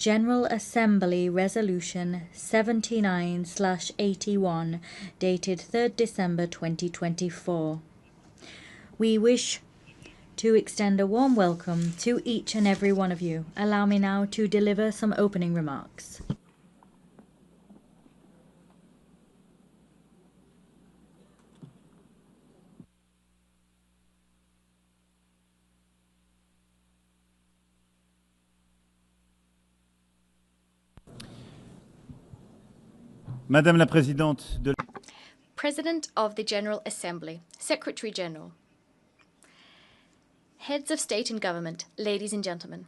General Assembly Resolution 79/81 dated 3rd December 2024. We wish to extend a warm welcome to each and every one of you. Allow me now to deliver some opening remarks. Madame la Présidente de President of the General Assembly, Secretary-General, Heads of State and Government, ladies and gentlemen.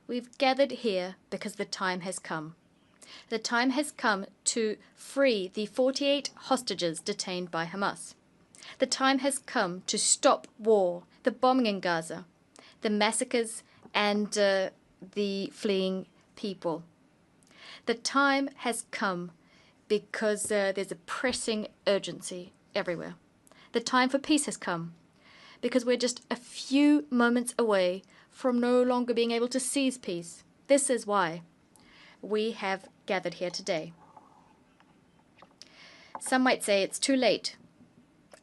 We've gathered here because the time has come. The time has come to free the 48 hostages detained by Hamas. The time has come to stop war, the bombing in Gaza, the massacres and the fleeing people. The time has come because there's a pressing urgency everywhere. The time for peace has come because we're just a few moments away from no longer being able to seize peace. This is why we have gathered here today. Some might say it's too late.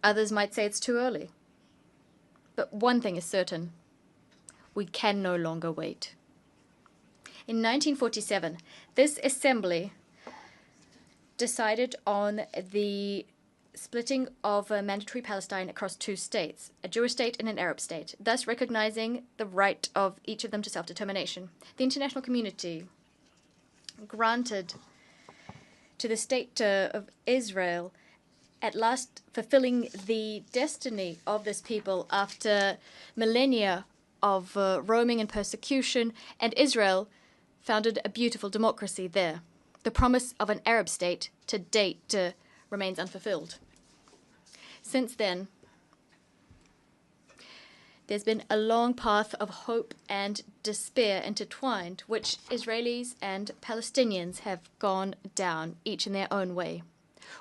Others might say it's too early. But one thing is certain. We can no longer wait. In 1947, this assembly decided on the splitting of mandatory Palestine across two states, a Jewish state and an Arab state, thus recognizing the right of each of them to self-determination. The international community granted to the state of Israel at last fulfilling the destiny of this people after millennia of roaming and persecution, and Israel founded a beautiful democracy there. The promise of an Arab state to date remains unfulfilled. Since then, there's been a long path of hope and despair intertwined, which Israelis and Palestinians have gone down, each in their own way.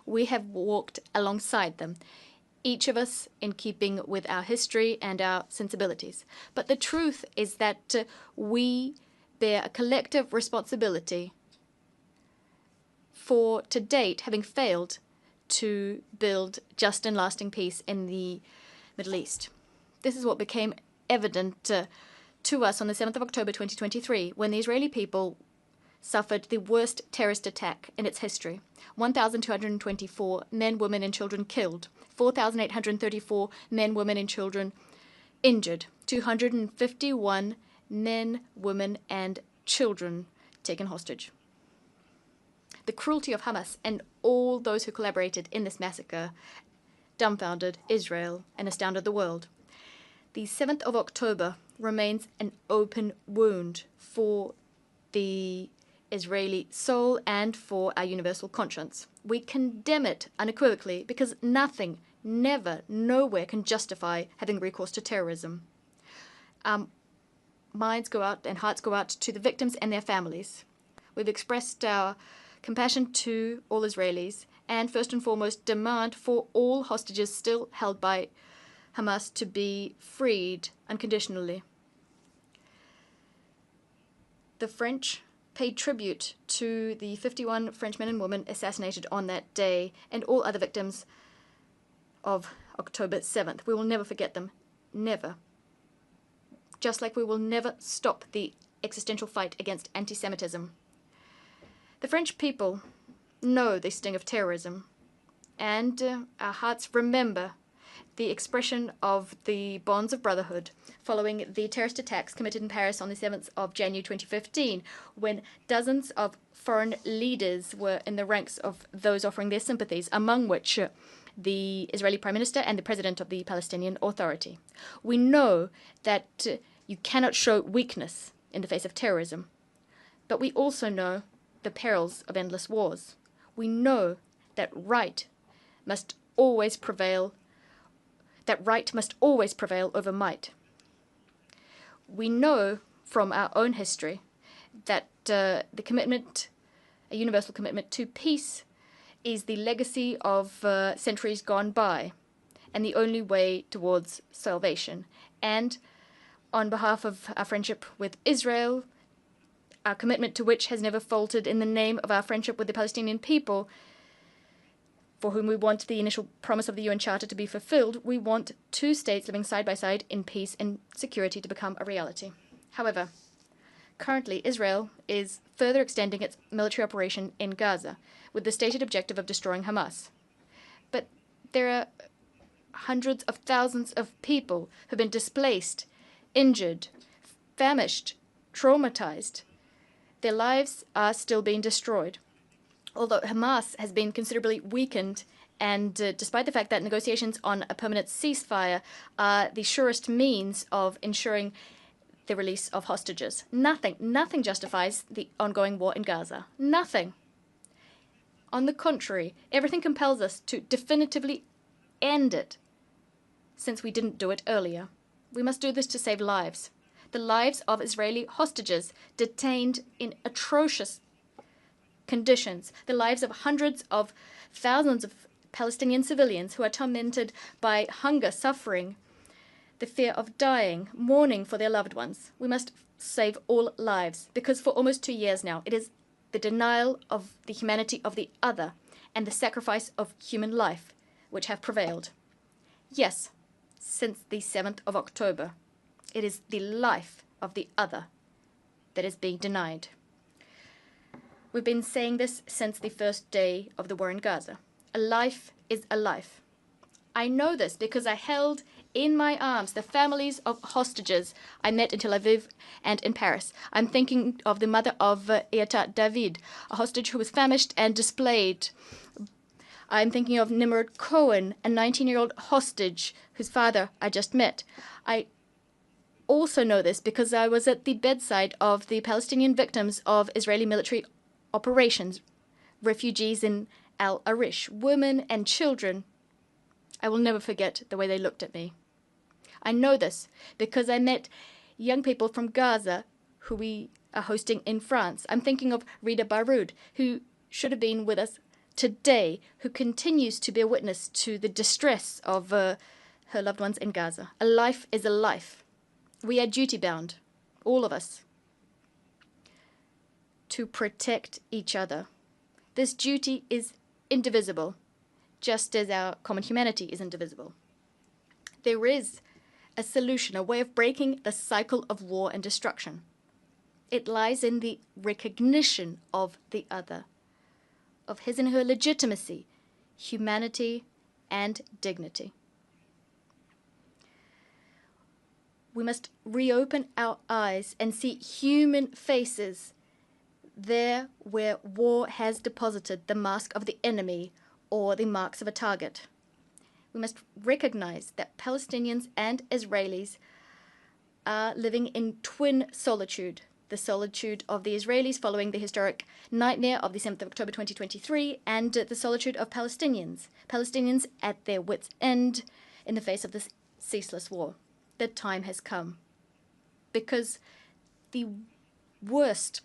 We have walked alongside them, each of us in keeping with our history and our sensibilities. But the truth is that we bear a collective responsibility for, to date, having failed to build just and lasting peace in the Middle East. This is what became evident to us on the 7th of October 2023, when the Israeli people suffered the worst terrorist attack in its history. 1,224 men, women and children killed, 4,834 men, women and children injured, 251 men, women and children taken hostage. The cruelty of Hamas and all those who collaborated in this massacre dumbfounded Israel and astounded the world. The 7th of October remains an open wound for the Israeli soul and for our universal conscience. We condemn it unequivocally because nothing, never, nowhere can justify having recourse to terrorism. Minds go out and hearts go out to the victims and their families. We've expressed our compassion to all Israelis and first and foremost demand for all hostages still held by Hamas to be freed unconditionally. The French paid tribute to the 51 French men and women assassinated on that day and all other victims of October 7th. We will never forget them. Never. Just like we will never stop the existential fight against anti-Semitism. The French people know the sting of terrorism, and our hearts remember the expression of the bonds of brotherhood following the terrorist attacks committed in Paris on the 7th of January 2015, when dozens of foreign leaders were in the ranks of those offering their sympathies, among which the Israeli Prime Minister and the President of the Palestinian Authority. We know that you cannot show weakness in the face of terrorism, but we also know the perils of endless wars. We know that right must always prevail over might. We know from our own history that a universal commitment to peace is the legacy of centuries gone by and the only way towards salvation. And on behalf of our friendship with Israel, our commitment to which has never faltered in the name of our friendship with the Palestinian people, for whom we want the initial promise of the UN Charter to be fulfilled, we want two states living side by side in peace and security to become a reality. However, currently Israel is further extending its military operation in Gaza with the stated objective of destroying Hamas. But there are hundreds of thousands of people who've been displaced, injured, famished, traumatized. Their lives are still being destroyed. Although Hamas has been considerably weakened, and despite the fact that negotiations on a permanent ceasefire are the surest means of ensuring the release of hostages, nothing justifies the ongoing war in Gaza. Nothing. On the contrary, everything compels us to definitively end it, since we didn't do it earlier. We must do this to save lives. The lives of Israeli hostages detained in atrocious conditions, the lives of hundreds of thousands of Palestinian civilians who are tormented by hunger, suffering, the fear of dying, mourning for their loved ones. We must save all lives, because for almost 2 years now, it is the denial of the humanity of the other and the sacrifice of human life which have prevailed. Yes, since the 7th of October, it is the life of the other that is being denied. We've been saying this since the first day of the war in Gaza. A life is a life. I know this because I held in my arms the families of hostages I met in Tel Aviv and in Paris. I'm thinking of the mother of Eata David, a hostage who was famished and displaced. I'm thinking of Nimrod Cohen, a 19-year-old hostage whose father I just met. I also know this because I was at the bedside of the Palestinian victims of Israeli military operations, refugees in Al Arish, women and children. I will never forget the way they looked at me. I know this because I met young people from Gaza who we are hosting in France. I'm thinking of Rida Baroud, who should have been with us today, who continues to bear witness to the distress of her loved ones in Gaza. A life is a life. We are duty-bound, all of us, to protect each other. This duty is indivisible, just as our common humanity is indivisible. There is a solution, a way of breaking the cycle of war and destruction. It lies in the recognition of the other, of his and her legitimacy, humanity, and dignity. We must reopen our eyes and see human faces there where war has deposited the mask of the enemy or the marks of a target. We must recognize that Palestinians and Israelis are living in twin solitude. The solitude of the Israelis following the historic nightmare of the 7th of October 2023, and the solitude of Palestinians at their wits' end in the face of this ceaseless war. The time has come, because the worst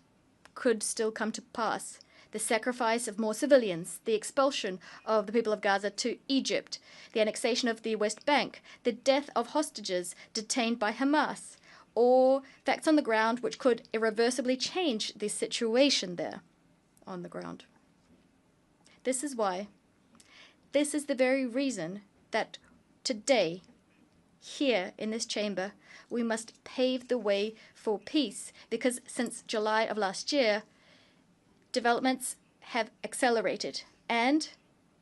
could still come to pass. The sacrifice of more civilians, the expulsion of the people of Gaza to Egypt, the annexation of the West Bank, the death of hostages detained by Hamas, or facts on the ground which could irreversibly change the situation there on the ground. This is the very reason that today, here in this chamber, we must pave the way for peace, because since July of last year, developments have accelerated, and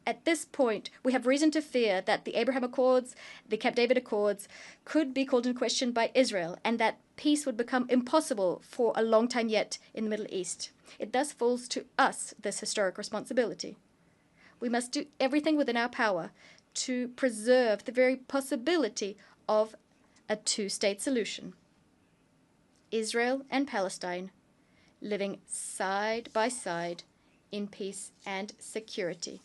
at this point, we have reason to fear that the Abraham Accords, the Camp David Accords, could be called into question by Israel, and that peace would become impossible for a long time yet in the Middle East. It thus falls to us this historic responsibility. We must do everything within our power to preserve the very possibility of a two-state solution. Israel and Palestine living side by side in peace and security.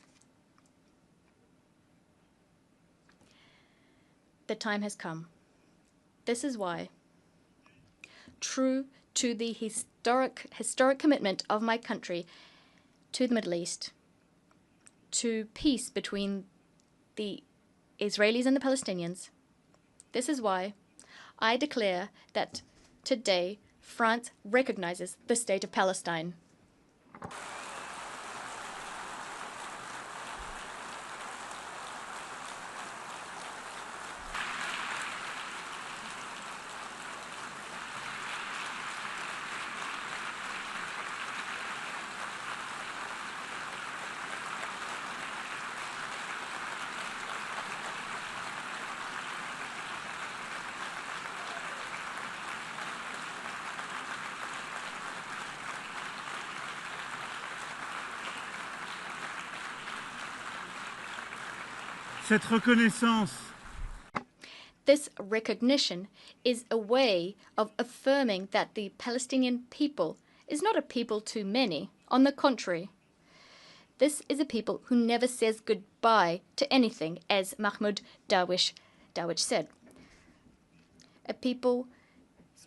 The time has come. This is why, true to the historic commitment of my country to the Middle East, to peace between the Israelis and the Palestinians, this is why I declare that today France recognizes the State of Palestine. Cette reconnaissance This recognition is a way of affirming that the Palestinian people is not a people too many. On the contrary, this is a people who never says goodbye to anything, as Mahmoud Darwish said. A people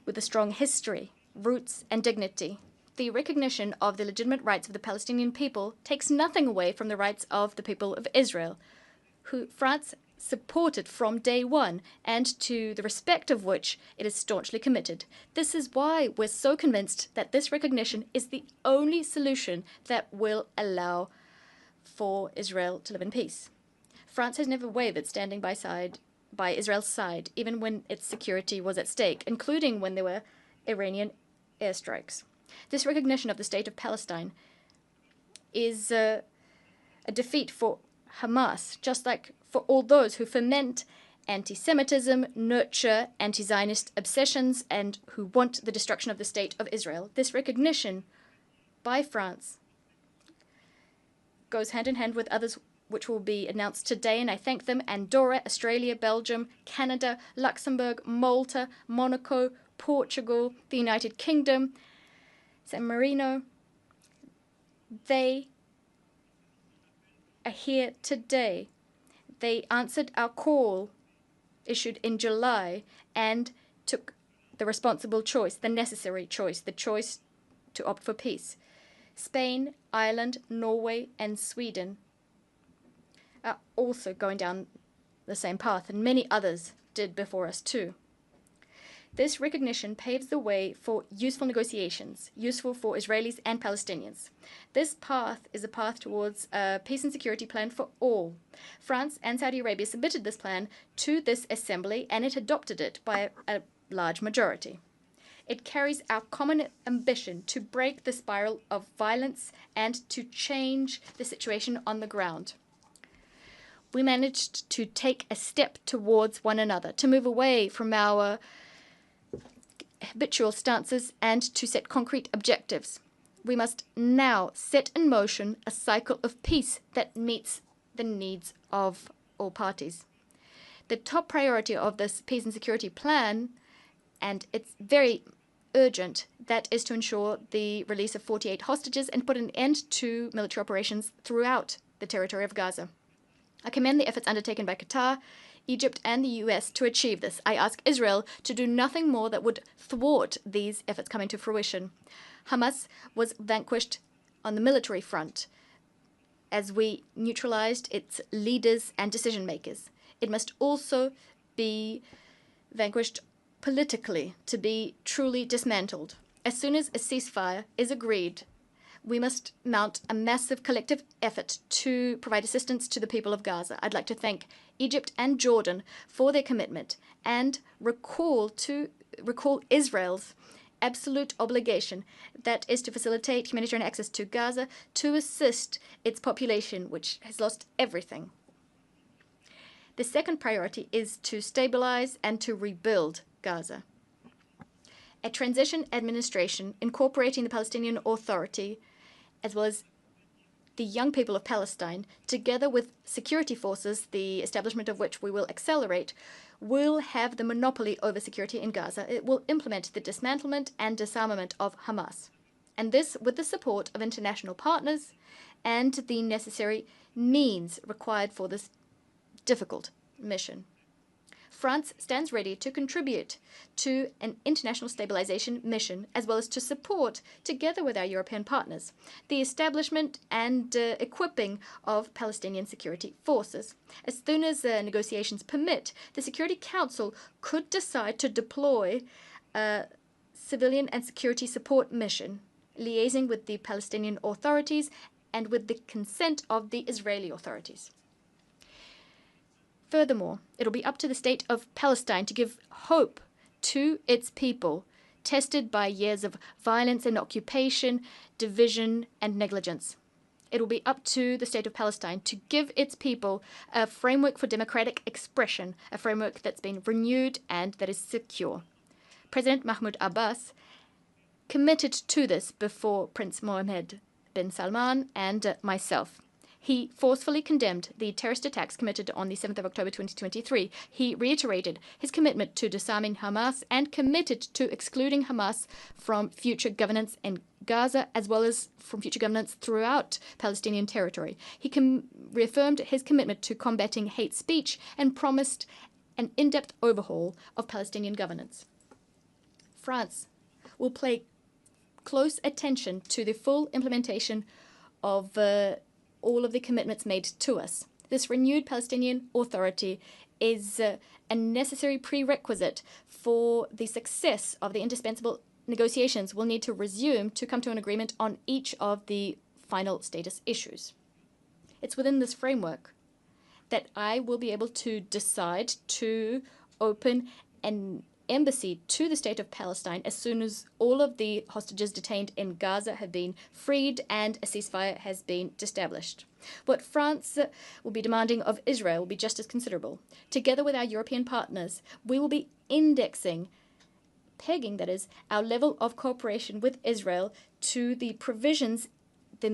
with a strong history, roots, and dignity. The recognition of the legitimate rights of the Palestinian people takes nothing away from the rights of the people of Israel, who France supported from day one, and to the respect of which it is staunchly committed. This is why we're so convinced that this recognition is the only solution that will allow for Israel to live in peace. France has never wavered standing by Israel's side, even when its security was at stake, including when there were Iranian airstrikes. This recognition of the State of Palestine is a defeat for Hamas, just like for all those who foment anti-Semitism, nurture anti-Zionist obsessions, and who want the destruction of the State of Israel. This recognition by France goes hand in hand with others which will be announced today, and I thank them: Andorra, Australia, Belgium, Canada, Luxembourg, Malta, Monaco, Portugal, the United Kingdom, San Marino. They are here today. They answered our call issued in July and took the responsible choice, the necessary choice, the choice to opt for peace. Spain, Ireland, Norway, and Sweden are also going down the same path, and many others did before us too. This recognition paves the way for useful negotiations, useful for Israelis and Palestinians. This path is a path towards a peace and security plan for all. France and Saudi Arabia submitted this plan to this assembly, and it adopted it by a large majority. It carries our common ambition to break the spiral of violence and to change the situation on the ground. We managed to take a step towards one another, to move away from our habitual stances and to set concrete objectives. We must now set in motion a cycle of peace that meets the needs of all parties. The top priority of this peace and security plan, and it's very urgent, that is to ensure the release of 48 hostages and put an end to military operations throughout the territory of Gaza. I commend the efforts undertaken by Qatar, Egypt, and the US to achieve this. I ask Israel to do nothing more that would thwart these efforts coming to fruition. Hamas was vanquished on the military front as we neutralized its leaders and decision makers. It must also be vanquished politically to be truly dismantled. As soon as a ceasefire is agreed, we must mount a massive collective effort to provide assistance to the people of Gaza. I'd like to thank Egypt and Jordan for their commitment and recall Israel's absolute obligation, that is to facilitate humanitarian access to Gaza to assist its population, which has lost everything. The second priority is to stabilize and to rebuild Gaza. A transition administration incorporating the Palestinian Authority as well as the young people of Palestine, together with security forces, the establishment of which we will accelerate, will have the monopoly over security in Gaza. It will implement the dismantlement and disarmament of Hamas, and this with the support of international partners and the necessary means required for this difficult mission. France stands ready to contribute to an international stabilization mission, as well as to support, together with our European partners, the establishment and equipping of Palestinian security forces. As soon as negotiations permit, the Security Council could decide to deploy a civilian and security support mission, liaising with the Palestinian authorities and with the consent of the Israeli authorities. Furthermore, it'll be up to the state of Palestine to give hope to its people, tested by years of violence and occupation, division and negligence. It will be up to the state of Palestine to give its people a framework for democratic expression, a framework that's been renewed and that is secure. President Mahmoud Abbas committed to this before Prince Mohammed bin Salman and myself. He forcefully condemned the terrorist attacks committed on the 7th of October 2023. He reiterated his commitment to disarming Hamas and committed to excluding Hamas from future governance in Gaza, as well as from future governance throughout Palestinian territory. He reaffirmed his commitment to combating hate speech and promised an in-depth overhaul of Palestinian governance. France will pay close attention to the full implementation of all of the commitments made to us. This renewed Palestinian Authority is a necessary prerequisite for the success of the indispensable negotiations we'll need to resume to come to an agreement on each of the final status issues. It's within this framework that I will be able to decide to open an embassy to the state of Palestine as soon as all of the hostages detained in Gaza have been freed and a ceasefire has been established. What France will be demanding of Israel will be just as considerable. Together with our European partners, we will be pegging, that is, our level of cooperation with Israel to the provisions, the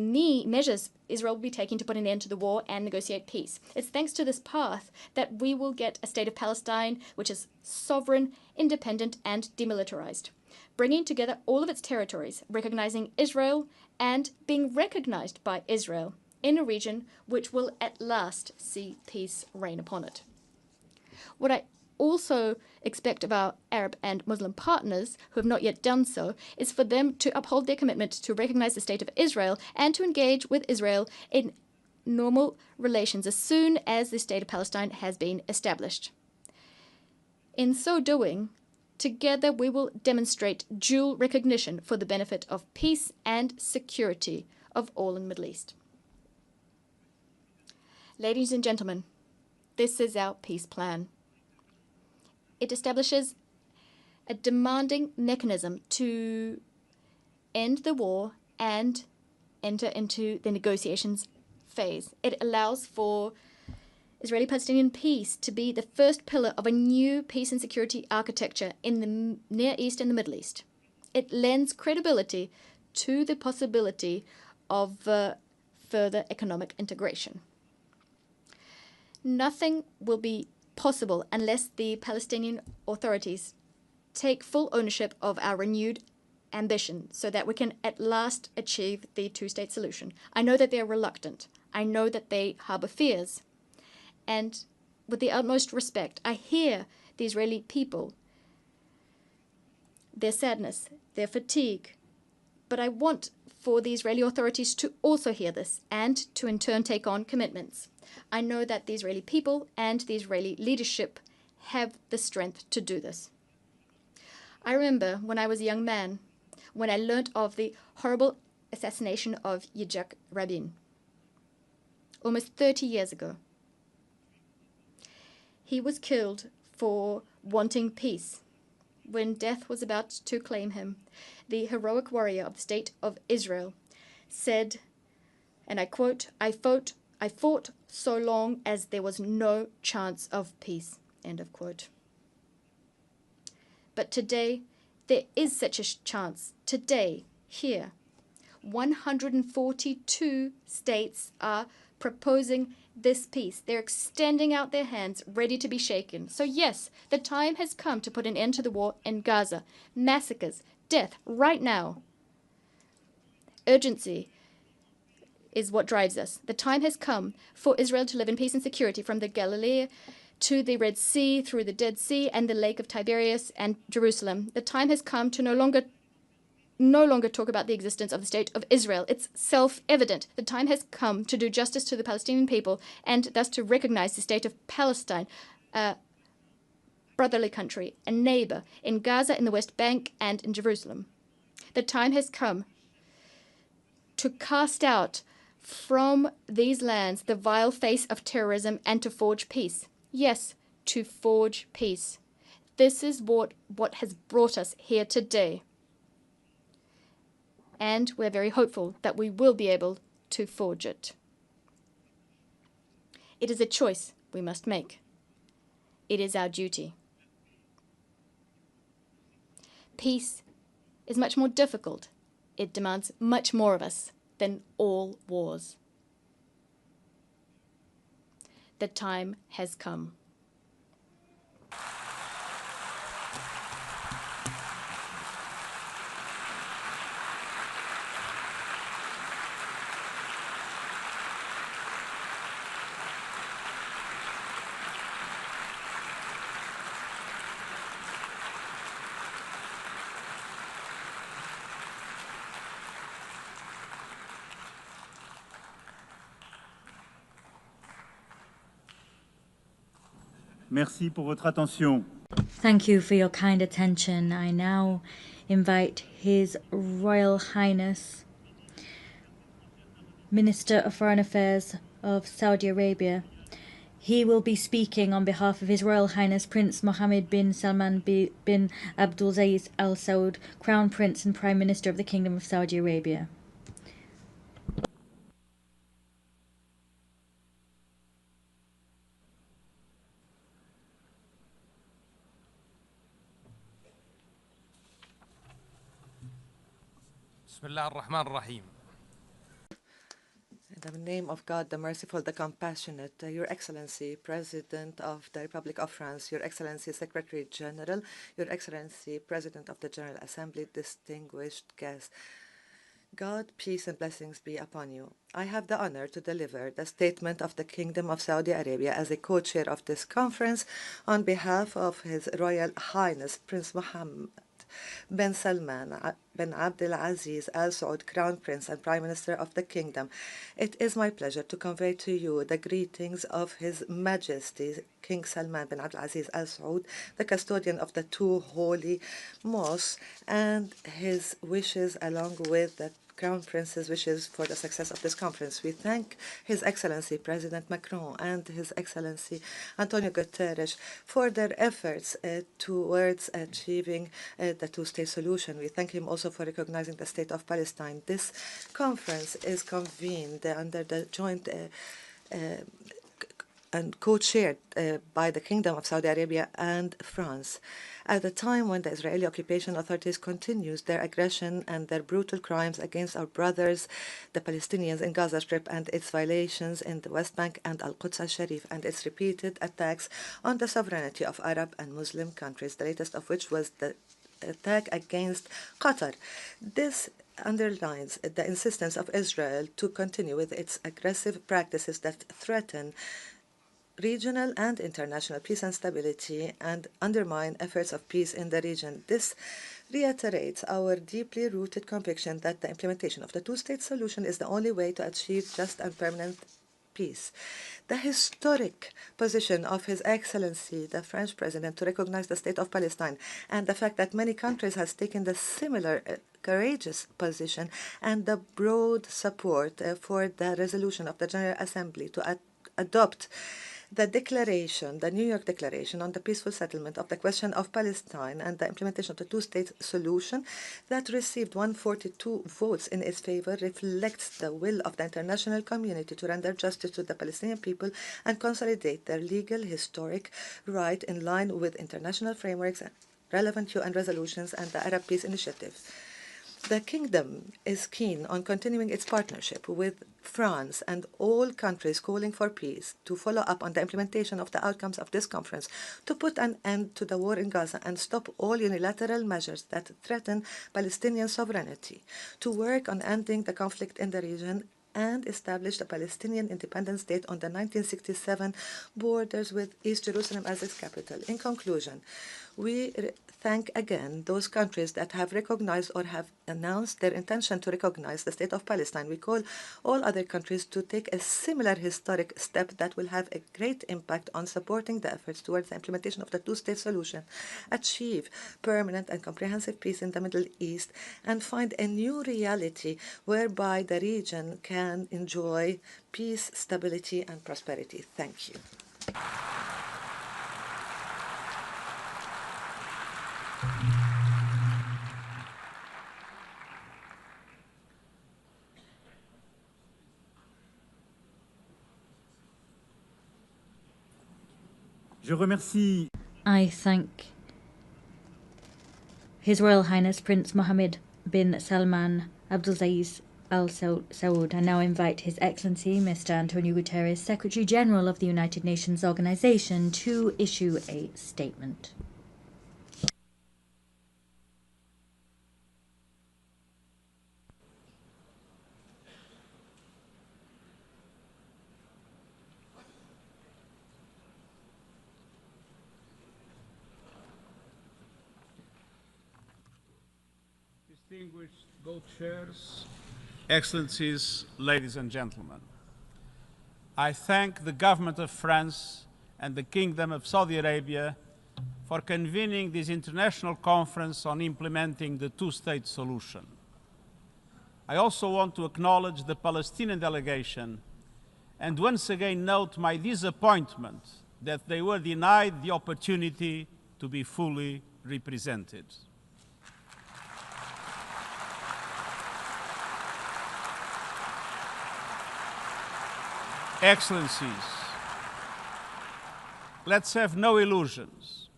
measures Israel will be taking to put an end to the war and negotiate peace. It's thanks to this path that we will get a state of Palestine which is sovereign, independent, and demilitarized, bringing together all of its territories, recognizing Israel and being recognized by Israel in a region which will at last see peace reign upon it. What I also expect of our Arab and Muslim partners, who have not yet done so, is for them to uphold their commitment to recognize the state of Israel and to engage with Israel in normal relations as soon as the state of Palestine has been established. In so doing, together we will demonstrate dual recognition for the benefit of peace and security of all in the Middle East. Ladies and gentlemen, this is our peace plan. It establishes a demanding mechanism to end the war and enter into the negotiations phase. It allows for Israeli-Palestinian peace to be the first pillar of a new peace and security architecture in the Near East and the Middle East. It lends credibility to the possibility of further economic integration. Nothing will be possible unless the Palestinian authorities take full ownership of our renewed ambition so that we can at last achieve the two-state solution. I know that they are reluctant. I know that they harbor fears. And with the utmost respect, I hear the Israeli people, their sadness, their fatigue. But I want for the Israeli authorities to also hear this and to in turn take on commitments. I know that the Israeli people and the Israeli leadership have the strength to do this. I remember when I was a young man, when I learnt of the horrible assassination of Yitzhak Rabin, almost 30 years ago. He was killed for wanting peace. When death was about to claim him, the heroic warrior of the State of Israel said, and I quote, I fought so long as there was no chance of peace, end of quote. But today, there is such a chance. Today, here, 142 states are proposing this peace. They're extending out their hands, ready to be shaken. So yes, the time has come to put an end to the war in Gaza. Massacres, death, right now. Urgency is what drives us. The time has come for Israel to live in peace and security from the Galilee to the Red Sea, through the Dead Sea and the Lake of Tiberias and Jerusalem. The time has come to no longer talk about the existence of the State of Israel. It's self-evident. The time has come to do justice to the Palestinian people and thus to recognize the State of Palestine, a brotherly country, a neighbor in Gaza, in the West Bank, and in Jerusalem. The time has come to cast out from these lands the vile face of terrorism and to forge peace. Yes, to forge peace. This is what has brought us here today. And we're very hopeful that we will be able to forge it. It is a choice we must make. It is our duty. Peace is much more difficult. It demands much more of us than all wars. The time has come. Merci pour votre attention. Thank you for your kind attention. I now invite His Royal Highness, Minister of Foreign Affairs of Saudi Arabia. He will be speaking on behalf of His Royal Highness Prince Mohammed bin Salman bin Abdulaziz Al Saud, Crown Prince and Prime Minister of the Kingdom of Saudi Arabia. In the name of God, the merciful, the compassionate, Your Excellency, President of the Republic of France, Your Excellency, Secretary-General, Your Excellency, President of the General Assembly, distinguished guests. God, peace and blessings be upon you. I have the honor to deliver the statement of the Kingdom of Saudi Arabia as a co-chair of this conference on behalf of His Royal Highness Prince Mohammed bin Salman bin Abdulaziz Al Saud, Crown Prince and Prime Minister of the Kingdom. It is my pleasure to convey to you the greetings of His Majesty King Salman bin Abdulaziz Al Saud, the custodian of the two holy mosques, and his wishes along with the Crown Prince's wishes for the success of this conference. We thank His Excellency President Macron and His Excellency Antonio Guterres for their efforts towards achieving the two-state solution. We thank him also for recognizing the State of Palestine. This conference is convened under the joint and co-chaired by the Kingdom of Saudi Arabia and France. At a time when the Israeli occupation authorities continues their aggression and their brutal crimes against our brothers, the Palestinians in Gaza Strip, and its violations in the West Bank and Al-Quds al-Sharif, and its repeated attacks on the sovereignty of Arab and Muslim countries, the latest of which was the attack against Qatar. This underlines the insistence of Israel to continue with its aggressive practices that threaten regional and international peace and stability and undermine efforts of peace in the region. This reiterates our deeply rooted conviction that the implementation of the two-state solution is the only way to achieve just and permanent peace. The historic position of His Excellency, the French President, to recognize the State of Palestine, and the fact that many countries have taken the similar courageous position, and the broad support for the resolution of the General Assembly to adopt the declaration, the New York Declaration on the peaceful settlement of the question of Palestine and the implementation of the two-state solution that received 142 votes in its favor reflects the will of the international community to render justice to the Palestinian people and consolidate their legal, historic right in line with international frameworks, relevant UN resolutions, and the Arab Peace Initiative. The Kingdom is keen on continuing its partnership with France and all countries calling for peace to follow up on the implementation of the outcomes of this conference, to put an end to the war in Gaza and stop all unilateral measures that threaten Palestinian sovereignty, to work on ending the conflict in the region and established a Palestinian independent state on the 1967 borders with East Jerusalem as its capital. In conclusion, we thank again those countries that have recognized or have announced their intention to recognize the State of Palestine. We call all other countries to take a similar historic step that will have a great impact on supporting the efforts towards the implementation of the two-state solution, achieve permanent and comprehensive peace in the Middle East, and find a new reality whereby the region can enjoy peace, stability, and prosperity. Thank you. Je remercie I thank His Royal Highness Prince Mohammed bin Salman Abdulaziz Al Saud. I now invite His Excellency Mr. Antonio Guterres, Secretary-General of the United Nations Organization, to issue a statement. Distinguished co-chairs, Excellencies, ladies and gentlemen, I thank the government of France and the Kingdom of Saudi Arabia for convening this international conference on implementing the two-state solution. I also want to acknowledge the Palestinian delegation and once again note my disappointment that they were denied the opportunity to be fully represented. Excellencies, let's have no illusions.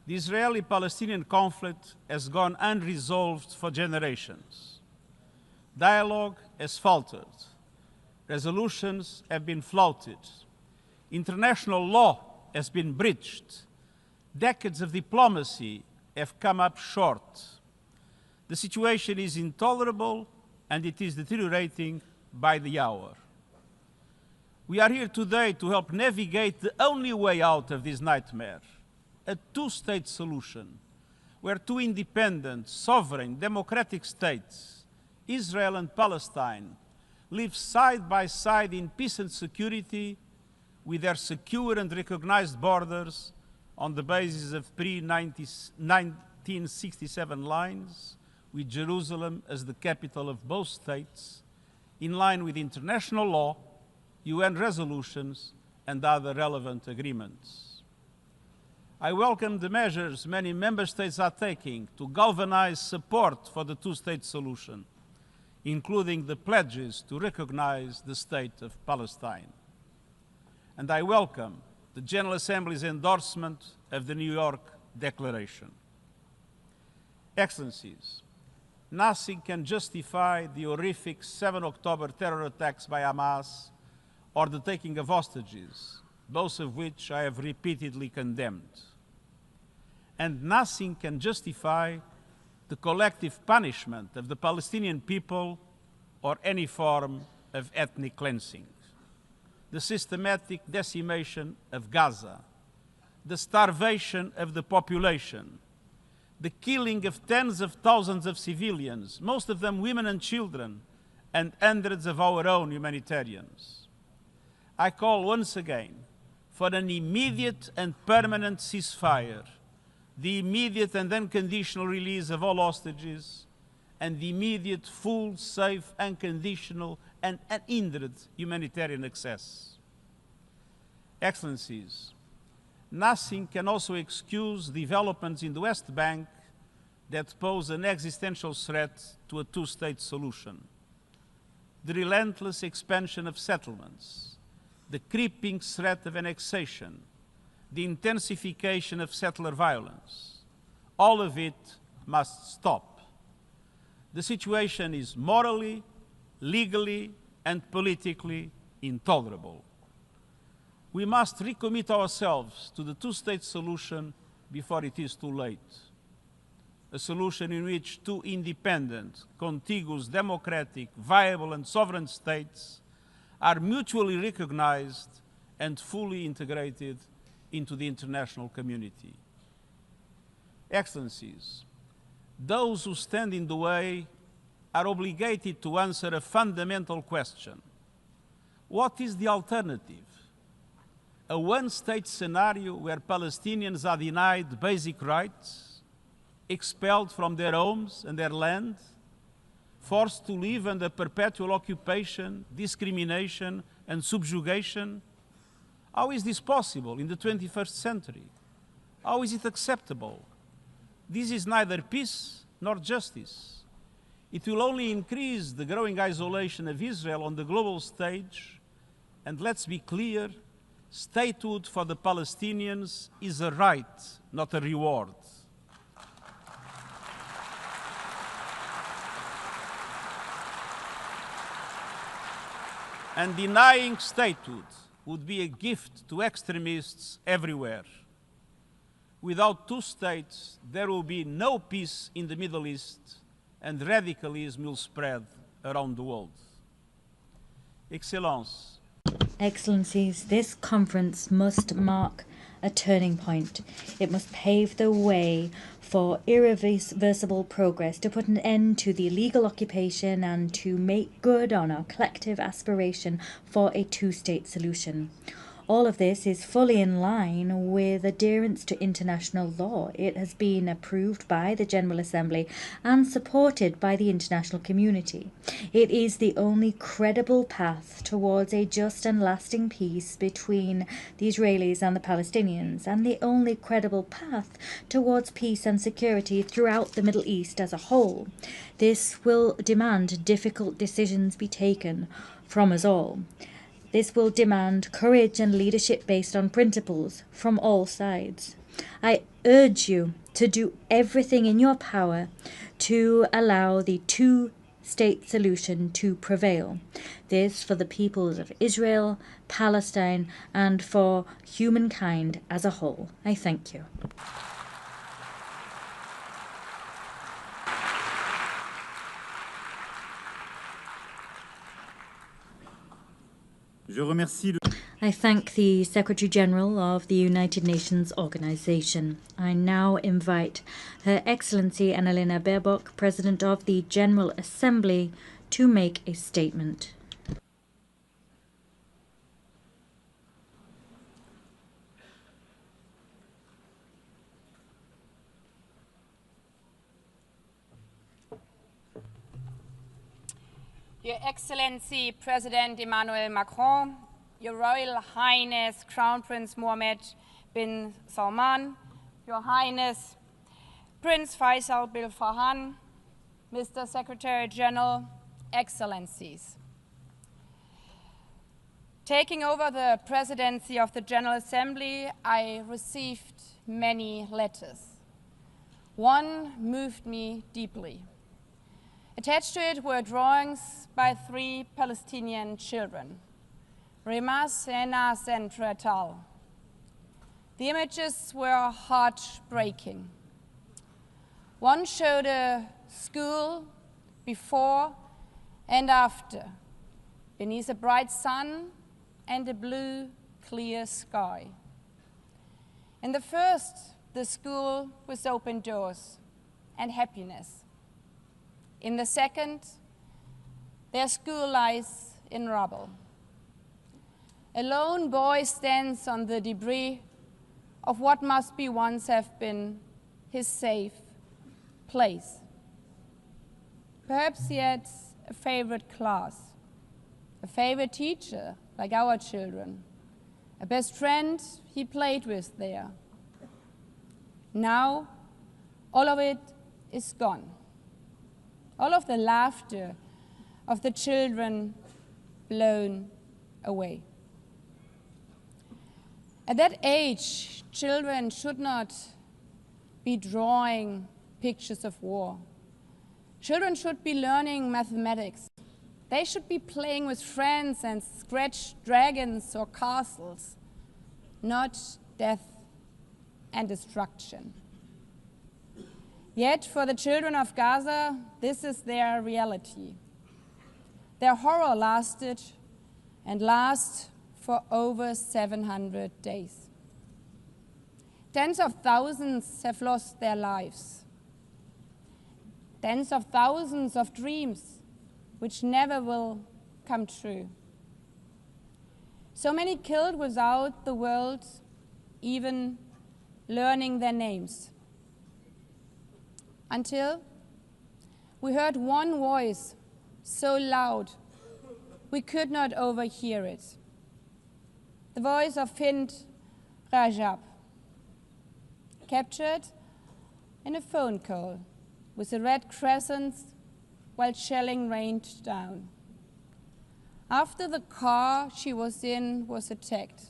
The Israeli-Palestinian conflict has gone unresolved for generations. Dialogue has faltered. Resolutions have been flouted. International law has been breached. Decades of diplomacy have come up short. The situation is intolerable and it is deteriorating by the hour. We are here today to help navigate the only way out of this nightmare, a two-state solution, where two independent, sovereign, democratic states, Israel and Palestine, live side by side in peace and security with their secure and recognized borders on the basis of pre-1967 lines, with Jerusalem as the capital of both states, in line with international law, UN resolutions, and other relevant agreements. I welcome the measures many member states are taking to galvanize support for the two-state solution, including the pledges to recognize the State of Palestine. And I welcome the General Assembly's endorsement of the New York Declaration. Excellencies, nothing can justify the horrific 7 October terror attacks by Hamas or the taking of hostages, both of which I have repeatedly condemned. And nothing can justify the collective punishment of the Palestinian people or any form of ethnic cleansing. The systematic decimation of Gaza, the starvation of the population, the killing of tens of thousands of civilians, most of them women and children, and hundreds of our own humanitarians. I call once again for an immediate and permanent ceasefire, the immediate and unconditional release of all hostages, and the immediate, full, safe, unconditional, and unhindered humanitarian access. Excellencies, nothing can also excuse developments in the West Bank that pose an existential threat to a two-state solution. The relentless expansion of settlements, the creeping threat of annexation, the intensification of settler violence, all of it must stop. The situation is morally, legally, and politically intolerable. We must recommit ourselves to the two-state solution before it is too late. a solution in which two independent, contiguous, democratic, viable and sovereign states are mutually recognized and fully integrated into the international community. Excellencies, those who stand in the way are obligated to answer a fundamental question. What is the alternative? A one-state scenario where Palestinians are denied basic rights, expelled from their homes and their land, forced to live under perpetual occupation, discrimination, and subjugation? How is this possible in the 21st century? How is it acceptable? This is neither peace nor justice. It will only increase the growing isolation of Israel on the global stage, and let's be clear, statehood for the Palestinians is a right, not a reward. And denying statehood would be a gift to extremists everywhere. Without two states, there will be no peace in the Middle East, and radicalism will spread around the world. Excellencies, this conference must mark a turning point. It must pave the way for irreversible progress to put an end to the illegal occupation and to make good on our collective aspiration for a two-state solution. All of this is fully in line with adherence to international law. It has been approved by the General Assembly and supported by the international community. It is the only credible path towards a just and lasting peace between the Israelis and the Palestinians, and the only credible path towards peace and security throughout the Middle East as a whole. This will demand difficult decisions be taken from us all. This will demand courage and leadership based on principles from all sides. I urge you to do everything in your power to allow the two-state solution to prevail. This for the peoples of Israel, Palestine, and for humankind as a whole. I thank you. I thank the Secretary-General of the United Nations Organization. I now invite Her Excellency Annalena Baerbock, President of the General Assembly, to make a statement. Your Excellency President Emmanuel Macron, Your Royal Highness Crown Prince Mohammed bin Salman, Your Highness Prince Faisal bin Farhan, Mr. Secretary-General, Excellencies. Taking over the presidency of the General Assembly, I received many letters. One moved me deeply. Attached to it were drawings by 3 Palestinian children, Remas, Enas, and Retal. The images were heartbreaking. One showed a school before and after, beneath a bright sun and a blue, clear sky. In the first, the school with open doors and happiness. In the second, their school lies in rubble. A lone boy stands on the debris of what must be once have been his safe place. Perhaps he had a favorite class, a favorite teacher like our children, a best friend he played with there. Now, all of it is gone. All of the laughter of the children blown away. At that age, children should not be drawing pictures of war. Children should be learning mathematics. They should be playing with friends and scratch dragons or castles, not death and destruction. Yet for the children of Gaza, this is their reality. Their horror lasted and lasts for over 700 days. Tens of thousands have lost their lives. Tens of thousands of dreams which never will come true. So many killed without the world even learning their names. Until we heard one voice so loud we could not overhear it. The voice of Hind Rajab, captured in a phone call with a red crescent while shelling rained down. After the car she was in was attacked,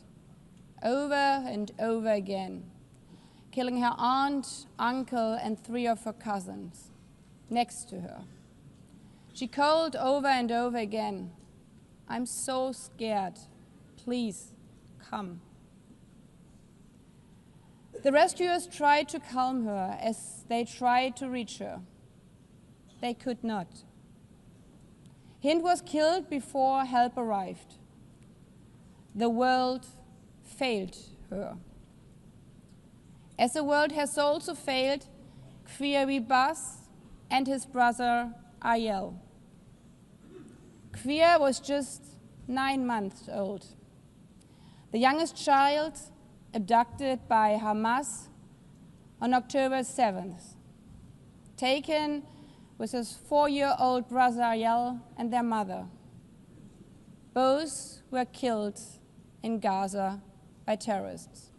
over and over again, killing her aunt, uncle, and 3 of her cousins next to her. She called over and over again, "I'm so scared, please come." The rescuers tried to calm her as they tried to reach her. They could not. Hind was killed before help arrived. The world failed her. As the world has also failed Kfir Abbas and his brother Ayel. Kfir was just 9 months old, the youngest child abducted by Hamas on October 7th, taken with his 4-year-old brother Ayel and their mother. Both were killed in Gaza by terrorists.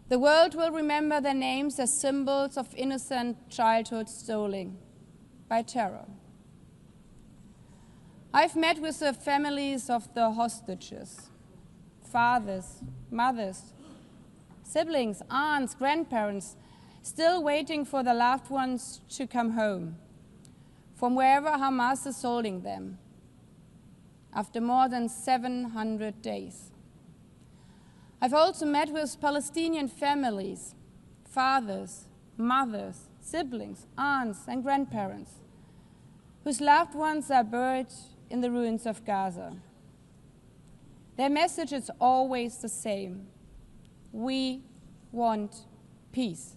The world will remember their names as symbols of innocent childhood stolen by terror. I've met with the families of the hostages, fathers, mothers, siblings, aunts, grandparents, still waiting for their loved ones to come home from wherever Hamas is holding them after more than 700 days. I've also met with Palestinian families, fathers, mothers, siblings, aunts, and grandparents, whose loved ones are buried in the ruins of Gaza. Their message is always the same: we want peace.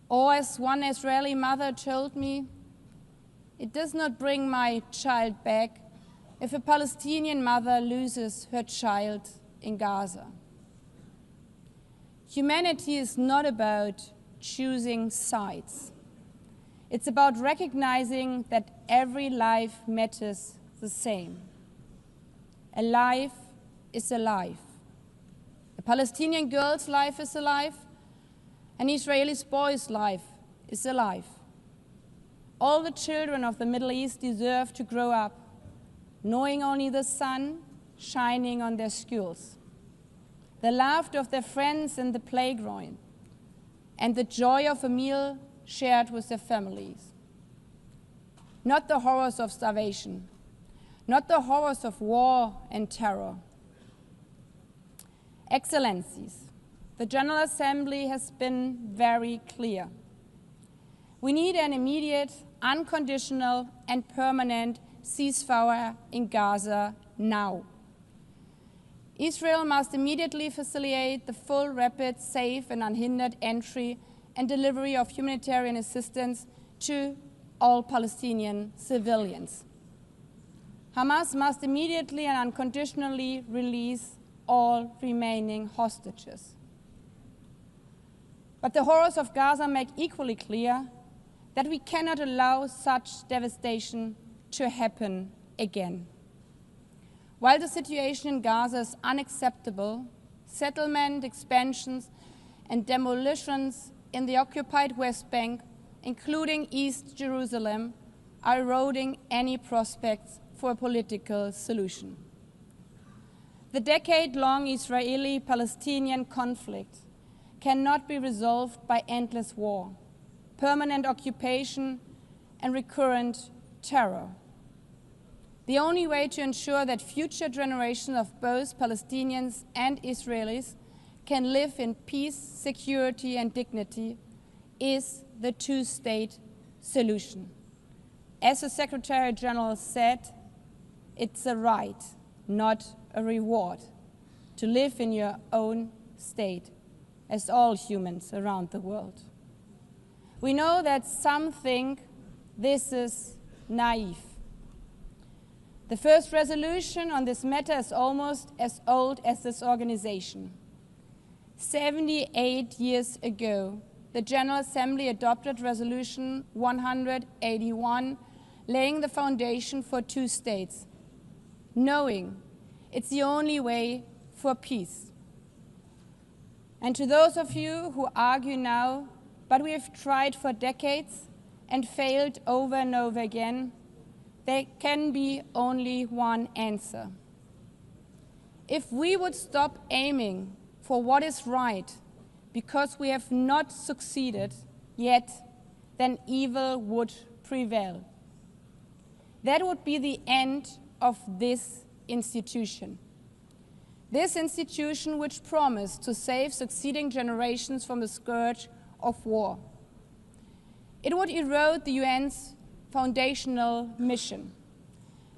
Or as one Israeli mother told me, "It does not bring my child back if a Palestinian mother loses her child in Gaza." Humanity is not about choosing sides. It's about recognizing that every life matters the same. A life is a life. A Palestinian girl's life is alive. An Israeli boy's life is alive. All the children of the Middle East deserve to grow up knowing only the sun shining on their schools, the laughter of their friends in the playground, and the joy of a meal shared with their families. Not the horrors of starvation, not the horrors of war and terror. Excellencies, the General Assembly has been very clear. We need an immediate, unconditional, and permanent ceasefire in Gaza now. Israel must immediately facilitate the full, rapid, safe, and unhindered entry and delivery of humanitarian assistance to all Palestinian civilians. Hamas must immediately and unconditionally release all remaining hostages. But the horrors of Gaza make equally clear that we cannot allow such devastation to happen again. While the situation in Gaza is unacceptable, settlement expansions and demolitions in the occupied West Bank, including East Jerusalem, are eroding any prospects for a political solution. The decade-long Israeli-Palestinian conflict cannot be resolved by endless war, permanent occupation, and recurrent terror. The only way to ensure that future generations of both Palestinians and Israelis can live in peace, security, and dignity is the two-state solution. As the Secretary-General said, it's a right, not a reward, to live in your own state, as all humans around the world. We know that some think this is naive. The first resolution on this matter is almost as old as this organization. 78 years ago, the General Assembly adopted Resolution 181, laying the foundation for two states, knowing it's the only way for peace. And to those of you who argue now, but we have tried for decades and failed over and over again, there can be only one answer. If we would stop aiming for what is right because we have not succeeded yet, then evil would prevail. That would be the end of this institution. This institution which promised to save succeeding generations from the scourge of war. It would erode the UN's foundational mission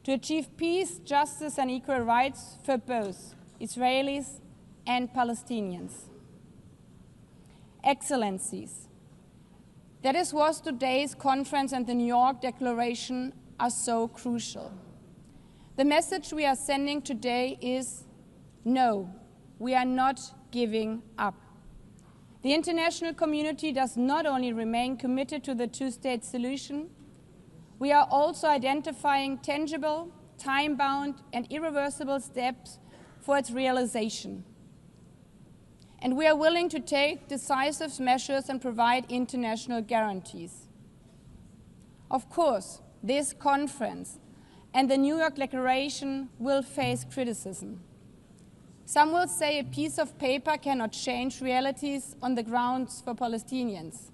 to achieve peace, justice, and equal rights for both Israelis and Palestinians. Excellencies, that is what today's conference and the New York Declaration are so crucial. The message we are sending today is no, we are not giving up. The international community does not only remain committed to the two-state solution, we are also identifying tangible, time-bound, and irreversible steps for its realization. And we are willing to take decisive measures and provide international guarantees. Of course, this conference and the New York Declaration will face criticism. Some will say a piece of paper cannot change realities on the grounds for Palestinians.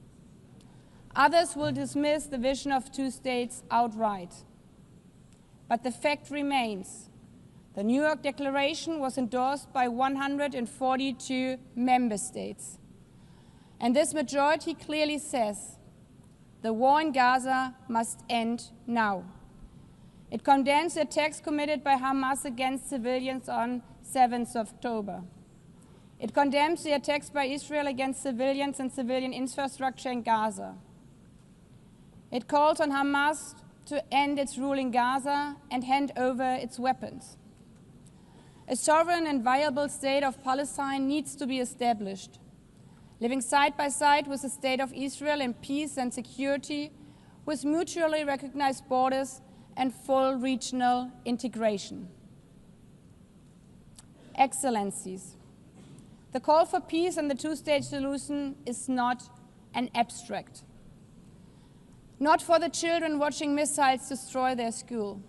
Others will dismiss the vision of two states outright. But the fact remains, the New York Declaration was endorsed by 142 member states. And this majority clearly says the war in Gaza must end now. It condemns the attacks committed by Hamas against civilians on 7th of October. It condemns the attacks by Israel against civilians and civilian infrastructure in Gaza. It calls on Hamas to end its rule in Gaza and hand over its weapons. A sovereign and viable state of Palestine needs to be established, living side by side with the state of Israel in peace and security, with mutually recognized borders and full regional integration. Excellencies, the call for peace and the two-state solution is not an abstract. Not for the children watching missiles destroy their school.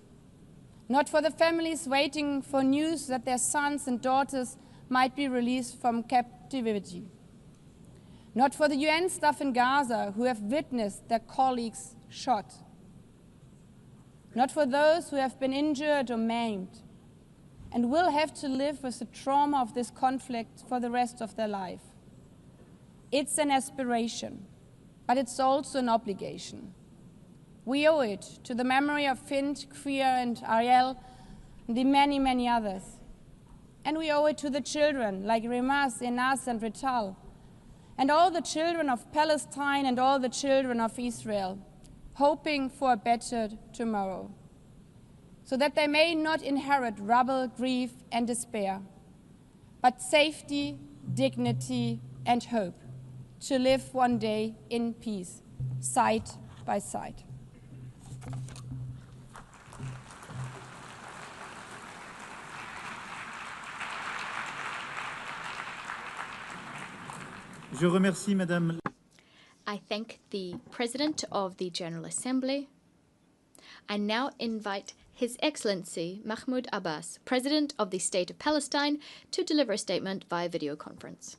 Not for the families waiting for news that their sons and daughters might be released from captivity. Not for the UN staff in Gaza who have witnessed their colleagues shot. Not for those who have been injured or maimed and will have to live with the trauma of this conflict for the rest of their life. It's an aspiration, but it's also an obligation. We owe it to the memory of Fint, Kriya, and Ariel, and the many, many others. And we owe it to the children like Rimas, Enas, and Rital, and all the children of Palestine and all the children of Israel, hoping for a better tomorrow, so that they may not inherit rubble, grief, and despair, but safety, dignity, and hope, to live one day in peace, side by side. Je remercie Madame. I thank the President of the General Assembly. I now invite His Excellency Mahmoud Abbas, President of the State of Palestine, to deliver a statement via video conference.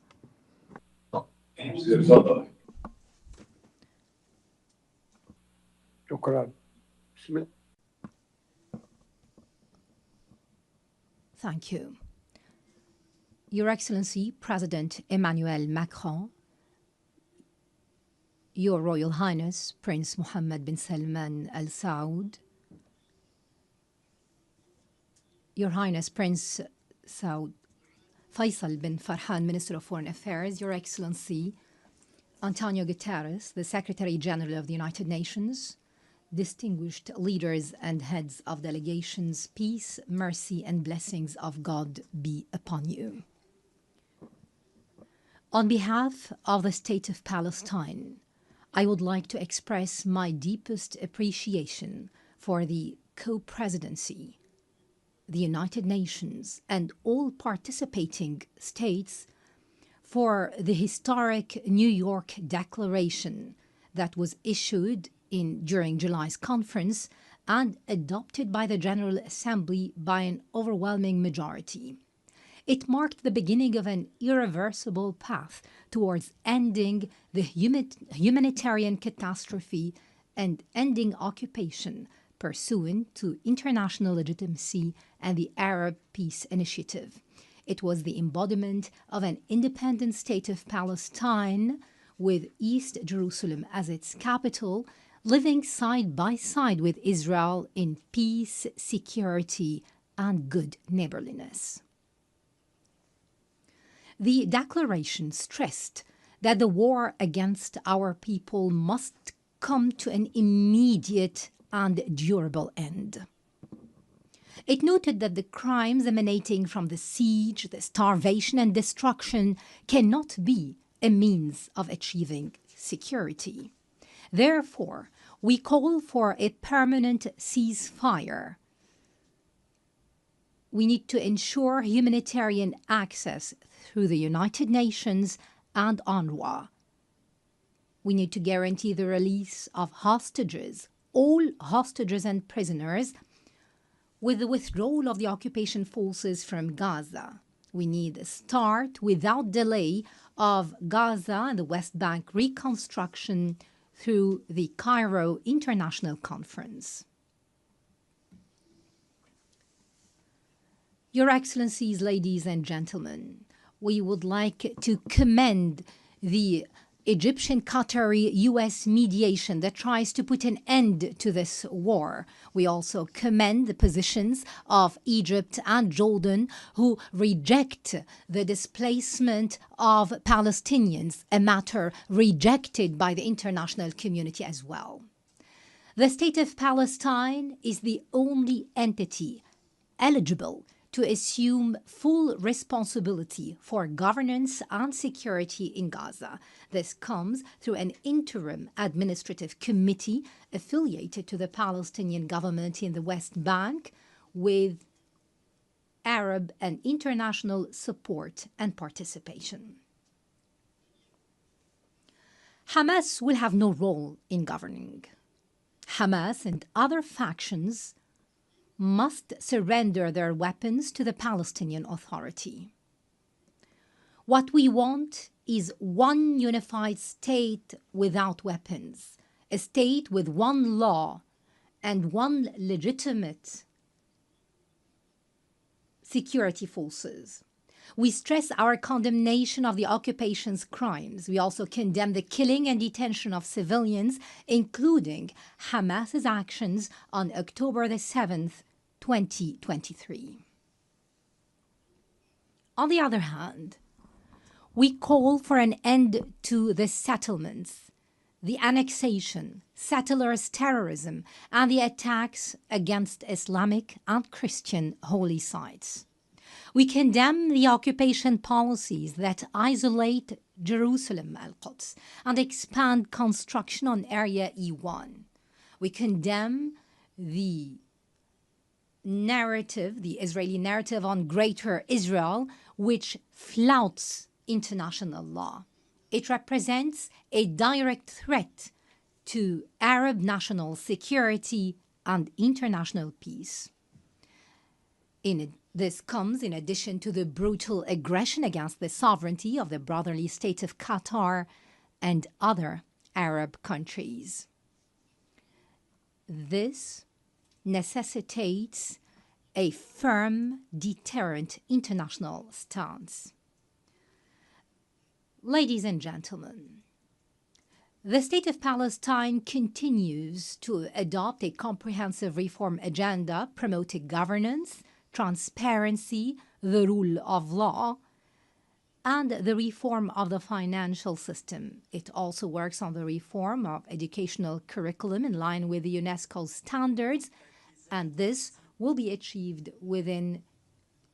Thank you. Your Excellency, President Emmanuel Macron, Your Royal Highness, Prince Mohammed bin Salman Al Saud, Your Highness Prince Saud Faisal bin Farhan, Minister of Foreign Affairs, Your Excellency Antonio Guterres, the Secretary-General of the United Nations, distinguished leaders and heads of delegations, peace, mercy, and blessings of God be upon you. On behalf of the State of Palestine, I would like to express my deepest appreciation for the co-presidency, the United Nations, and all participating states for the historic New York Declaration that was issued during July's conference and adopted by the General Assembly by an overwhelming majority. It marked the beginning of an irreversible path towards ending the humanitarian catastrophe and ending occupation pursuant to international legitimacy and the Arab Peace Initiative. It was the embodiment of an independent state of Palestine with East Jerusalem as its capital, living side by side with Israel in peace, security, and good neighborliness. The declaration stressed that the war against our people must come to an immediate and durable end. It noted that the crimes emanating from the siege, the starvation, and destruction cannot be a means of achieving security. Therefore, we call for a permanent ceasefire. We need to ensure humanitarian access through the United Nations and UNRWA. We need to guarantee the release of hostages, all hostages and prisoners, with the withdrawal of the occupation forces from Gaza. We need a start without delay of Gaza and the West Bank reconstruction through the Cairo International Conference. Your Excellencies, ladies and gentlemen, we would like to commend the Egyptian-Qatari-US mediation that tries to put an end to this war. We also commend the positions of Egypt and Jordan, who reject the displacement of Palestinians, a matter rejected by the international community as well. The State of Palestine is the only entity eligible to assume full responsibility for governance and security in Gaza. This comes through an interim administrative committee affiliated to the Palestinian government in the West Bank with Arab and international support and participation. Hamas will have no role in governing. Hamas and other factions must surrender their weapons to the Palestinian Authority. What we want is one unified state without weapons, a state with one law and one legitimate security forces. We stress our condemnation of the occupation's crimes. We also condemn the killing and detention of civilians, including Hamas's actions on October the 7th, 2023. On the other hand, we call for an end to the settlements, the annexation, settlers' terrorism, and the attacks against Islamic and Christian holy sites. We condemn the occupation policies that isolate Jerusalem, Al-Quds, and expand construction on Area E1. We condemn the narrative, the Israeli narrative on Greater Israel, which flouts international law. It represents a direct threat to Arab national security and international peace. This comes in addition to the brutal aggression against the sovereignty of the brotherly state of Qatar and other Arab countries. This necessitates a firm, deterrent international stance. Ladies and gentlemen, The State of Palestine continues to adopt a comprehensive reform agenda promoting governance, transparency, the rule of law, and the reform of the financial system. It also works on the reform of educational curriculum in line with the UNESCO standards, and this will be achieved within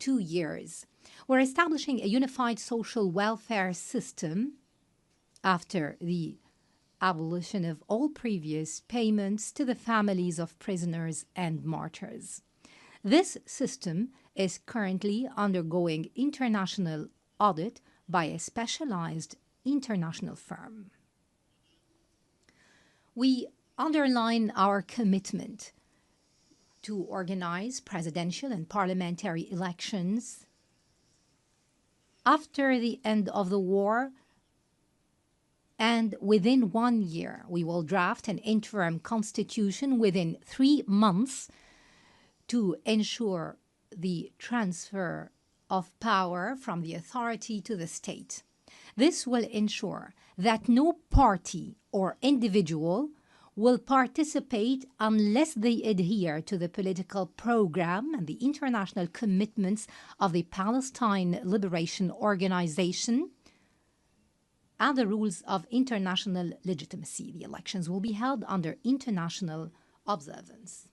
2 years. We're establishing a unified social welfare system after the abolition of all previous payments to the families of prisoners and martyrs. This system is currently undergoing international audit by a specialized international firm. We underline our commitment to organize presidential and parliamentary elections after the end of the war, and within 1 year, we will draft an interim constitution within 3 months to ensure the transfer of power from the authority to the state. This will ensure that no party or individual will participate unless they adhere to the political program and the international commitments of the Palestine Liberation Organization and the rules of international legitimacy. The elections will be held under international observance.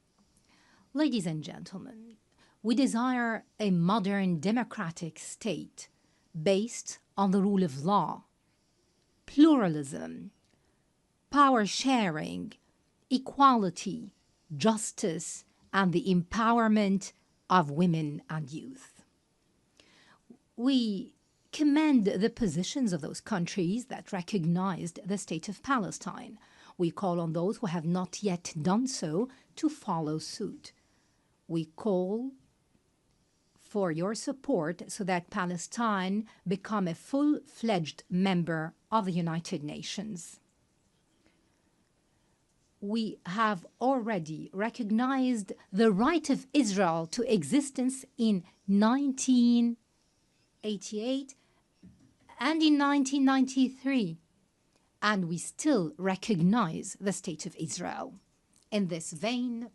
Ladies and gentlemen, we desire a modern democratic state based on the rule of law, pluralism, power sharing, equality, justice, and the empowerment of women and youth. We commend the positions of those countries that recognized the State of Palestine. We call on those who have not yet done so to follow suit. We call for your support so that Palestine become a full-fledged member of the United Nations. We have already recognized the right of Israel to existence in 1988 and in 1993, and we still recognize the State of Israel. In this vein,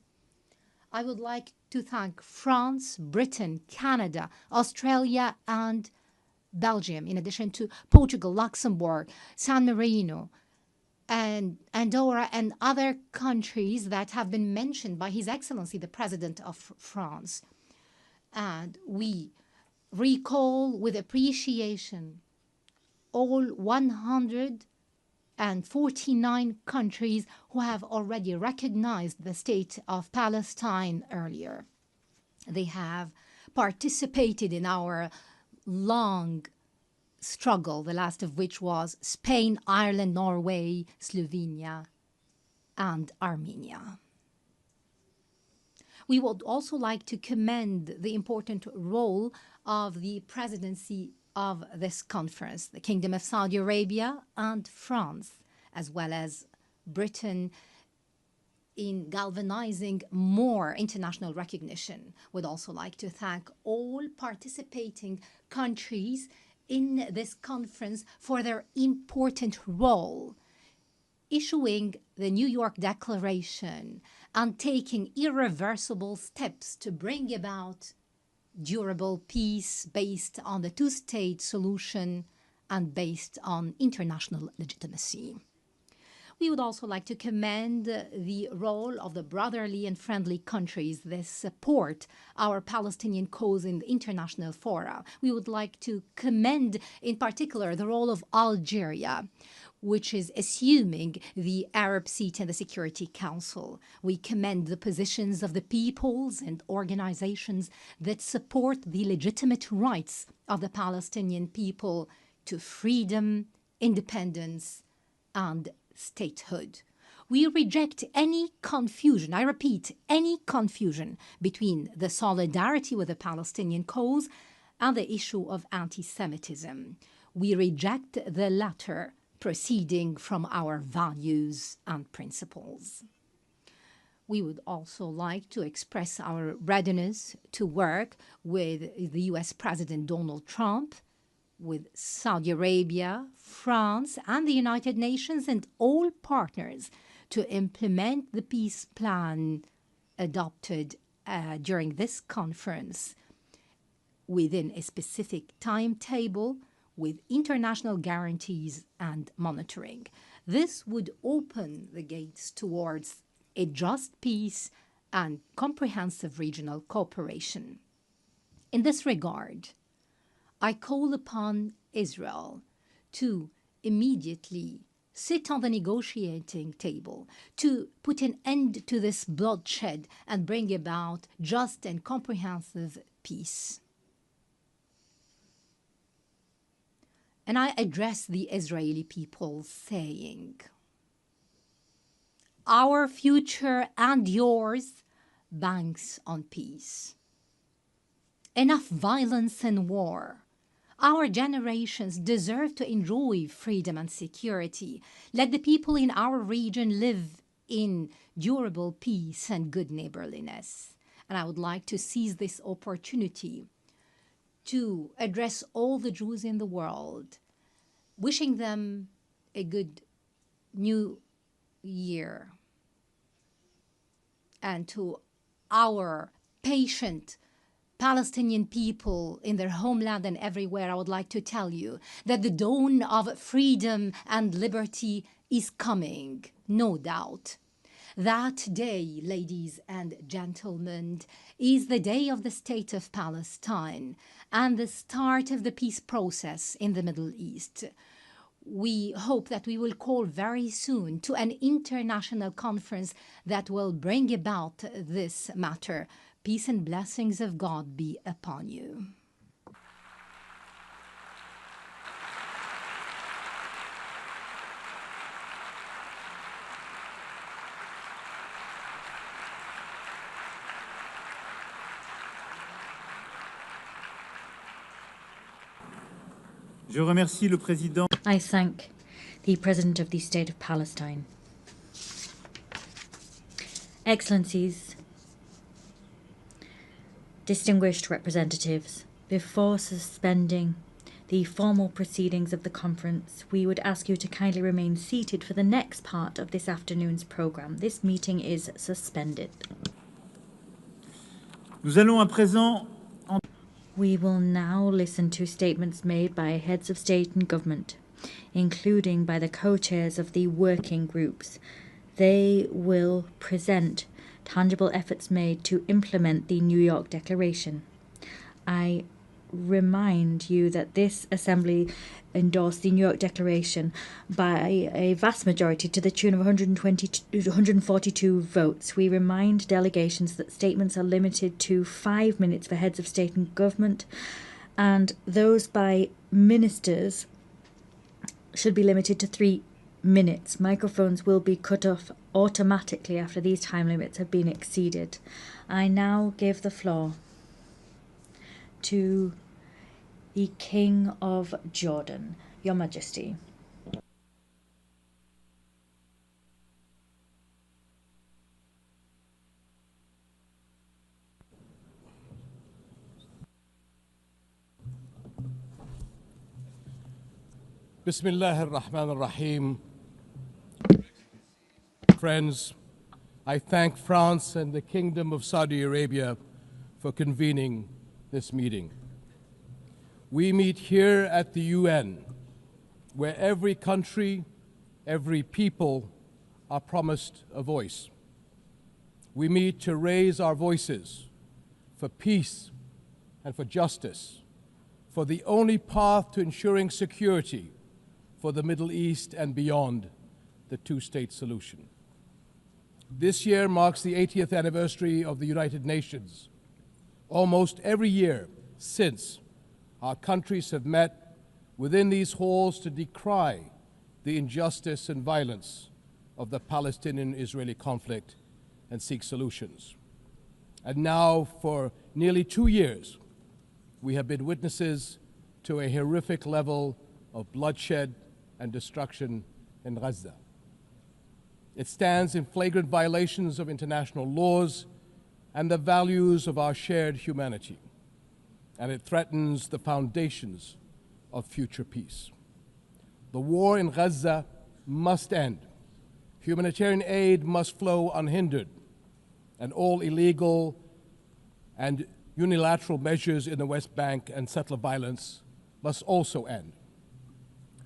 I would like to thank France, Britain, Canada, Australia, and Belgium, in addition to Portugal, Luxembourg, San Marino, and Andorra, and other countries that have been mentioned by His Excellency, the President of France. And we recall with appreciation all 149 countries who have already recognized the State of Palestine earlier. They have participated in our long struggle, the last of which was Spain, Ireland, Norway, Slovenia, and Armenia. We would also like to commend the important role of the presidency of this conference, the Kingdom of Saudi Arabia and France, as well as Britain, in galvanizing more international recognition. We'd also like to thank all participating countries in this conference for their important role, issuing the New York Declaration and taking irreversible steps to bring about durable peace based on the two-state solution and based on international legitimacy. We would also like to commend the role of the brotherly and friendly countries that support our Palestinian cause in the international fora. We would like to commend, in particular, the role of Algeria, which is assuming the Arab seat in the Security Council. We commend the positions of the peoples and organizations that support the legitimate rights of the Palestinian people to freedom, independence, and statehood. We reject any confusion, I repeat, any confusion between the solidarity with the Palestinian cause and the issue of anti-Semitism. We reject the latter, proceeding from our values and principles. We would also like to express our readiness to work with the US President Donald Trump, with Saudi Arabia, France, and the United Nations and all partners to implement the peace plan adopted during this conference within a specific timetable with international guarantees and monitoring. This would open the gates towards a just peace and comprehensive regional cooperation. In this regard, I call upon Israel to immediately sit on the negotiating table, to put an end to this bloodshed and bring about just and comprehensive peace. And I address the Israeli people saying, our future and yours banks on peace. Enough violence and war. Our generations deserve to enjoy freedom and security. Let the people in our region live in durable peace and good neighborliness. And I would like to seize this opportunity to address all the Jews in the world, wishing them a good new year. And to our patient Palestinian people in their homeland and everywhere, I would like to tell you that the dawn of freedom and liberty is coming, no doubt. That day, ladies and gentlemen, is the day of the State of Palestine and the start of the peace process in the Middle East. We hope that we will call very soon to an international conference that will bring about this matter. Peace and blessings of God be upon you. Je remercie le président. I thank the President of the State of Palestine. Excellencies, distinguished representatives, before suspending the formal proceedings of the conference, we would ask you to kindly remain seated for the next part of this afternoon's programme. This meeting is suspended. Nous allons à présent We will now listen to statements made by heads of state and government, including by the co-chairs of the working groups. They will present tangible efforts made to implement the New York Declaration. I remind you that this Assembly endorsed the New York Declaration by a vast majority to the tune of 142 votes. We remind delegations that statements are limited to 5 minutes for heads of state and government, and those by ministers should be limited to 3 minutes. Microphones will be cut off automatically after these time limits have been exceeded. I now give the floor to the King of Jordan, Your Majesty. Bismillah ar-Rahman ar-Rahim. Friends, I thank France and the Kingdom of Saudi Arabia for convening this meeting. We meet here at the UN, where every country, every people are promised a voice. We meet to raise our voices for peace and for justice, for the only path to ensuring security for the Middle East and beyond the two-state solution. This year marks the 80th anniversary of the United Nations. Almost every year since, our countries have met within these halls to decry the injustice and violence of the Palestinian-Israeli conflict and seek solutions. And now, for nearly 2 years, we have been witnesses to a horrific level of bloodshed and destruction in Gaza. It stands in flagrant violations of international laws and the values of our shared humanity, and it threatens the foundations of future peace. The war in Gaza must end. Humanitarian aid must flow unhindered, and all illegal and unilateral measures in the West Bank and settler violence must also end.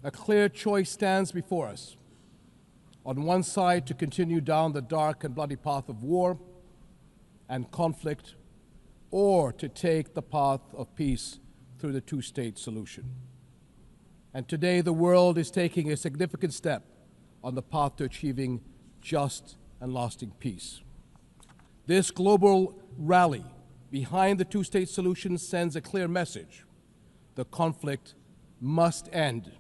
A clear choice stands before us. On one side, to continue down the dark and bloody path of war and conflict, or to take the path of peace through the two-state solution. And today, the world is taking a significant step on the path to achieving just and lasting peace. This global rally behind the two-state solution sends a clear message. The conflict must end.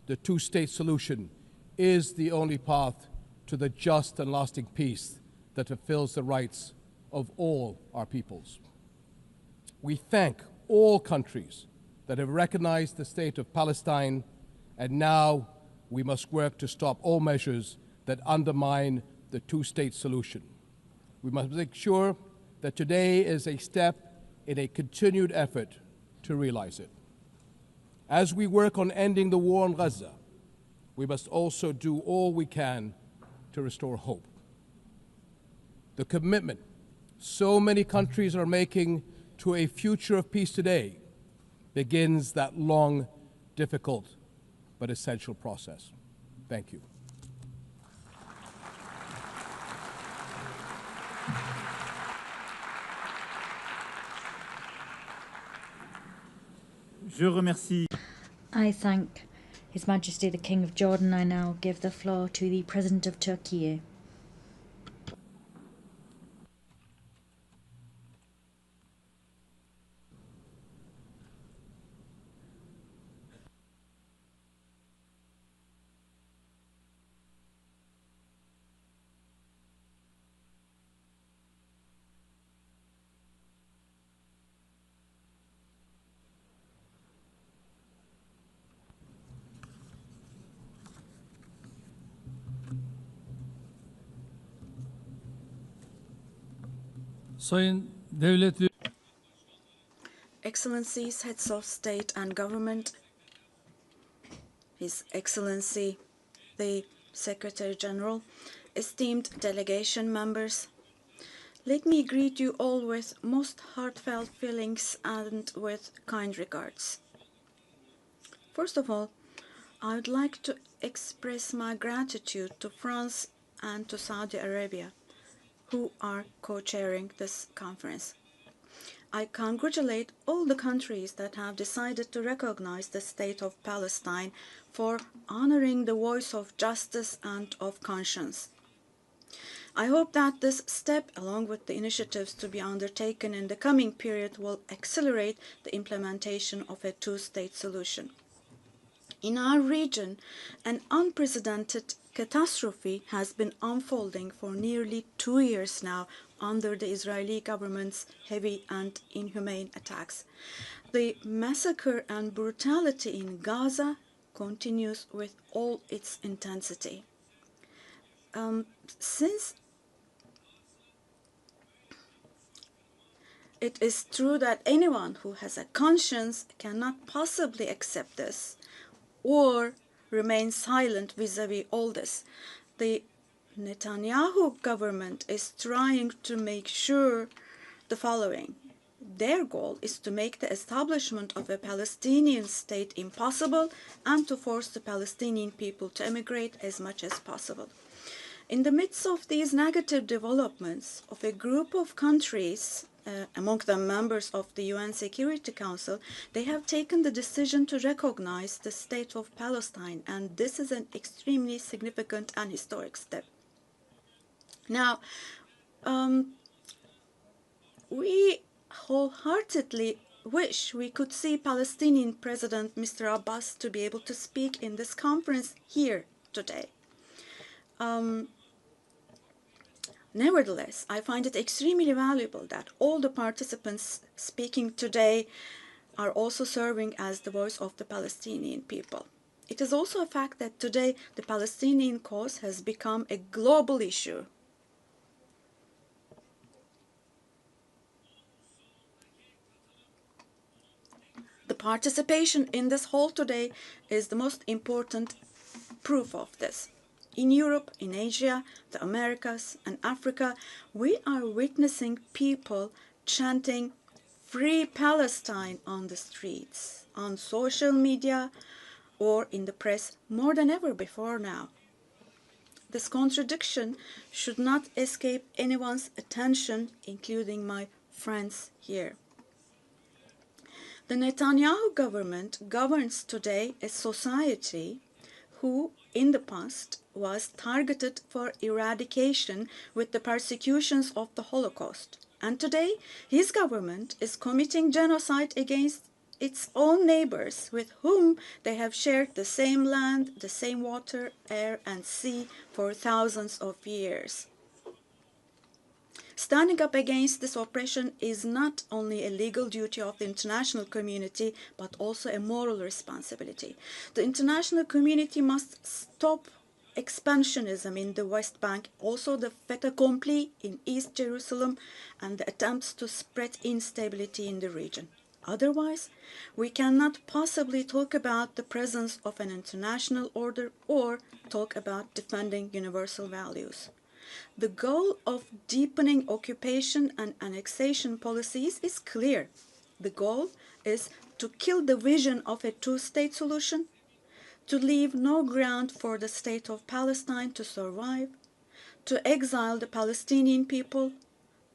The two-state solution is the only path to the just and lasting peace that fulfills the rights of all our peoples. We thank all countries that have recognized the state of Palestine, and now we must work to stop all measures that undermine the two-state solution. We must make sure that today is a step in a continued effort to realize it. As we work on ending the war in Gaza, we must also do all we can to restore hope. The commitment so many countries are making to a future of peace today begins that long, difficult, but essential process. Thank you. Je remercie. I thank His Majesty the King of Jordan. I now give the floor to the President of Turkey. Sayın Devlet Excellencies, heads of state and government, His Excellency the Secretary-General, esteemed delegation members, let me greet you all with most heartfelt feelings and with kind regards. First of all, I would like to express my gratitude to France and to Saudi Arabia, who are co-chairing this conference. I congratulate all the countries that have decided to recognize the state of Palestine for honoring the voice of justice and of conscience. I hope that this step, along with the initiatives to be undertaken in the coming period, will accelerate the implementation of a two-state solution. In our region, an unprecedented catastrophe has been unfolding for nearly 2 years now under the Israeli government's heavy and inhumane attacks. The massacre and brutality in Gaza continues with all its intensity. Since it is true that anyone who has a conscience cannot possibly accept this or remain silent vis-à-vis all this, the Netanyahu government is trying to make sure the following. Their goal is to make the establishment of a Palestinian state impossible and to force the Palestinian people to emigrate as much as possible. In the midst of these negative developments, of a group of countries, among them members of the UN Security Council, they have taken the decision to recognize the state of Palestine, and this is an extremely significant and historic step. Now, we wholeheartedly wish we could see Palestinian President Mr. Abbas to be able to speak in this conference here today. Nevertheless, I find it extremely valuable that all the participants speaking today are also serving as the voice of the Palestinian people. It is also a fact that today the Palestinian cause has become a global issue. The participation in this hall today is the most important proof of this. In Europe, in Asia, the Americas, and Africa, we are witnessing people chanting "Free Palestine" on the streets, on social media, or in the press more than ever before now. This contradiction should not escape anyone's attention, including my friends here. The Netanyahu government governs today a society who, in the past, was targeted for eradication with the persecutions of the Holocaust. And today, his government is committing genocide against its own neighbors with whom they have shared the same land, the same water, air, and sea for thousands of years. Standing up against this oppression is not only a legal duty of the international community, but also a moral responsibility. The international community must stop expansionism in the West Bank, also the fait accompli in East Jerusalem, and the attempts to spread instability in the region. Otherwise, we cannot possibly talk about the presence of an international order or talk about defending universal values. The goal of deepening occupation and annexation policies is clear. The goal is to kill the vision of a two-state solution, to leave no ground for the state of Palestine to survive, to exile the Palestinian people,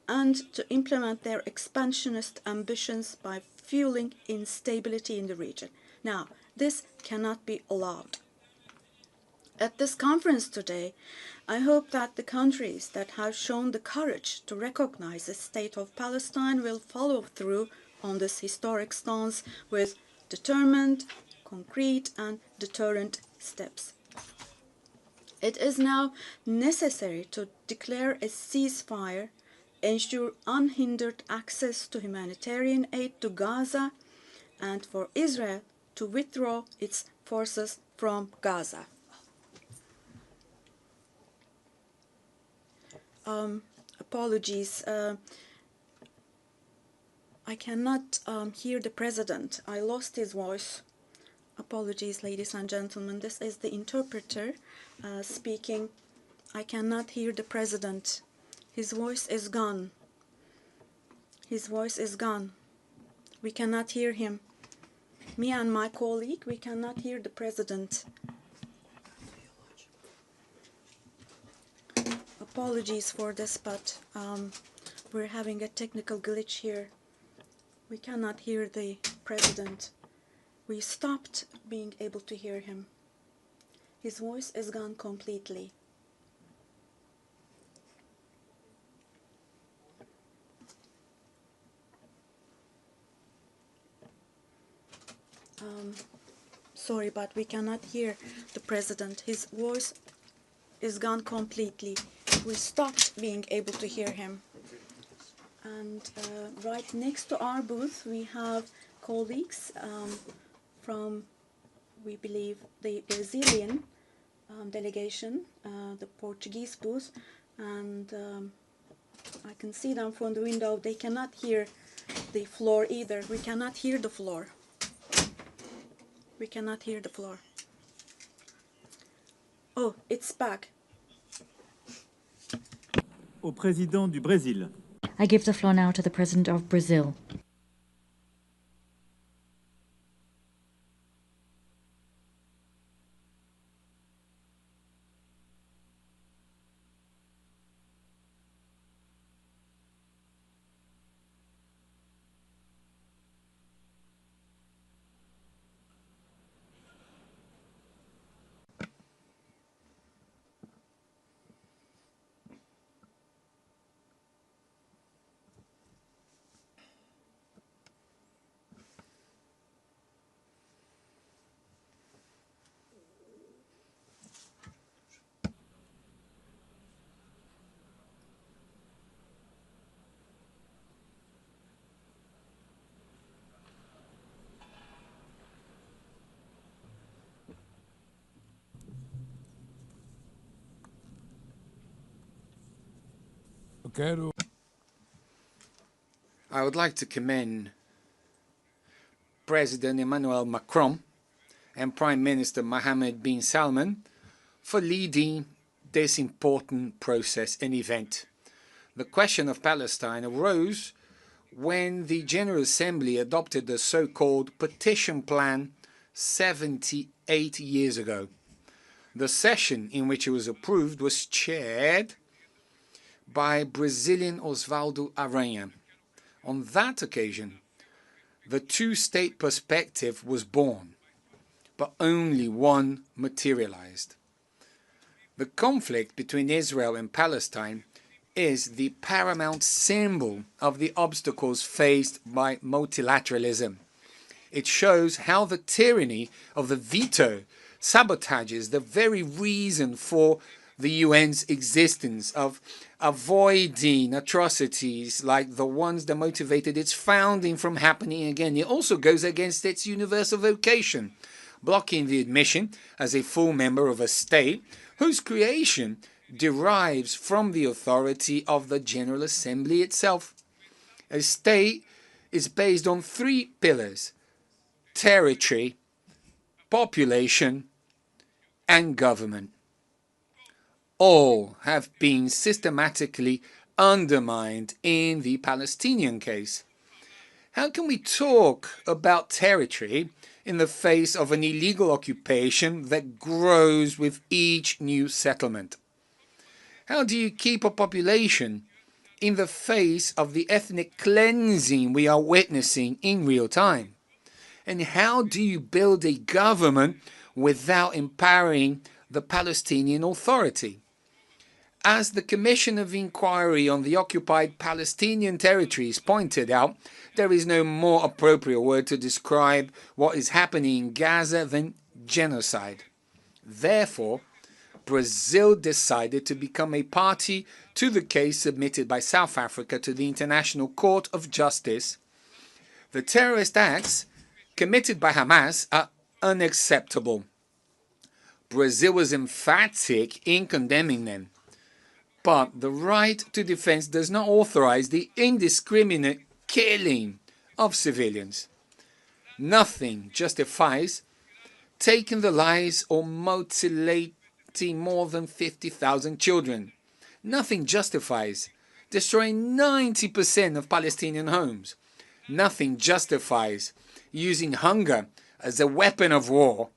and to implement their expansionist ambitions by fueling instability in the region. Now, this cannot be allowed. At this conference today, I hope that the countries that have shown the courage to recognize the state of Palestine will follow through on this historic stance with determined, concrete, and deterrent steps. It is now necessary to declare a ceasefire, ensure unhindered access to humanitarian aid to Gaza, and for Israel to withdraw its forces from Gaza. Apologies. I cannot hear the president. I lost his voice. Apologies, ladies and gentlemen. This is the interpreter speaking. I cannot hear the president. His voice is gone. His voice is gone. We cannot hear him. Me and my colleague, we cannot hear the president. Apologies for this, but we're having a technical glitch here. We cannot hear the president. We stopped being able to hear him. His voice is gone completely. Sorry, but we cannot hear the president. His voice is gone completely. We stopped being able to hear him. And right next to our booth, we have colleagues from, we believe, the Brazilian delegation, the Portuguese booth, and I can see them from the window. They cannot hear the floor either. We cannot hear the floor. We cannot hear the floor. Oh, it's back. Au président du Brésil. I give the floor now to the President of Brazil. I would like to commend President Emmanuel Macron and Prime Minister Mohammed bin Salman for leading this important process and event. The question of Palestine arose when the General Assembly adopted the so-called Petition Plan 78 years ago. The session in which it was approved was chaired by Brazilian Osvaldo Aranha. On that occasion, the two-state perspective was born, but only one materialized. The conflict between Israel and Palestine is the paramount symbol of the obstacles faced by multilateralism. It shows how the tyranny of the veto sabotages the very reason for the UN's existence, of avoiding atrocities like the ones that motivated its founding from happening again. It also goes against its universal vocation, blocking the admission as a full member of a state whose creation derives from the authority of the General Assembly itself. A state is based on three pillars: territory, population, and government. All have been systematically undermined in the Palestinian case. How can we talk about territory in the face of an illegal occupation that grows with each new settlement? How do you keep a population in the face of the ethnic cleansing we are witnessing in real time? And how do you build a government without empowering the Palestinian Authority? As the Commission of Inquiry on the Occupied Palestinian Territories pointed out, there is no more appropriate word to describe what is happening in Gaza than genocide. Therefore, Brazil decided to become a party to the case submitted by South Africa to the International Court of Justice. The terrorist acts committed by Hamas are unacceptable. Brazil was emphatic in condemning them. But the right to defense does not authorize the indiscriminate killing of civilians. Nothing justifies taking the lives or mutilating more than 50,000 children. Nothing justifies destroying 90% of Palestinian homes. Nothing justifies using hunger as a weapon of war,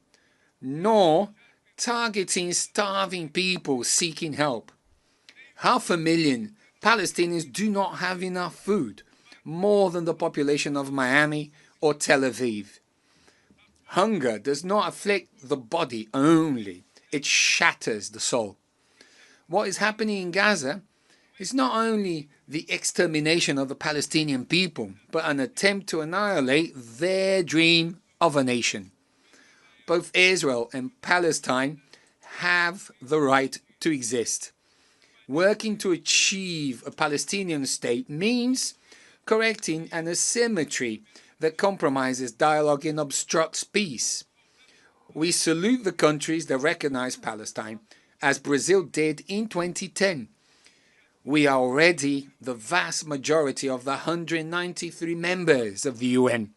nor targeting starving people seeking help. 500,000 Palestinians do not have enough food, more than the population of Miami or Tel Aviv. Hunger does not afflict the body only, it shatters the soul. What is happening in Gaza is not only the extermination of the Palestinian people, but an attempt to annihilate their dream of a nation. Both Israel and Palestine have the right to exist. Working to achieve a Palestinian state means correcting an asymmetry that compromises dialogue and obstructs peace. We salute the countries that recognize Palestine, as Brazil did in 2010. We are already the vast majority of the 193 members of the UN.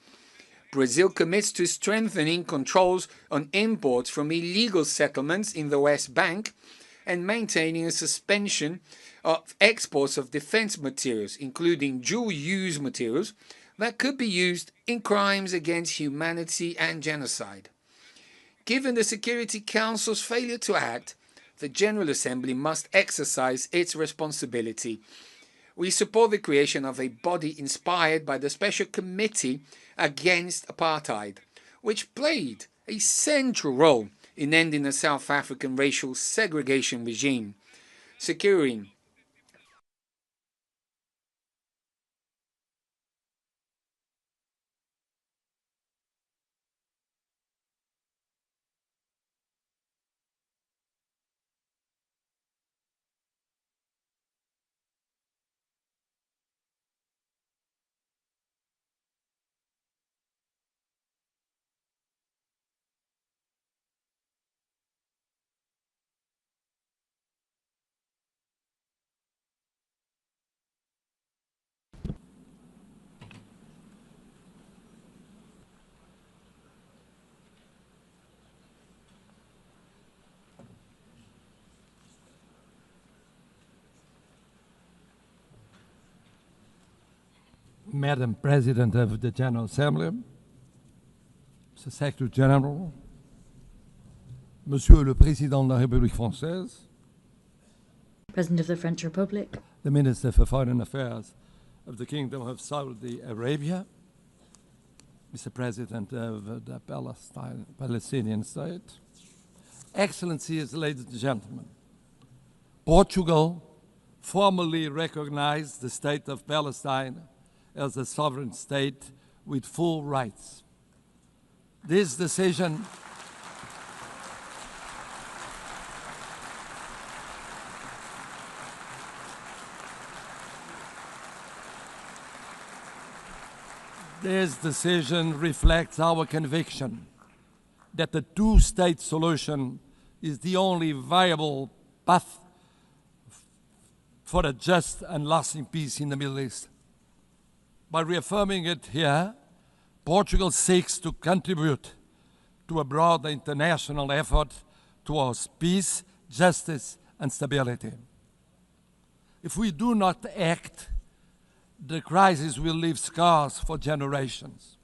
Brazil commits to strengthening controls on imports from illegal settlements in the West Bank and maintaining a suspension of exports of defense materials, including dual-use materials that could be used in crimes against humanity and genocide. Given the Security Council's failure to act, the General Assembly must exercise its responsibility. We support the creation of a body inspired by the Special Committee Against Apartheid, which played a central role in ending the South African racial segregation regime, securing Madam President of the General Assembly, Mr. Secretary-General, Monsieur le Président de la République française, President of the French Republic, the Minister for Foreign Affairs of the Kingdom of Saudi Arabia, Mr. President of the Palestinian State, Excellencies, ladies and gentlemen, Portugal formally recognized the state of Palestine as a sovereign state with full rights. This decision reflects our conviction that the two-state solution is the only viable path for a just and lasting peace in the Middle East. By reaffirming it here, Portugal seeks to contribute to a broader international effort towards peace, justice, and stability. If we do not act, the crisis will leave scars for generations,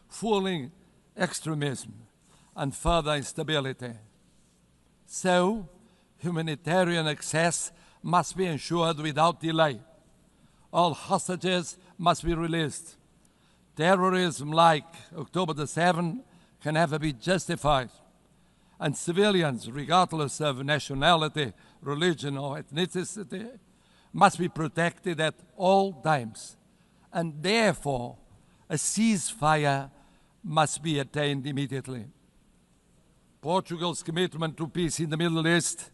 fueling extremism and further instability. So, humanitarian access must be ensured without delay. All hostages must be released. Terrorism like October the 7th can never be justified. And civilians, regardless of nationality, religion, or ethnicity, must be protected at all times. And therefore, a ceasefire must be attained immediately. Portugal's commitment to peace in the Middle East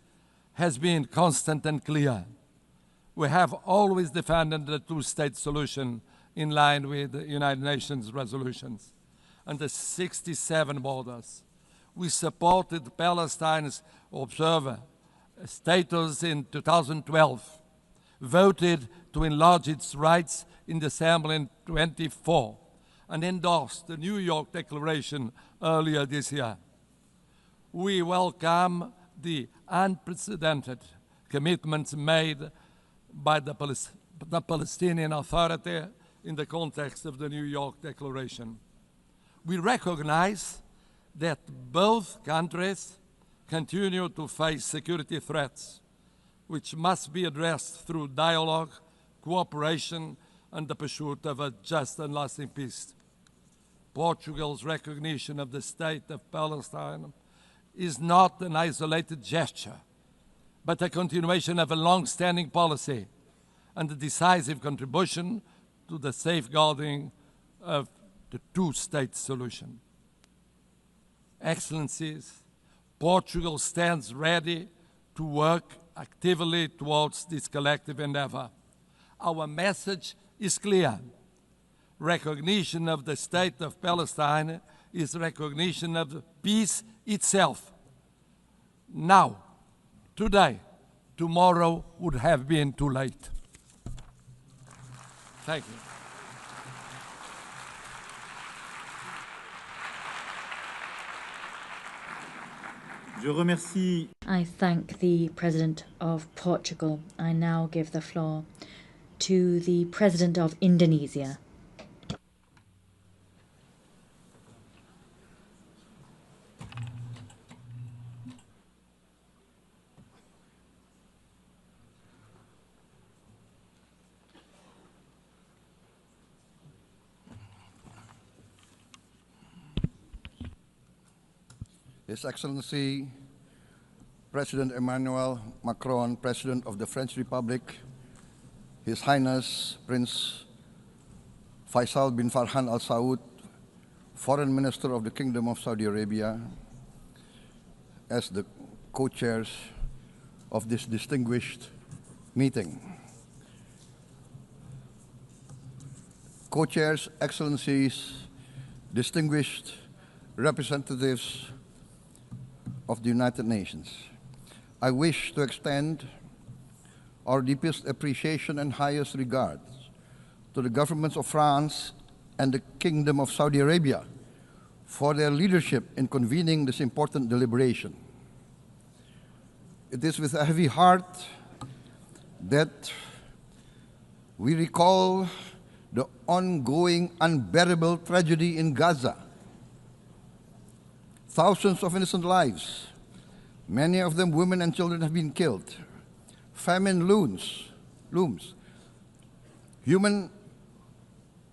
has been constant and clear. We have always defended the two-state solution in line with the United Nations resolutions and the 67 borders. We supported Palestine's observer status in 2012, voted to enlarge its rights in the Assembly in 2024, and endorsed the New York Declaration earlier this year. We welcome the unprecedented commitments made by the Palestinian Authority in the context of the New York Declaration. We recognize that both countries continue to face security threats, which must be addressed through dialogue, cooperation, and the pursuit of a just and lasting peace. Portugal's recognition of the state of Palestine is not an isolated gesture, but a continuation of a long-standing policy and a decisive contribution to the safeguarding of the two-state solution. Excellencies, Portugal stands ready to work actively towards this collective endeavor. Our message is clear. Recognition of the state of Palestine is recognition of peace itself. Now, today, tomorrow would have been too late. Thank you. Je remercie. I thank the President of Portugal. I now give the floor to the President of Indonesia. His Excellency President Emmanuel Macron, President of the French Republic, His Highness Prince Faisal bin Farhan Al Saud, Foreign Minister of the Kingdom of Saudi Arabia, as the co-chairs of this distinguished meeting. Co-chairs, Excellencies, distinguished representatives of the United Nations, I wish to extend our deepest appreciation and highest regards to the governments of France and the Kingdom of Saudi Arabia for their leadership in convening this important deliberation. It is with a heavy heart that we recall the ongoing unbearable tragedy in Gaza. Thousands of innocent lives, many of them women and children, have been killed. Famine looms. Human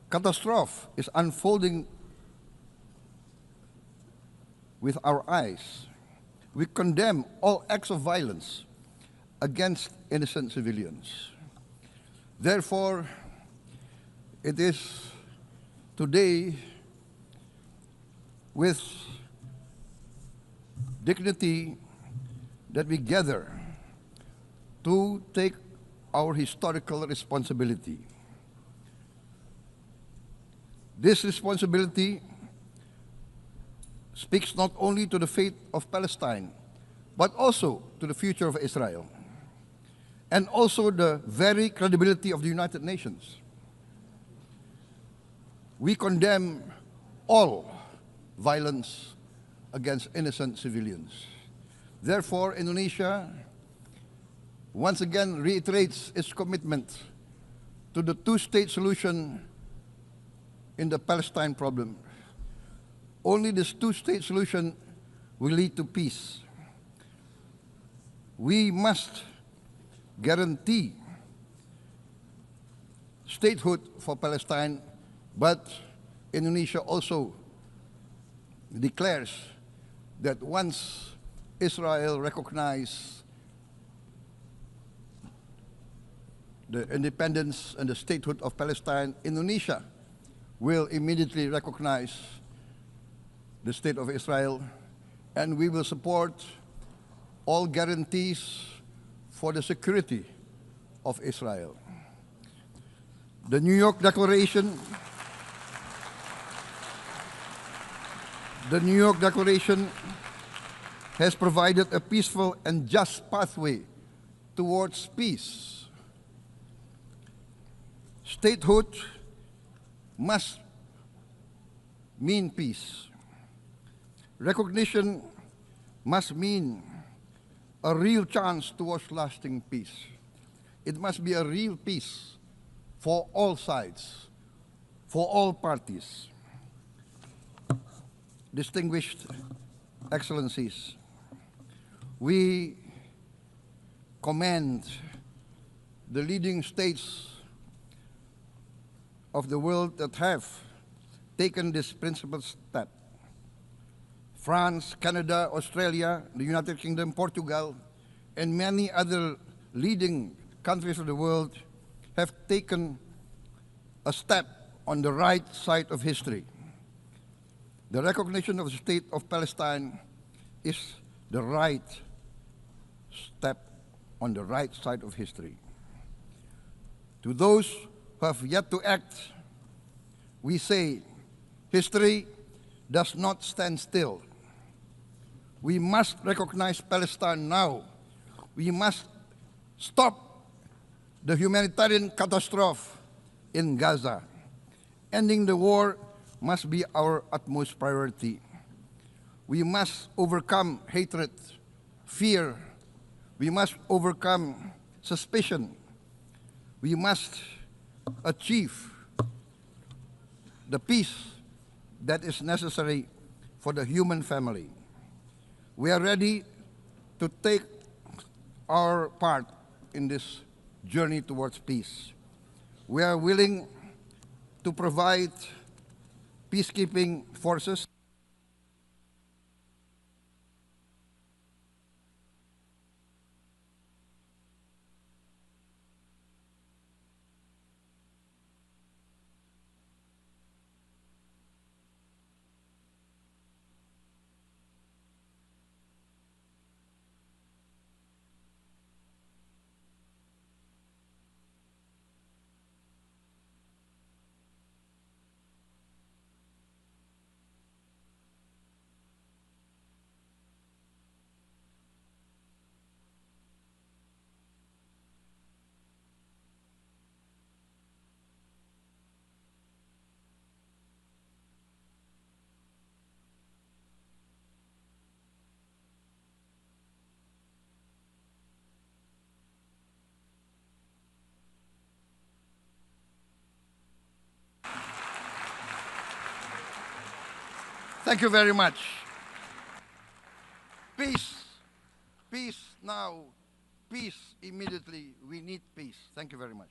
catastrophe is unfolding with our eyes. We condemn all acts of violence against innocent civilians. Therefore, it is today with dignity that we gather to take our historical responsibility. This responsibility speaks not only to the fate of Palestine, but also to the future of Israel, and also the very credibility of the United Nations. We condemn all violence against innocent civilians. Therefore, Indonesia once again reiterates its commitment to the two-state solution in the Palestine problem. Only this two-state solution will lead to peace. We must guarantee statehood for Palestine, but Indonesia also declares that once Israel recognizes the independence and the statehood of Palestine, Indonesia will immediately recognize the state of Israel, and we will support all guarantees for the security of Israel. The New York Declaration has provided a peaceful and just pathway towards peace. Statehood must mean peace. Recognition must mean a real chance towards lasting peace. It must be a real peace for all sides, for all parties. Distinguished Excellencies, we commend the leading states of the world that have taken this principled step. France, Canada, Australia, the United Kingdom, Portugal, and many other leading countries of the world have taken a step on the right side of history. The recognition of the state of Palestine is the right step on the right side of history. To those who have yet to act, we say, history does not stand still. We must recognize Palestine now. We must stop the humanitarian catastrophe in Gaza. Ending the war must be our utmost priority. We must overcome hatred, fear. We must overcome suspicion. We must achieve the peace that is necessary for the human family. We are ready to take our part in this journey towards peace. We are willing to provide peacekeeping forces Thank you very much. Peace. Peace now. Peace immediately. We need peace. Thank you very much.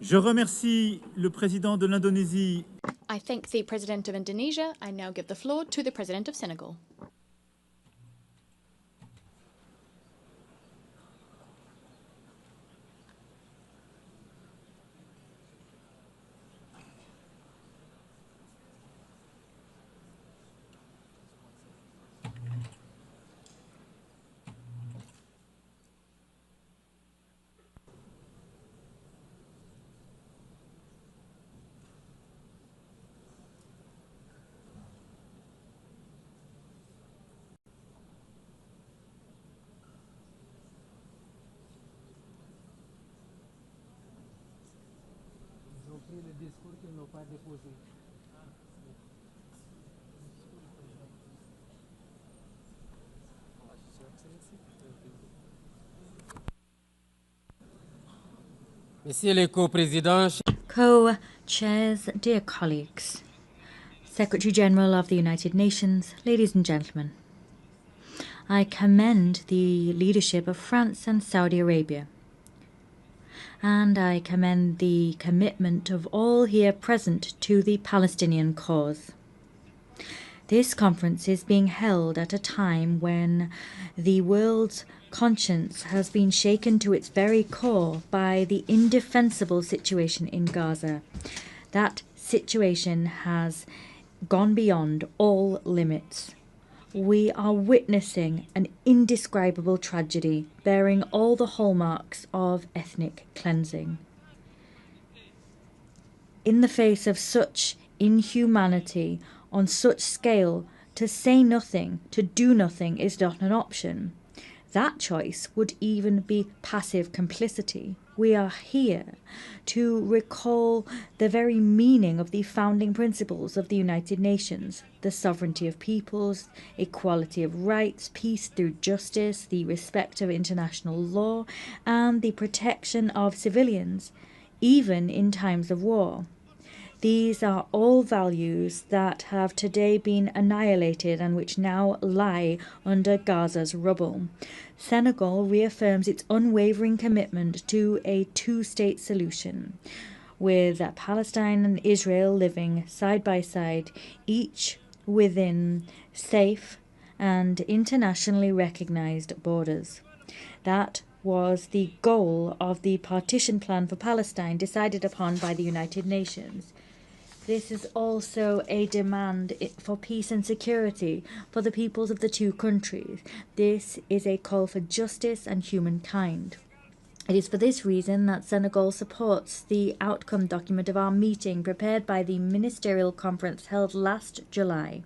Je remercie le président de l'Indonésie. I thank the President of Indonesia. I now give the floor to the President of Senegal. Messieurs les co-présidents, Co-chairs, dear colleagues, Secretary-General of the United Nations, ladies and gentlemen, I commend the leadership of France and Saudi Arabia, and I commend the commitment of all here present to the Palestinian cause. This conference is being held at a time when the world's conscience has been shaken to its very core by the indefensible situation in Gaza. That situation has gone beyond all limits. We are witnessing an indescribable tragedy bearing all the hallmarks of ethnic cleansing. In the face of such inhumanity on such scale, to say nothing, to do nothing is not an option. That choice would even be passive complicity. We are here to recall the very meaning of the founding principles of the United Nations: the sovereignty of peoples, equality of rights, peace through justice, the respect of international law, and the protection of civilians, even in times of war. These are all values that have today been annihilated and which now lie under Gaza's rubble. Senegal reaffirms its unwavering commitment to a two-state solution, with Palestine and Israel living side by side, each within safe and internationally recognized borders. That was the goal of the partition plan for Palestine decided upon by the United Nations. This is also a demand for peace and security for the peoples of the two countries. This is a call for justice and humankind. It is for this reason that Senegal supports the outcome document of our meeting prepared by the ministerial conference held last July.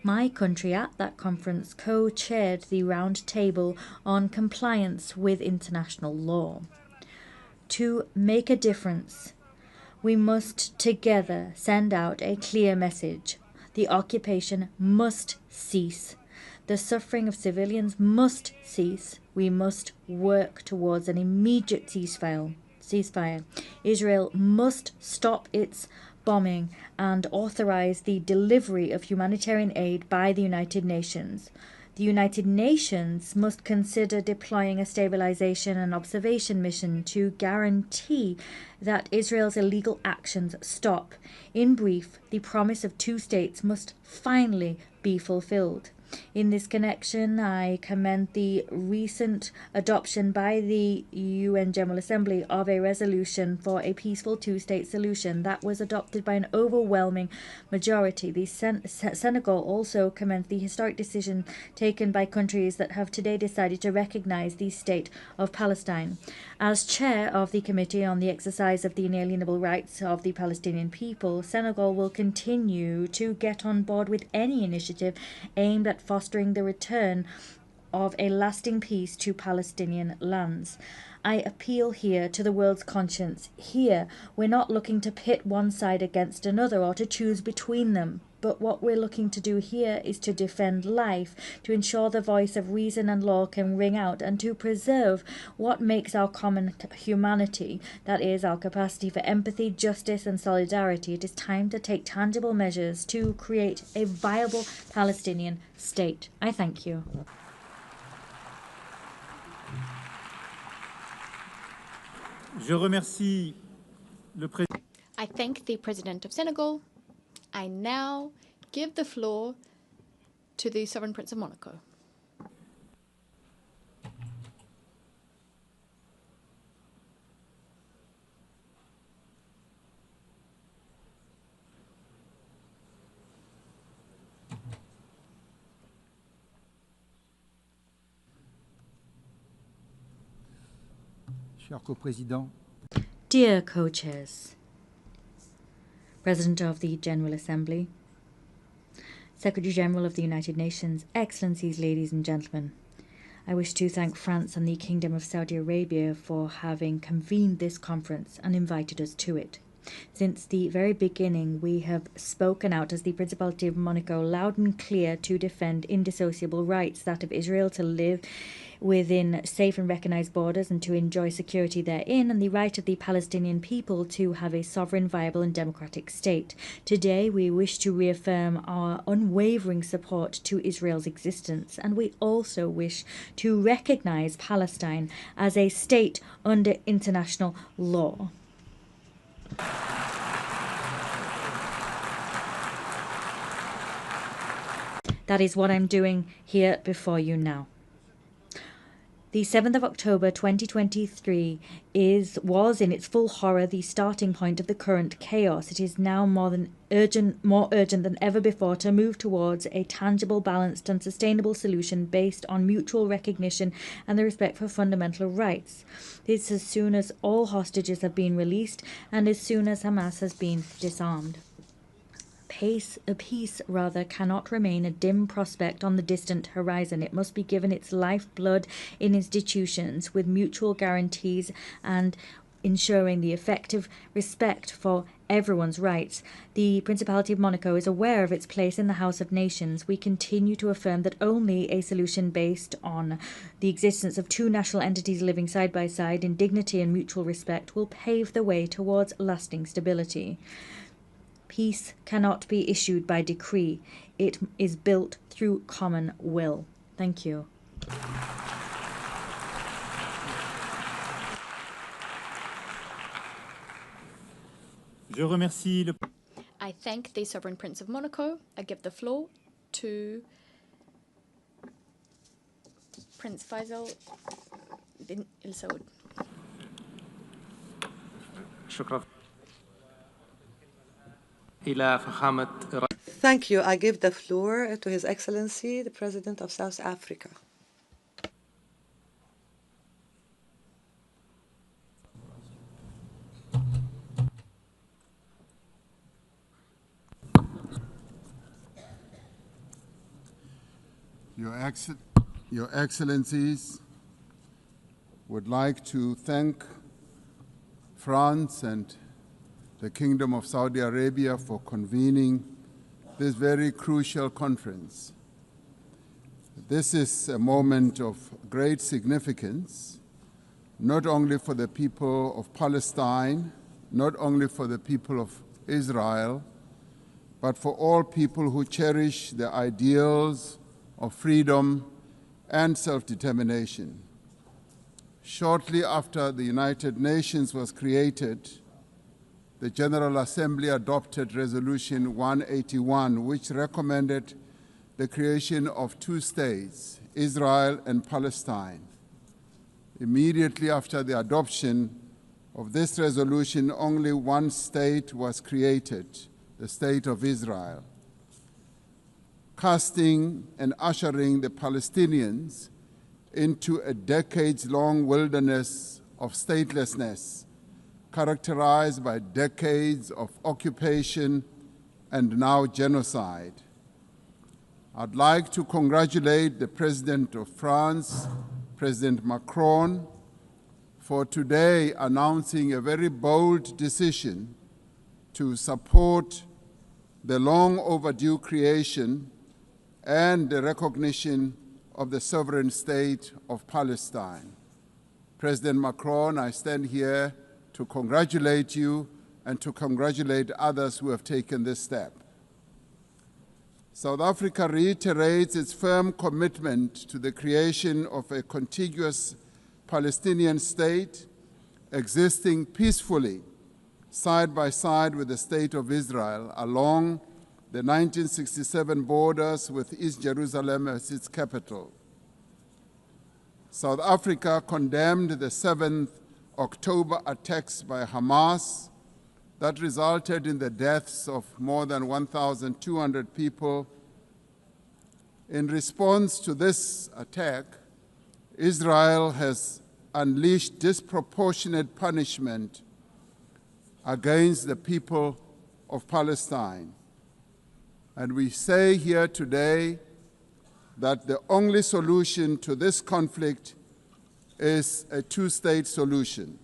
My country at that conference co-chaired the round table on compliance with international law. To make a difference, we must together send out a clear message. The occupation must cease. The suffering of civilians must cease. We must work towards an immediate ceasefire. Israel must stop its bombing and authorize the delivery of humanitarian aid by the United Nations. The United Nations must consider deploying a stabilization and observation mission to guarantee that Israel's illegal actions stop. In brief, the promise of two states must finally be fulfilled. In this connection, I commend the recent adoption by the UN General Assembly of a resolution for a peaceful two-state solution that was adopted by an overwhelming majority. The Senegal also commends the historic decision taken by countries that have today decided to recognize the state of Palestine. As chair of the Committee on the Exercise of the Inalienable Rights of the Palestinian People, Senegal will continue to get on board with any initiative aimed at fostering the return of a lasting peace to Palestinian lands. I appeal here to the world's conscience. Here, we're not looking to pit one side against another or to choose between them. But what we're looking to do here is to defend life, to ensure the voice of reason and law can ring out, and to preserve what makes our common humanity, that is, our capacity for empathy, justice and solidarity. It is time to take tangible measures to create a viable Palestinian state. I thank you. Je remercie le président. I thank the President of Senegal. I now give the floor to the Sovereign Prince of Monaco. Cher co-président, Dear co-chairs, President of the General Assembly, Secretary-General of the United Nations, Excellencies, ladies and gentlemen, I wish to thank France and the Kingdom of Saudi Arabia for having convened this conference and invited us to it. Since the very beginning, we have spoken out as the Principality of Monaco loud and clear to defend indissociable rights, that of Israel to live within safe and recognized borders and to enjoy security therein, and the right of the Palestinian people to have a sovereign, viable and democratic state. Today we wish to reaffirm our unwavering support to Israel's existence, and we also wish to recognize Palestine as a state under international law. That is what I'm doing here before you now. The 7th of October 2023 was in its full horror the starting point of the current chaos. It is now more urgent than ever before to move towards a tangible, balanced and sustainable solution based on mutual recognition and the respect for fundamental rights. This as soon as all hostages have been released and as soon as Hamas has been disarmed. Peace cannot remain a dim prospect on the distant horizon. It must be given its lifeblood in institutions with mutual guarantees and ensuring the effective respect for everyone's rights. The Principality of Monaco is aware of its place in the House of Nations. We continue to affirm that only a solution based on the existence of two national entities living side by side in dignity and mutual respect will pave the way towards lasting stability. Peace cannot be issued by decree. It is built through common will. Thank you. Je remercie le... I thank the Sovereign Prince of Monaco. I give the floor to Prince Faisal bin Al Saud. شكرا إلى فخامة Thank you. I give the floor to His Excellency, the President of South Africa. Your Excellencies, would like to thank France and the Kingdom of Saudi Arabia for convening this very crucial conference. This is a moment of great significance, not only for the people of Palestine, not only for the people of Israel, but for all people who cherish the ideals of freedom and self-determination. Shortly after the United Nations was created, the General Assembly adopted Resolution 181, which recommended the creation of two states, Israel and Palestine. Immediately after the adoption of this resolution, only one state was created, the State of Israel, casting and ushering the Palestinians into a decades-long wilderness of statelessness, characterized by decades of occupation and now genocide. I'd like to congratulate the President of France, President Macron, for today announcing a very bold decision to support the long overdue creation and the recognition of the sovereign state of Palestine. President Macron, I stand here to congratulate you and to congratulate others who have taken this step. South Africa reiterates its firm commitment to the creation of a contiguous Palestinian state existing peacefully side by side with the State of Israel along the 1967 borders with East Jerusalem as its capital. South Africa condemned the 7th October attacks by Hamas that resulted in the deaths of more than 1,200 people. In response to this attack, Israel has unleashed disproportionate punishment against the people of Palestine. And we say here today that the only solution to this conflict is a two-state solution.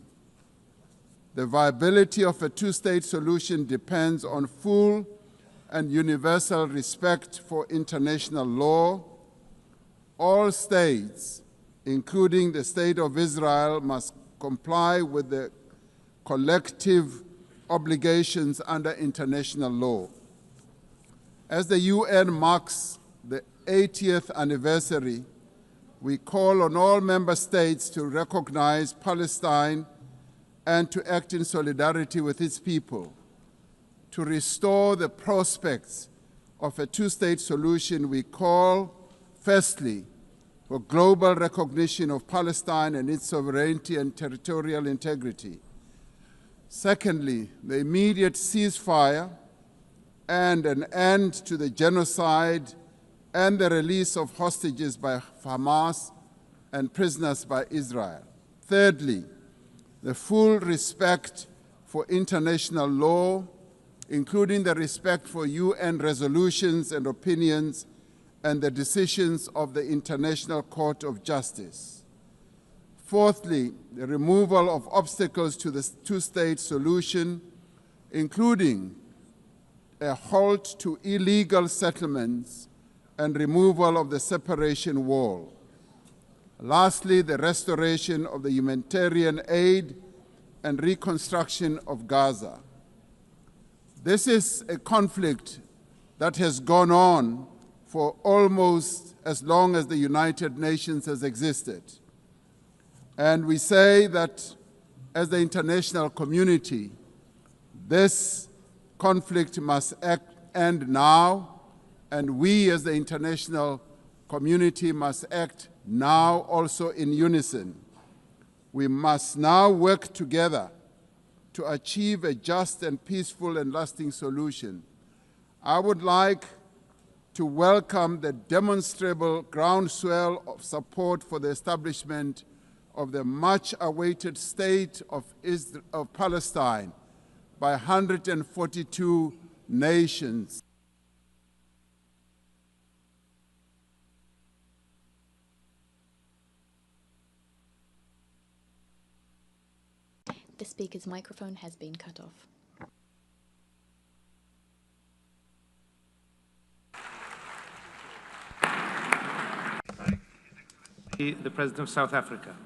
The viability of a two-state solution depends on full and universal respect for international law. All states, including the State of Israel, must comply with the collective obligations under international law. As the UN marks the 80th anniversary, we call on all member states to recognize Palestine and to act in solidarity with its people. To restore the prospects of a two-state solution, we call, firstly, for global recognition of Palestine and its sovereignty and territorial integrity. Secondly, the immediate ceasefire and an end to the genocide and the release of hostages by Hamas and prisoners by Israel. Thirdly, the full respect for international law, including the respect for UN resolutions and opinions and the decisions of the International Court of Justice. Fourthly, the removal of obstacles to the two-state solution, including a halt to illegal settlements and removal of the separation wall. Lastly, the restoration of the humanitarian aid and reconstruction of Gaza. This is a conflict that has gone on for almost as long as the United Nations has existed. And we say that as the international community, this conflict must end now, and we as the international community must act now also in unison. We must now work together to achieve a just and peaceful and lasting solution. I would like to welcome the demonstrable groundswell of support for the establishment of the much-awaited state of Palestine by 142 nations. The speaker's microphone has been cut off. The President of South Africa.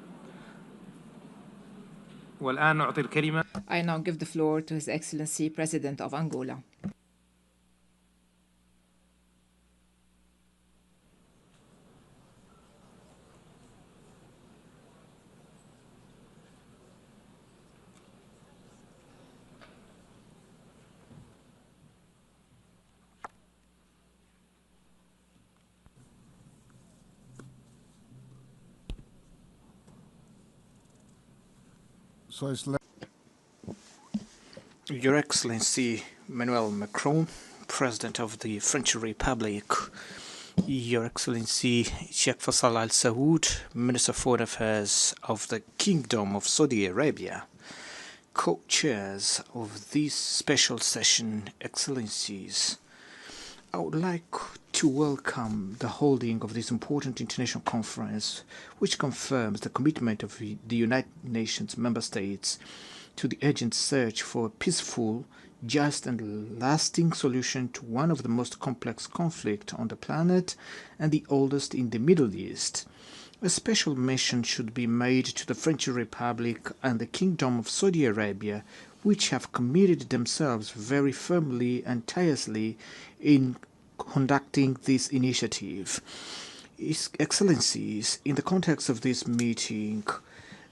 والآن أعطي الكلمة. I now give the floor to His Excellency President of Angola. Your Excellency Emmanuel Macron, President of the French Republic, Your Excellency Sheikh Faisal Al Saud, Minister of Foreign Affairs of the Kingdom of Saudi Arabia, co-chairs of this special session, Excellencies, I would like to welcome the holding of this important international conference, which confirms the commitment of the United Nations member states to the urgent search for a peaceful, just and lasting solution to one of the most complex conflicts on the planet and the oldest in the Middle East. A special mention should be made to the French Republic and the Kingdom of Saudi Arabia, which have committed themselves very firmly and tirelessly in conducting this initiative. His Excellencies, in the context of this meeting,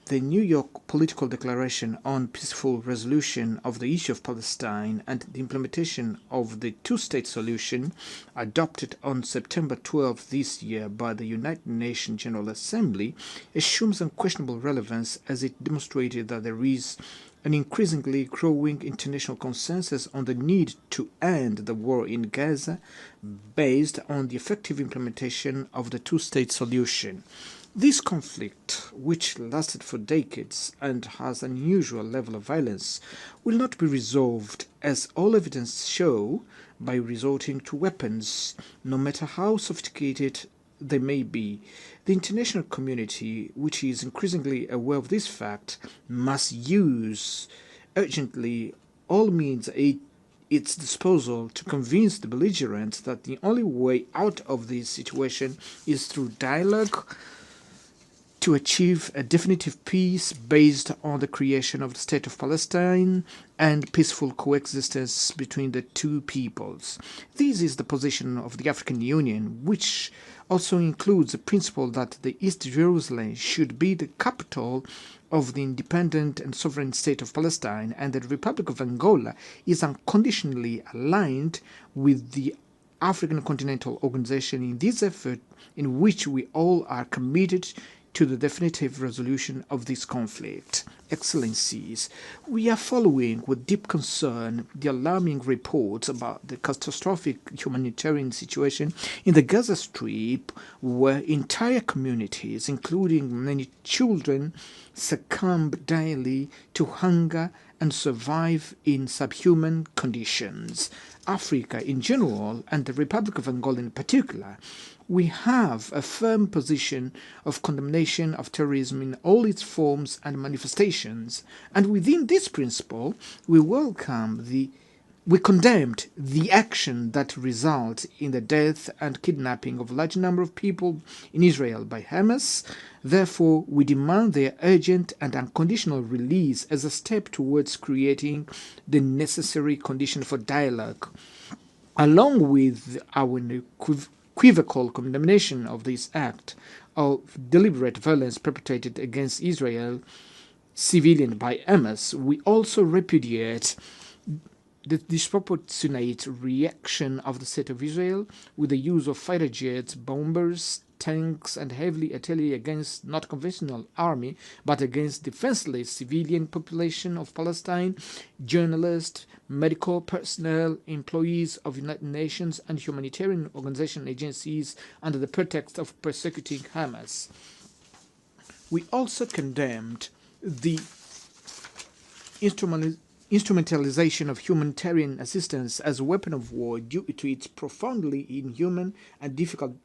the New York Political Declaration on Peaceful Resolution of the Issue of Palestine and the implementation of the two-state solution, adopted on September 12 this year by the United Nations General Assembly, assumes unquestionable relevance as it demonstrated that there is an increasingly growing international consensus on the need to end the war in Gaza based on the effective implementation of the two-state solution. This conflict, which lasted for decades and has an unusual level of violence, will not be resolved, as all evidence show, by resorting to weapons, no matter how sophisticated they may be. The international community, which is increasingly aware of this fact, must use urgently all means at its disposal to convince the belligerents that the only way out of this situation is through dialogue, to achieve a definitive peace based on the creation of the State of Palestine and peaceful coexistence between the two peoples. This is the position of the African Union, which also includes the principle that the East Jerusalem should be the capital of the independent and sovereign state of Palestine, and that the Republic of Angola is unconditionally aligned with the African Continental Organization in this effort, in which we all are committed to the definitive resolution of this conflict. Excellencies, we are following with deep concern the alarming reports about the catastrophic humanitarian situation in the Gaza Strip, where entire communities, including many children, succumb daily to hunger and survive in subhuman conditions. Africa in general, and the Republic of Angola in particular, we have a firm position of condemnation of terrorism in all its forms and manifestations, and within this principle, we condemned the action that results in the death and kidnapping of a large number of people in Israel by Hamas. Therefore, we demand their urgent and unconditional release as a step towards creating the necessary condition for dialogue. Along with our unequivocal condemnation of this act of deliberate violence perpetrated against Israel civilian by Hamas, we also repudiate the disproportionate reaction of the State of Israel with the use of fighter jets, bombers, tanks, and heavily artillery against not conventional army, but against defenseless civilian population of Palestine, journalists, medical personnel, employees of United Nations and humanitarian organization agencies under the pretext of persecuting Hamas. We also condemned the instrumentalization of humanitarian assistance as a weapon of war due to its profoundly inhuman and difficult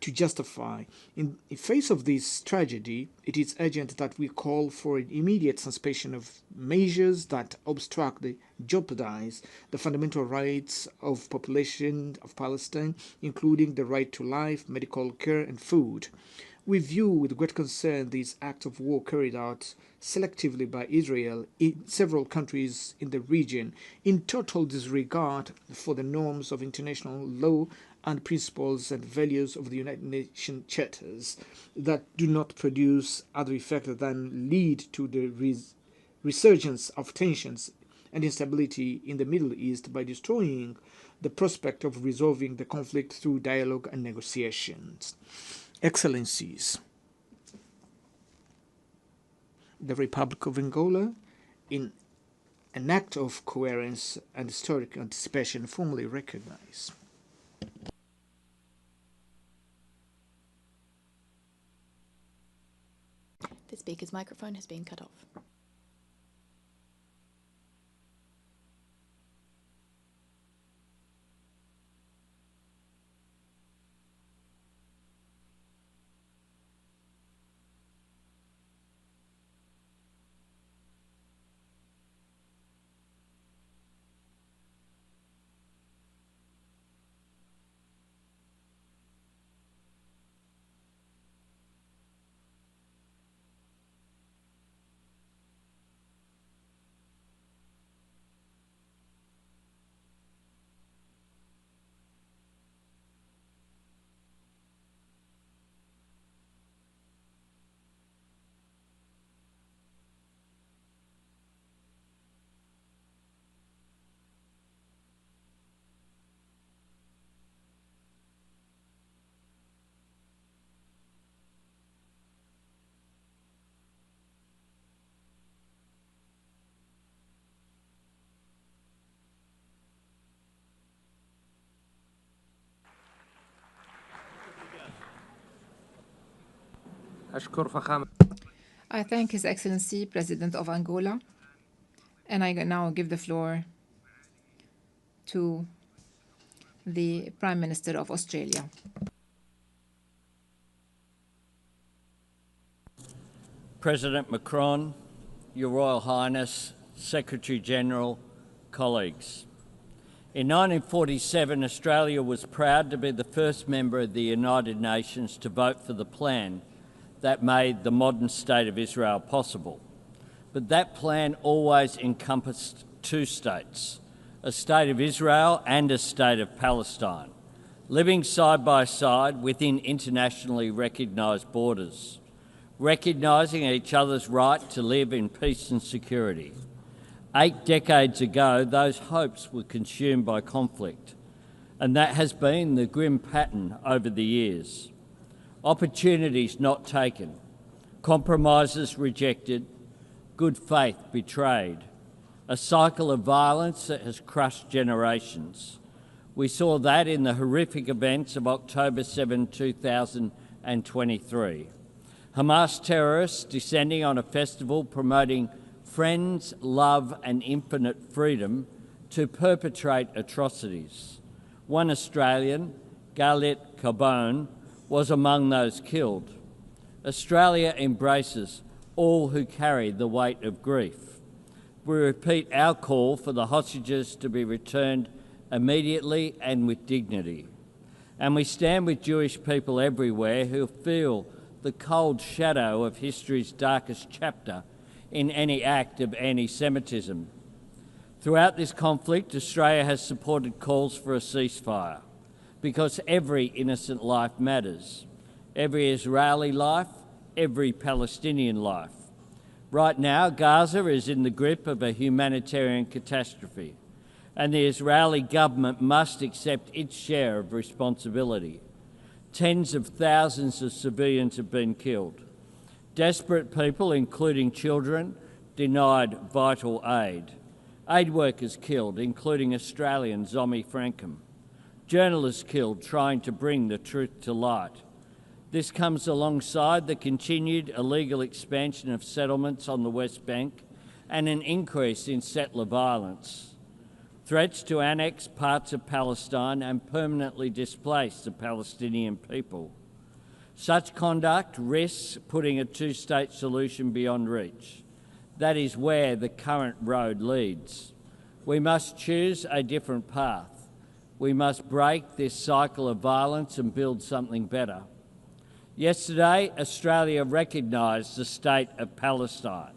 to justify. In the face of this tragedy, it is urgent that we call for an immediate suspension of measures that obstruct and jeopardize the fundamental rights of population of Palestine, including the right to life, medical care, and food. We view with great concern these acts of war carried out selectively by Israel in several countries in the region, in total disregard for the norms of international law and principles and values of the United Nations charters, that do not produce other effect than lead to the resurgence of tensions and instability in the Middle East by destroying the prospect of resolving the conflict through dialogue and negotiations. Excellencies, the Republic of Angola, in an act of coherence and historic anticipation, formally recognize the speaker's microphone has been cut off. I thank His Excellency, President of Angola, and I now give the floor to the Prime Minister of Australia. President Macron, Your Royal Highness, Secretary-General, colleagues. In 1947, Australia was proud to be the first member of the United Nations to vote for the plan that made the modern state of Israel possible. But that plan always encompassed two states, a state of Israel and a state of Palestine, living side by side within internationally recognised borders, recognising each other's right to live in peace and security. 8 decades ago, those hopes were consumed by conflict, and that has been the grim pattern over the years. Opportunities not taken, compromises rejected, good faith betrayed, a cycle of violence that has crushed generations. We saw that in the horrific events of October 7, 2023. Hamas terrorists descending on a festival promoting friends, love and infinite freedom to perpetrate atrocities. One Australian, Galit Carbone, was among those killed. Australia embraces all who carry the weight of grief. We repeat our call for the hostages to be returned immediately and with dignity. And we stand with Jewish people everywhere who feel the cold shadow of history's darkest chapter in any act of anti-Semitism. Throughout this conflict, Australia has supported calls for a ceasefire because every innocent life matters. Every Israeli life, every Palestinian life. Right now, Gaza is in the grip of a humanitarian catastrophe, and the Israeli government must accept its share of responsibility. Tens of thousands of civilians have been killed. Desperate people, including children, denied vital aid. Aid workers killed, including Australian Zomi Frankham. Journalists killed trying to bring the truth to light. This comes alongside the continued illegal expansion of settlements on the West Bank and an increase in settler violence. Threats to annex parts of Palestine and permanently displace the Palestinian people. Such conduct risks putting a two-state solution beyond reach. That is where the current road leads. We must choose a different path. We must break this cycle of violence and build something better. Yesterday, Australia recognised the state of Palestine.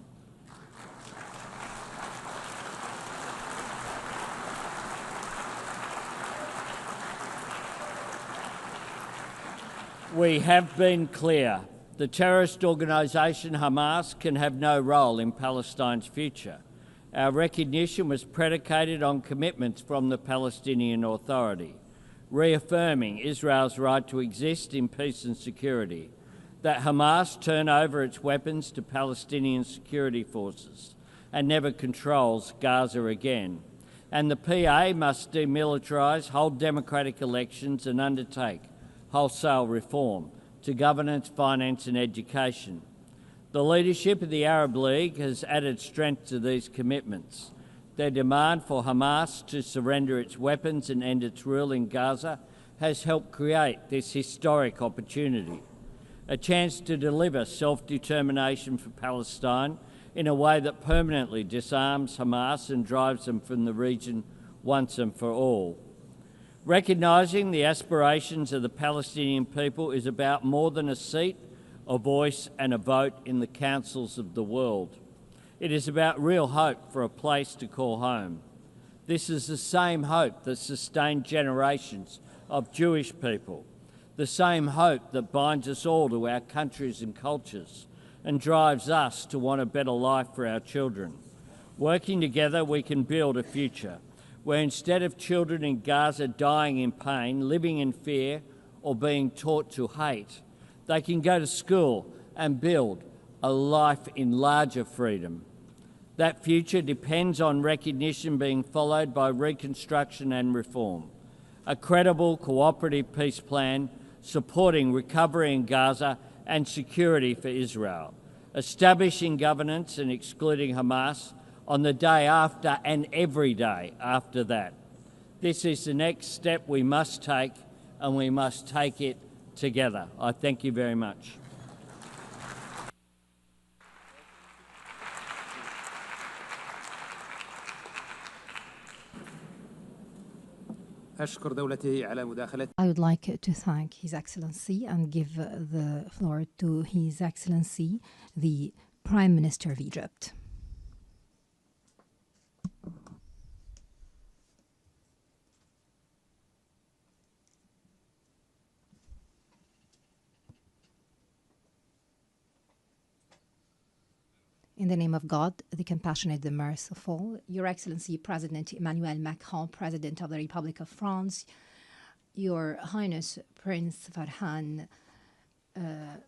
We have been clear. The terrorist organisation Hamas can have no role in Palestine's future. Our recognition was predicated on commitments from the Palestinian Authority, reaffirming Israel's right to exist in peace and security, that Hamas turn over its weapons to Palestinian security forces and never controls Gaza again, and the PA must demilitarise, hold democratic elections and undertake wholesale reform to governance, finance and education. The leadership of the Arab League has added strength to these commitments. Their demand for Hamas to surrender its weapons and end its rule in Gaza has helped create this historic opportunity, a chance to deliver self-determination for Palestine in a way that permanently disarms Hamas and drives them from the region once and for all. Recognising the aspirations of the Palestinian people is about more than a seat, a voice and a vote in the councils of the world. It is about real hope for a place to call home. This is the same hope that sustained generations of Jewish people, the same hope that binds us all to our countries and cultures and drives us to want a better life for our children. Working together, we can build a future where instead of children in Gaza dying in pain, living in fear or being taught to hate, they can go to school and build a life in larger freedom. That future depends on recognition being followed by reconstruction and reform, a credible cooperative peace plan supporting recovery in Gaza and security for Israel, establishing governance and excluding Hamas on the day after and every day after that. This is the next step we must take, and we must take it together. I thank you very much. I would like to thank His Excellency and give the floor to His Excellency, the Prime Minister of Egypt. In the name of God, the compassionate, the merciful, Your Excellency President Emmanuel Macron, President of the Republic of France, Your Highness Prince Farhan,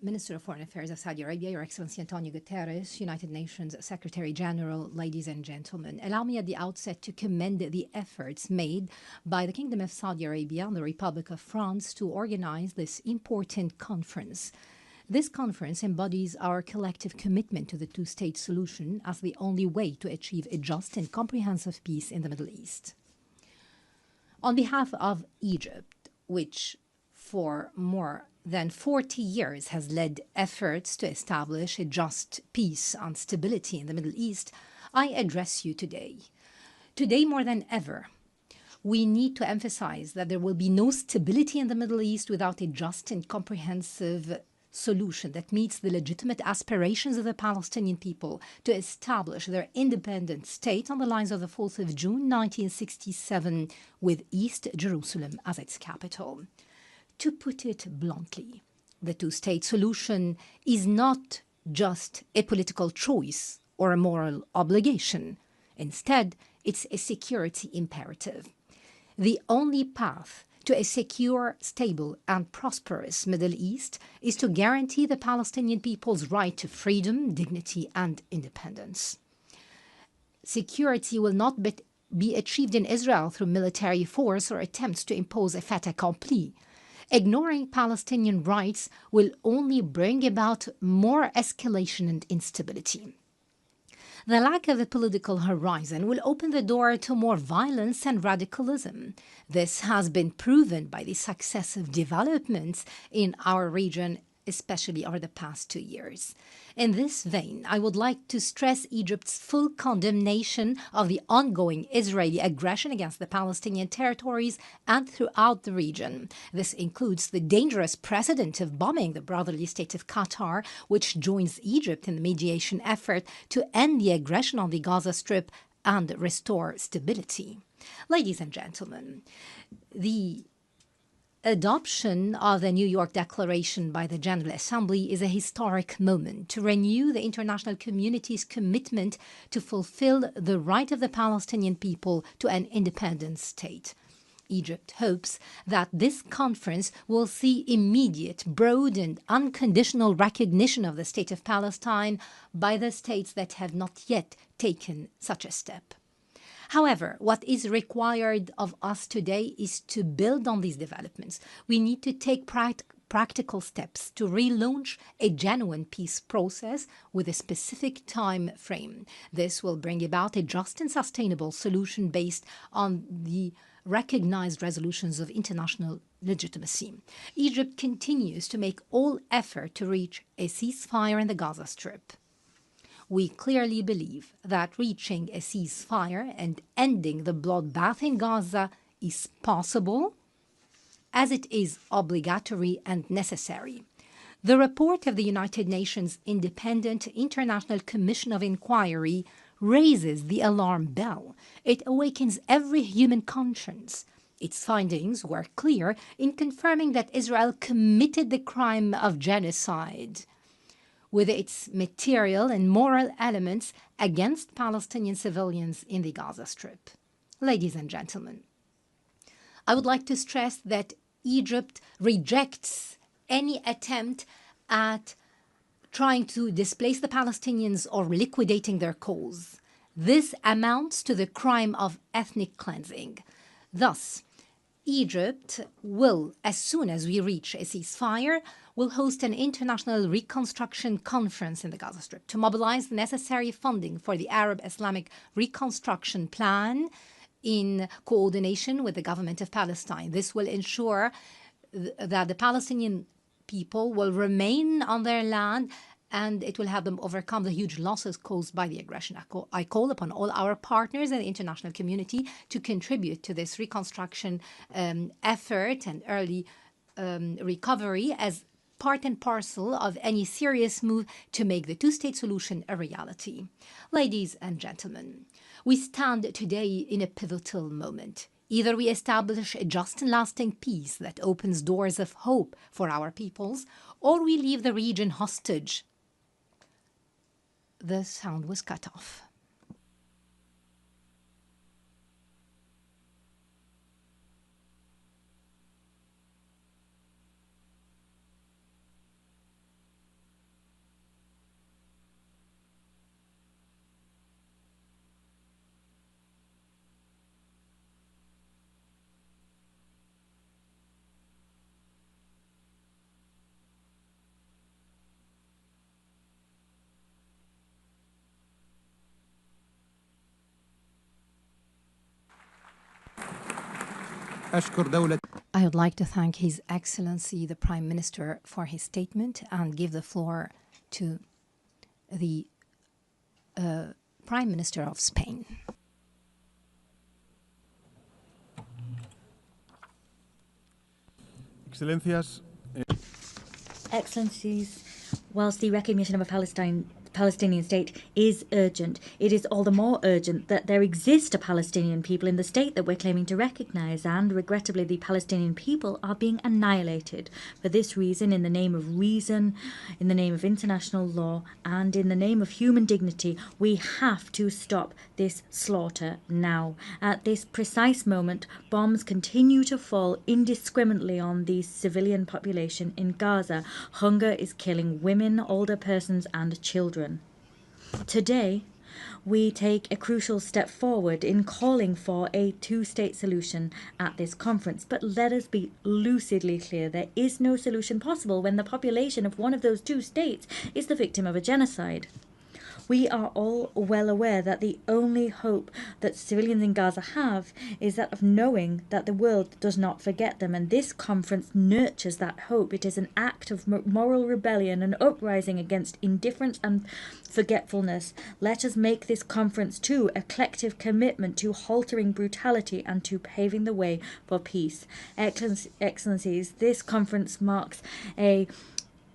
Minister of Foreign Affairs of Saudi Arabia, Your Excellency Antonio Guterres, United Nations Secretary-General, ladies and gentlemen. Allow me at the outset to commend the efforts made by the Kingdom of Saudi Arabia and the Republic of France to organize this important conference. This conference embodies our collective commitment to the two-state solution as the only way to achieve a just and comprehensive peace in the Middle East. On behalf of Egypt, which for more than 40 years has led efforts to establish a just peace and stability in the Middle East, I address you today. Today more than ever, we need to emphasize that there will be no stability in the Middle East without a just and comprehensive solution that meets the legitimate aspirations of the Palestinian people to establish their independent state on the lines of the 4th of June 1967 with East Jerusalem as its capital. To put it bluntly, the two-state solution is not just a political choice or a moral obligation. Instead, it's a security imperative. The only path to a secure, stable, and prosperous Middle East is to guarantee the Palestinian people's right to freedom, dignity, and independence. Security will not be achieved in Israel through military force or attempts to impose a fait accompli. Ignoring Palestinian rights will only bring about more escalation and instability. The lack of a political horizon will open the door to more violence and radicalism. This has been proven by the successive developments in our region, especially over the past 2 years. In this vein, I would like to stress Egypt's full condemnation of the ongoing Israeli aggression against the Palestinian territories and throughout the region. This includes the dangerous precedent of bombing the brotherly state of Qatar, which joins Egypt in the mediation effort to end the aggression on the Gaza Strip and restore stability. Ladies and gentlemen, the adoption of the New York Declaration by the General Assembly is a historic moment to renew the international community's commitment to fulfill the right of the Palestinian people to an independent state. Egypt hopes that this conference will see immediate, broad, and unconditional recognition of the State of Palestine by the states that have not yet taken such a step. However, what is required of us today is to build on these developments. We need to take practical steps to relaunch a genuine peace process with a specific time frame. This will bring about a just and sustainable solution based on the recognized resolutions of international legitimacy. Egypt continues to make all effort to reach a ceasefire in the Gaza Strip. We clearly believe that reaching a ceasefire and ending the bloodbath in Gaza is possible, as it is obligatory and necessary. The report of the United Nations Independent International Commission of Inquiry raises the alarm bell. It awakens every human conscience. Its findings were clear in confirming that Israel committed the crime of genocide, with its material and moral elements against Palestinian civilians in the Gaza Strip. Ladies and gentlemen, I would like to stress that Egypt rejects any attempt at trying to displace the Palestinians or liquidating their cause. This amounts to the crime of ethnic cleansing. Thus, Egypt will, as soon as we reach a ceasefire, will host an international reconstruction conference in the Gaza Strip to mobilize the necessary funding for the Arab Islamic Reconstruction Plan in coordination with the government of Palestine. This will ensure that the Palestinian people will remain on their land, and it will help them overcome the huge losses caused by the aggression. I call upon all our partners in the international community to contribute to this reconstruction effort and early recovery as part and parcel of any serious move to make the two-state solution a reality. Ladies and gentlemen, we stand today in a pivotal moment. Either we establish a just and lasting peace that opens doors of hope for our peoples, or we leave the region hostage. The sound was cut off. I would like to thank His Excellency the Prime Minister for his statement and give the floor to the Prime Minister of Spain. Excellencies, whilst the recognition of a Palestinian state is urgent, it is all the more urgent that there exist a Palestinian people in the state that we're claiming to recognize, and regrettably the Palestinian people are being annihilated. For this reason, in the name of reason, in the name of international law, and in the name of human dignity, we have to stop this slaughter now. At this precise moment, bombs continue to fall indiscriminately on the civilian population in Gaza. Hunger is killing women, older persons, and children. Today, we take a crucial step forward in calling for a two-state solution at this conference. But let us be lucidly clear, there is no solution possible when the population of one of those two states is the victim of a genocide. We are all well aware that the only hope that civilians in Gaza have is that of knowing that the world does not forget them, and this conference nurtures that hope. It is an act of moral rebellion, an uprising against indifference and forgetfulness. Let us make this conference too a collective commitment to halting brutality and to paving the way for peace. Excellencies, this conference marks a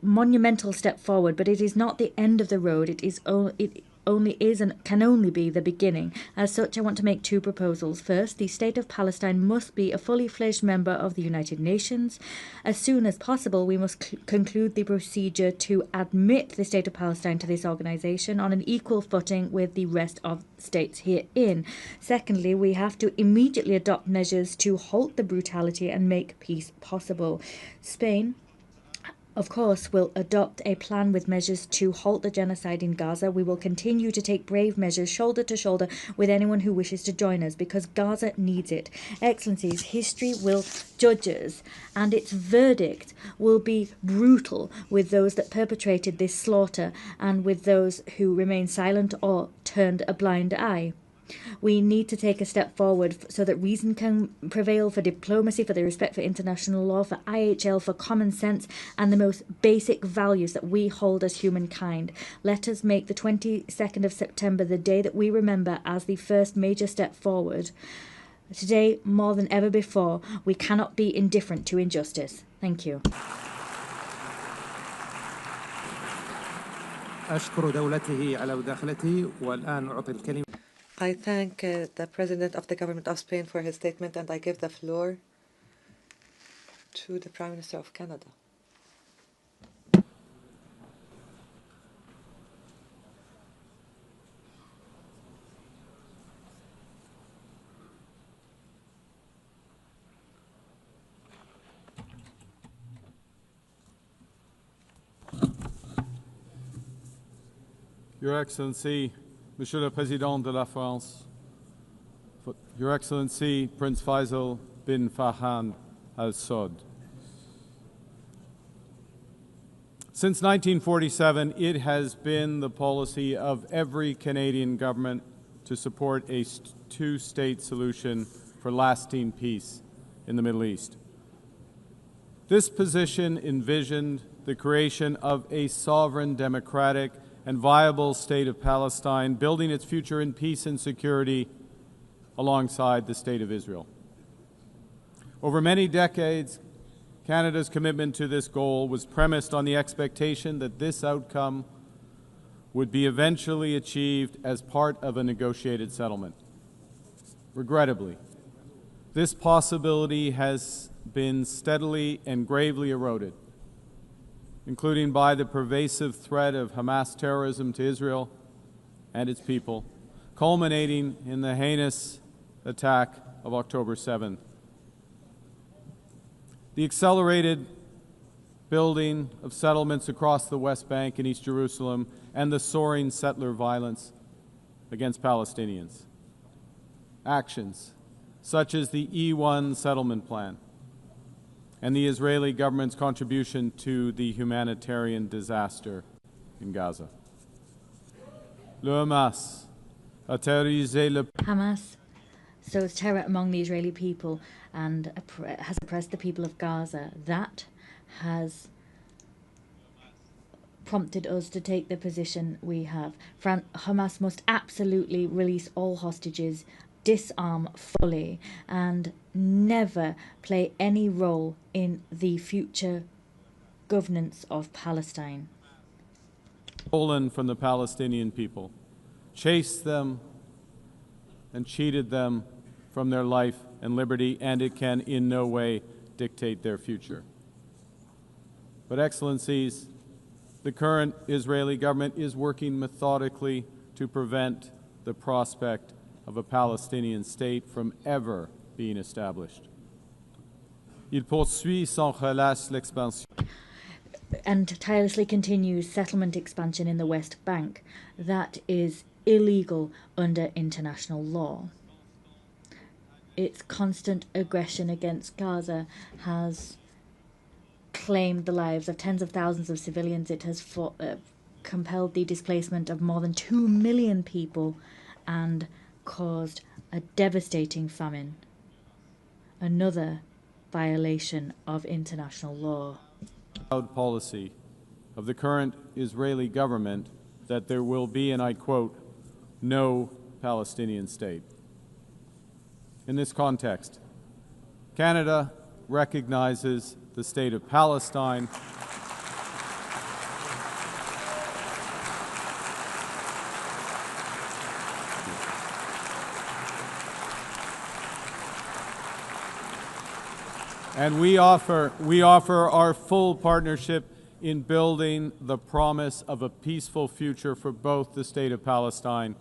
monumental step forward, but it is not the end of the road. It only is and can only be the beginning. As such, I want to make two proposals. First, the State of Palestine must be a fully fledged member of the United Nations. As soon as possible, we must conclude the procedure to admit the State of Palestine to this organization on an equal footing with the rest of states herein. Secondly, we have to immediately adopt measures to halt the brutality and make peace possible. Spain, of course, will adopt a plan with measures to halt the genocide in Gaza. We will continue to take brave measures shoulder to shoulder with anyone who wishes to join us, because Gaza needs it. Excellencies, history will judge us, and its verdict will be brutal with those that perpetrated this slaughter and with those who remain silent or turned a blind eye. We need to take a step forward so that reason can prevail, for diplomacy, for the respect for international law, for IHL, for common sense, and the most basic values that we hold as humankind. Let us make the 22nd of September the day that we remember as the first major step forward. Today, more than ever before, we cannot be indifferent to injustice. Thank you. أشكر دولته على مداخلته والآن أعطي الكلمة. I thank the President of the Government of Spain for his statement, and I give the floor to the Prime Minister of Canada. Your Excellency, Monsieur le Président de la France, Your Excellency Prince Faisal bin Farhan Al Saud, Since 1947, it has been the policy of every Canadian government to support a two-state solution for lasting peace in the Middle East. This position envisioned the creation of a sovereign, democratic, and viable state of Palestine, building its future in peace and security alongside the State of Israel. Over many decades, Canada's commitment to this goal was premised on the expectation that this outcome would be eventually achieved as part of a negotiated settlement. Regrettably, this possibility has been steadily and gravely eroded, including by the pervasive threat of Hamas terrorism to Israel and its people, culminating in the heinous attack of October 7th. The accelerated building of settlements across the West Bank and East Jerusalem and the soaring settler violence against Palestinians. Actions such as the E1 settlement plan and the Israeli government's contribution to the humanitarian disaster in Gaza. Hamas sows terror among the Israeli people and has oppressed the people of Gaza. That has prompted us to take the position we have. Hamas must absolutely release all hostages, disarm fully, and never play any role in the future governance of Palestine. Stolen from the Palestinian people, chased them and cheated them from their life and liberty, and it can in no way dictate their future. But Excellencies, the current Israeli government is working methodically to prevent the prospect of a Palestinian state from ever being established. Il poursuit sans relâche l'expansion. And tirelessly continues settlement expansion in the West Bank. That is illegal under international law. Its constant aggression against Gaza has claimed the lives of tens of thousands of civilians. It has compelled the displacement of more than 2 million people and caused a devastating famine. Another violation of international law. Proud policy of the current Israeli government that there will be, and I quote, no Palestinian state. In this context, Canada recognizes the state of Palestine and we offer our full partnership in building the promise of a peaceful future for both the state of Palestine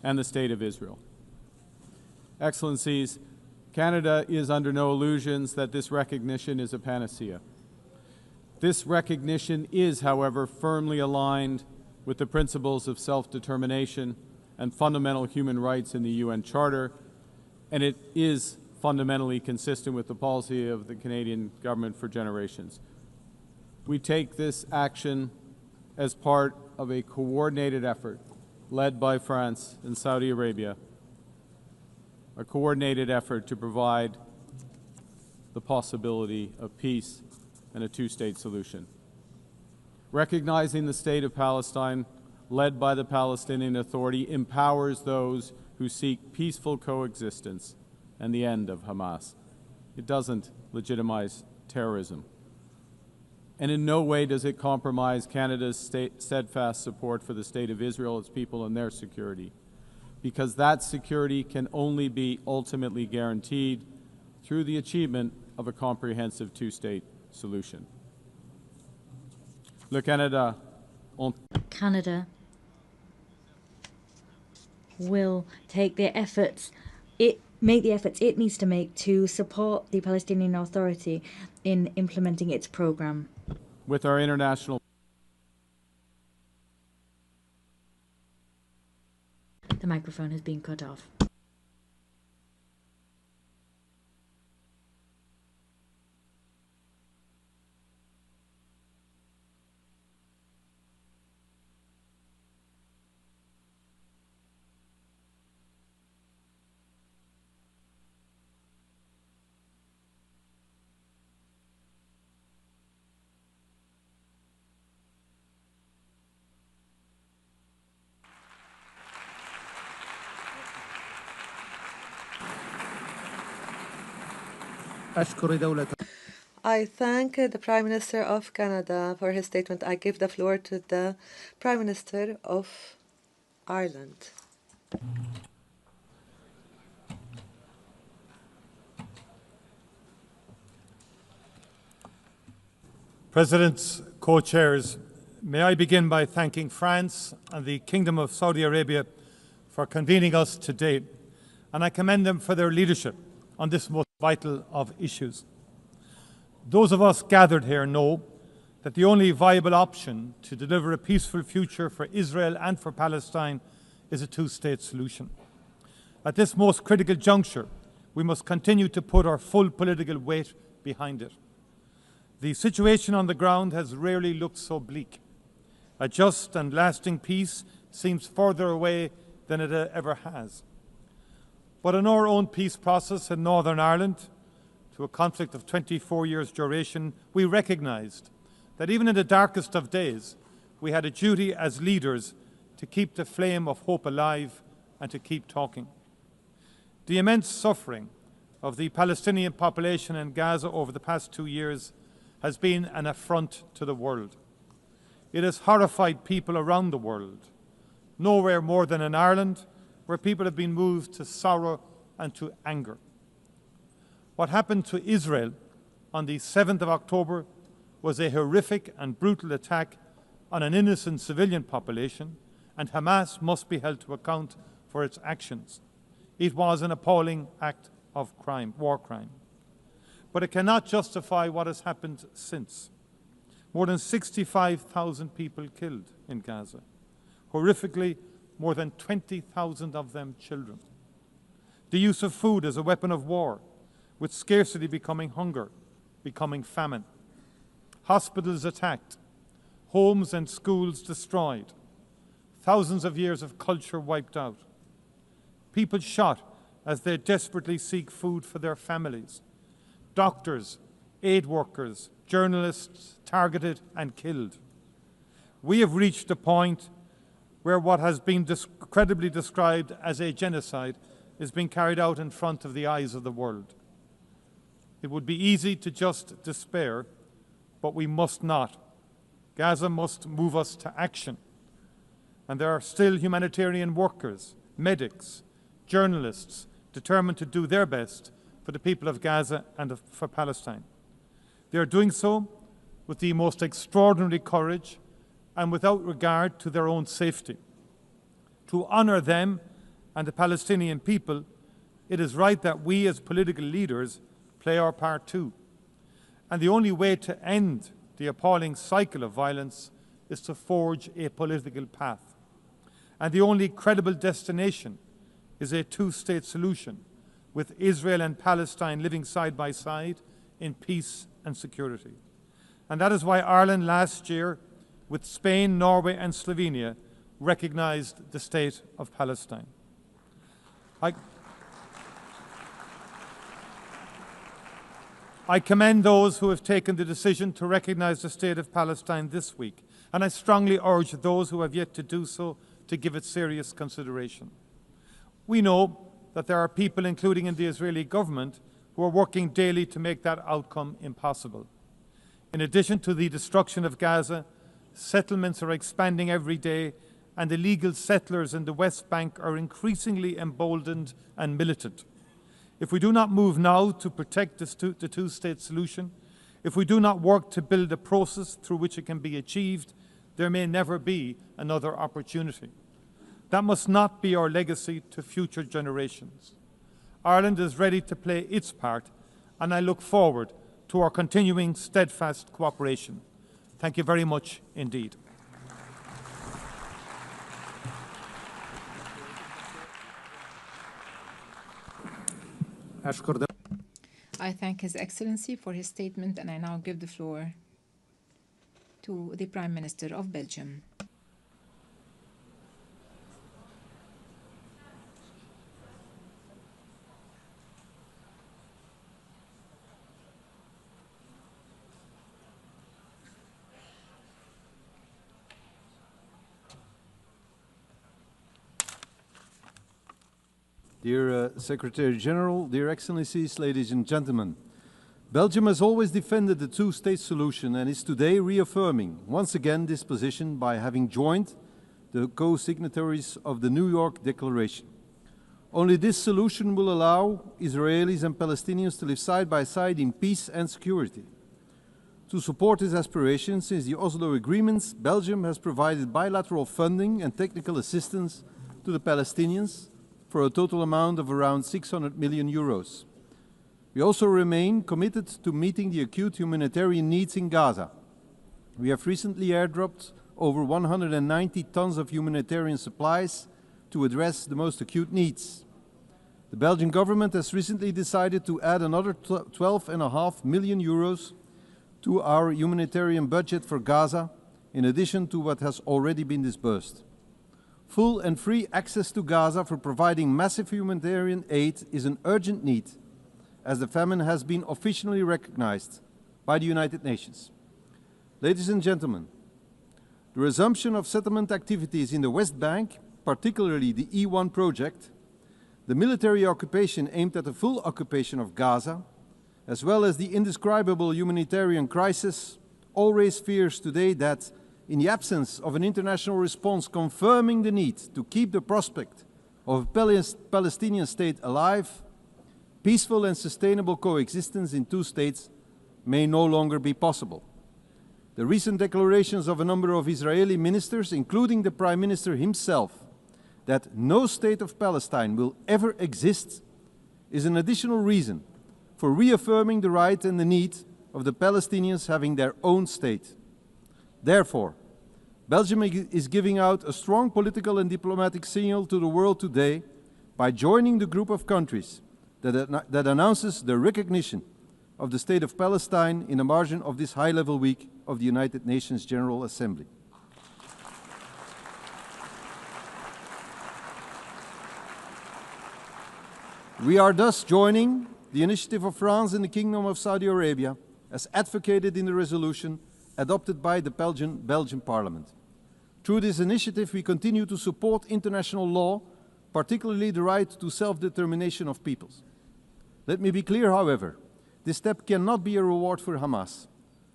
and the state of Israel. Excellencies, Canada is under no illusions that this recognition is a panacea. This recognition is, however, firmly aligned with the principles of self-determination and fundamental human rights in the UN Charter, and it is fundamentally consistent with the policy of the Canadian government for generations. We take this action as part of a coordinated effort led by France and Saudi Arabia, a coordinated effort to provide the possibility of peace and a two-state solution. Recognizing the state of Palestine, led by the Palestinian Authority, empowers those who seek peaceful coexistence and the end of Hamas. It doesn't legitimize terrorism. And in no way does it compromise Canada's steadfast support for the state of Israel, its people, and their security, because that security can only be ultimately guaranteed through the achievement of a comprehensive two-state solution. Canada will take the efforts make the efforts it needs to make to support the Palestinian Authority in implementing its program. With our international... The microphone has been cut off. أشكر دولة I thank the Prime Minister of Canada for his statement. I give the floor to the Prime Minister of Ireland. Presidents, co-chairs, may I begin by thanking France and the Kingdom of Saudi Arabia for convening us today, and I commend them for their leadership on this most vital of issues. Those of us gathered here know that the only viable option to deliver a peaceful future for Israel and for Palestine is a two-state solution. At this most critical juncture, we must continue to put our full political weight behind it. The situation on the ground has rarely looked so bleak. A just and lasting peace seems further away than it ever has. But in our own peace process in Northern Ireland, to a conflict of 24 years' duration, we recognised that even in the darkest of days, we had a duty as leaders to keep the flame of hope alive and to keep talking. The immense suffering of the Palestinian population in Gaza over the past 2 years has been an affront to the world. It has horrified people around the world, nowhere more than in Ireland, where people have been moved to sorrow and to anger. What happened to Israel on the 7th of October was a horrific and brutal attack on an innocent civilian population, and Hamas must be held to account for its actions. It was an appalling act of crime, war crime. But it cannot justify what has happened since. More than 65,000 people killed in Gaza. Horrifically, more than 20,000 of them children. The use of food as a weapon of war, with scarcity becoming hunger, becoming famine. Hospitals attacked, homes and schools destroyed, thousands of years of culture wiped out. People shot as they desperately seek food for their families. Doctors, aid workers, journalists targeted and killed. We have reached a point where what has been credibly described as a genocide is being carried out in front of the eyes of the world. It would be easy to just despair, but we must not. Gaza must move us to action. And there are still humanitarian workers, medics, journalists determined to do their best for the people of Gaza and for Palestine. They are doing so with the most extraordinary courage and without regard to their own safety. To honour them and the Palestinian people, it is right that we as political leaders play our part too. And the only way to end the appalling cycle of violence is to forge a political path. And the only credible destination is a two-state solution, with Israel and Palestine living side by side in peace and security. And that is why Ireland last year, with Spain, Norway and Slovenia, recognised the state of Palestine. I commend those who have taken the decision to recognise the state of Palestine this week, and I strongly urge those who have yet to do so to give it serious consideration. We know that there are people, including in the Israeli government, who are working daily to make that outcome impossible. In addition to the destruction of Gaza, settlements are expanding every day, and illegal settlers in the West Bank are increasingly emboldened and militant. If we do not move now to protect the two-state solution, if we do not work to build a process through which it can be achieved, there may never be another opportunity. That must not be our legacy to future generations. Ireland is ready to play its part, and I look forward to our continuing steadfast cooperation. Thank you very much indeed. I thank His Excellency for his statement, and I now give the floor to the Prime Minister of Belgium. Dear Secretary-General, dear Excellencies, ladies and gentlemen, Belgium has always defended the two-state solution and is today reaffirming once again this position by having joined the co-signatories of the New York Declaration. Only this solution will allow Israelis and Palestinians to live side by side in peace and security. To support this aspiration, since the Oslo agreements, Belgium has provided bilateral funding and technical assistance to the Palestinians for a total amount of around 600 million euros. We also remain committed to meeting the acute humanitarian needs in Gaza. We have recently airdropped over 190 tons of humanitarian supplies to address the most acute needs. The Belgian government has recently decided to add another 12.5 million euros to our humanitarian budget for Gaza, in addition to what has already been disbursed. Full and free access to Gaza for providing massive humanitarian aid is an urgent need, as the famine has been officially recognized by the United Nations. Ladies and gentlemen, the resumption of settlement activities in the West Bank, particularly the E1 project, the military occupation aimed at the full occupation of Gaza, as well as the indescribable humanitarian crisis, all raise fears today that, in the absence of an international response confirming the need to keep the prospect of a Palestinian state alive, peaceful and sustainable coexistence in two states may no longer be possible. The recent declarations of a number of Israeli ministers, including the Prime Minister himself, that no state of Palestine will ever exist, is an additional reason for reaffirming the right and the need of the Palestinians having their own state. Therefore, Belgium is giving out a strong political and diplomatic signal to the world today by joining the group of countries that announces the recognition of the State of Palestine in the margin of this high-level week of the United Nations General Assembly. We are thus joining the initiative of France and the Kingdom of Saudi Arabia as advocated in the resolution adopted by the Belgian Parliament. Through this initiative, we continue to support international law, particularly the right to self-determination of peoples. Let me be clear, however, this step cannot be a reward for Hamas.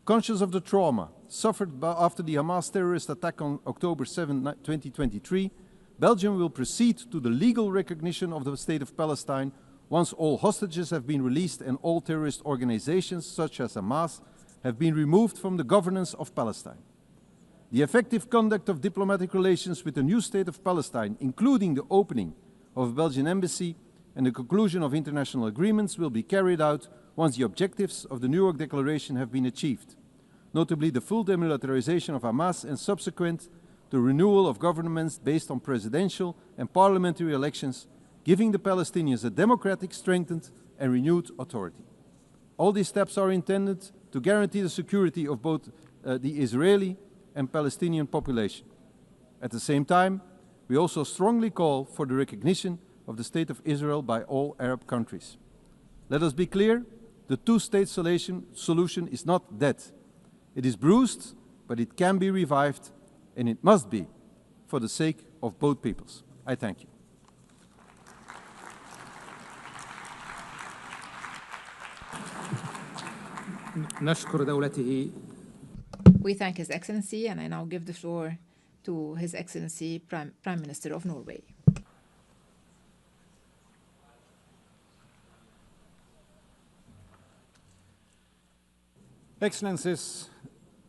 Conscious of the trauma suffered after the Hamas terrorist attack on October 7, 2023, Belgium will proceed to the legal recognition of the State of Palestine once all hostages have been released and all terrorist organizations, such as Hamas, have been removed from the governance of Palestine. The effective conduct of diplomatic relations with the new State of Palestine, including the opening of a Belgian embassy and the conclusion of international agreements, will be carried out once the objectives of the New York Declaration have been achieved, notably the full demilitarization of Hamas and subsequent the renewal of governments based on presidential and parliamentary elections, giving the Palestinians a democratic, strengthened and renewed authority. All these steps are intended to guarantee the security of both the Israeli and Palestinian population. At the same time, we also strongly call for the recognition of the State of Israel by all Arab countries. Let us be clear, the two-state solution is not dead. It is bruised, but it can be revived, and it must be for the sake of both peoples. I thank you. نشكر دولته. We thank His Excellency, and I now give the floor to His Excellency Prime Minister of Norway. Excellencies,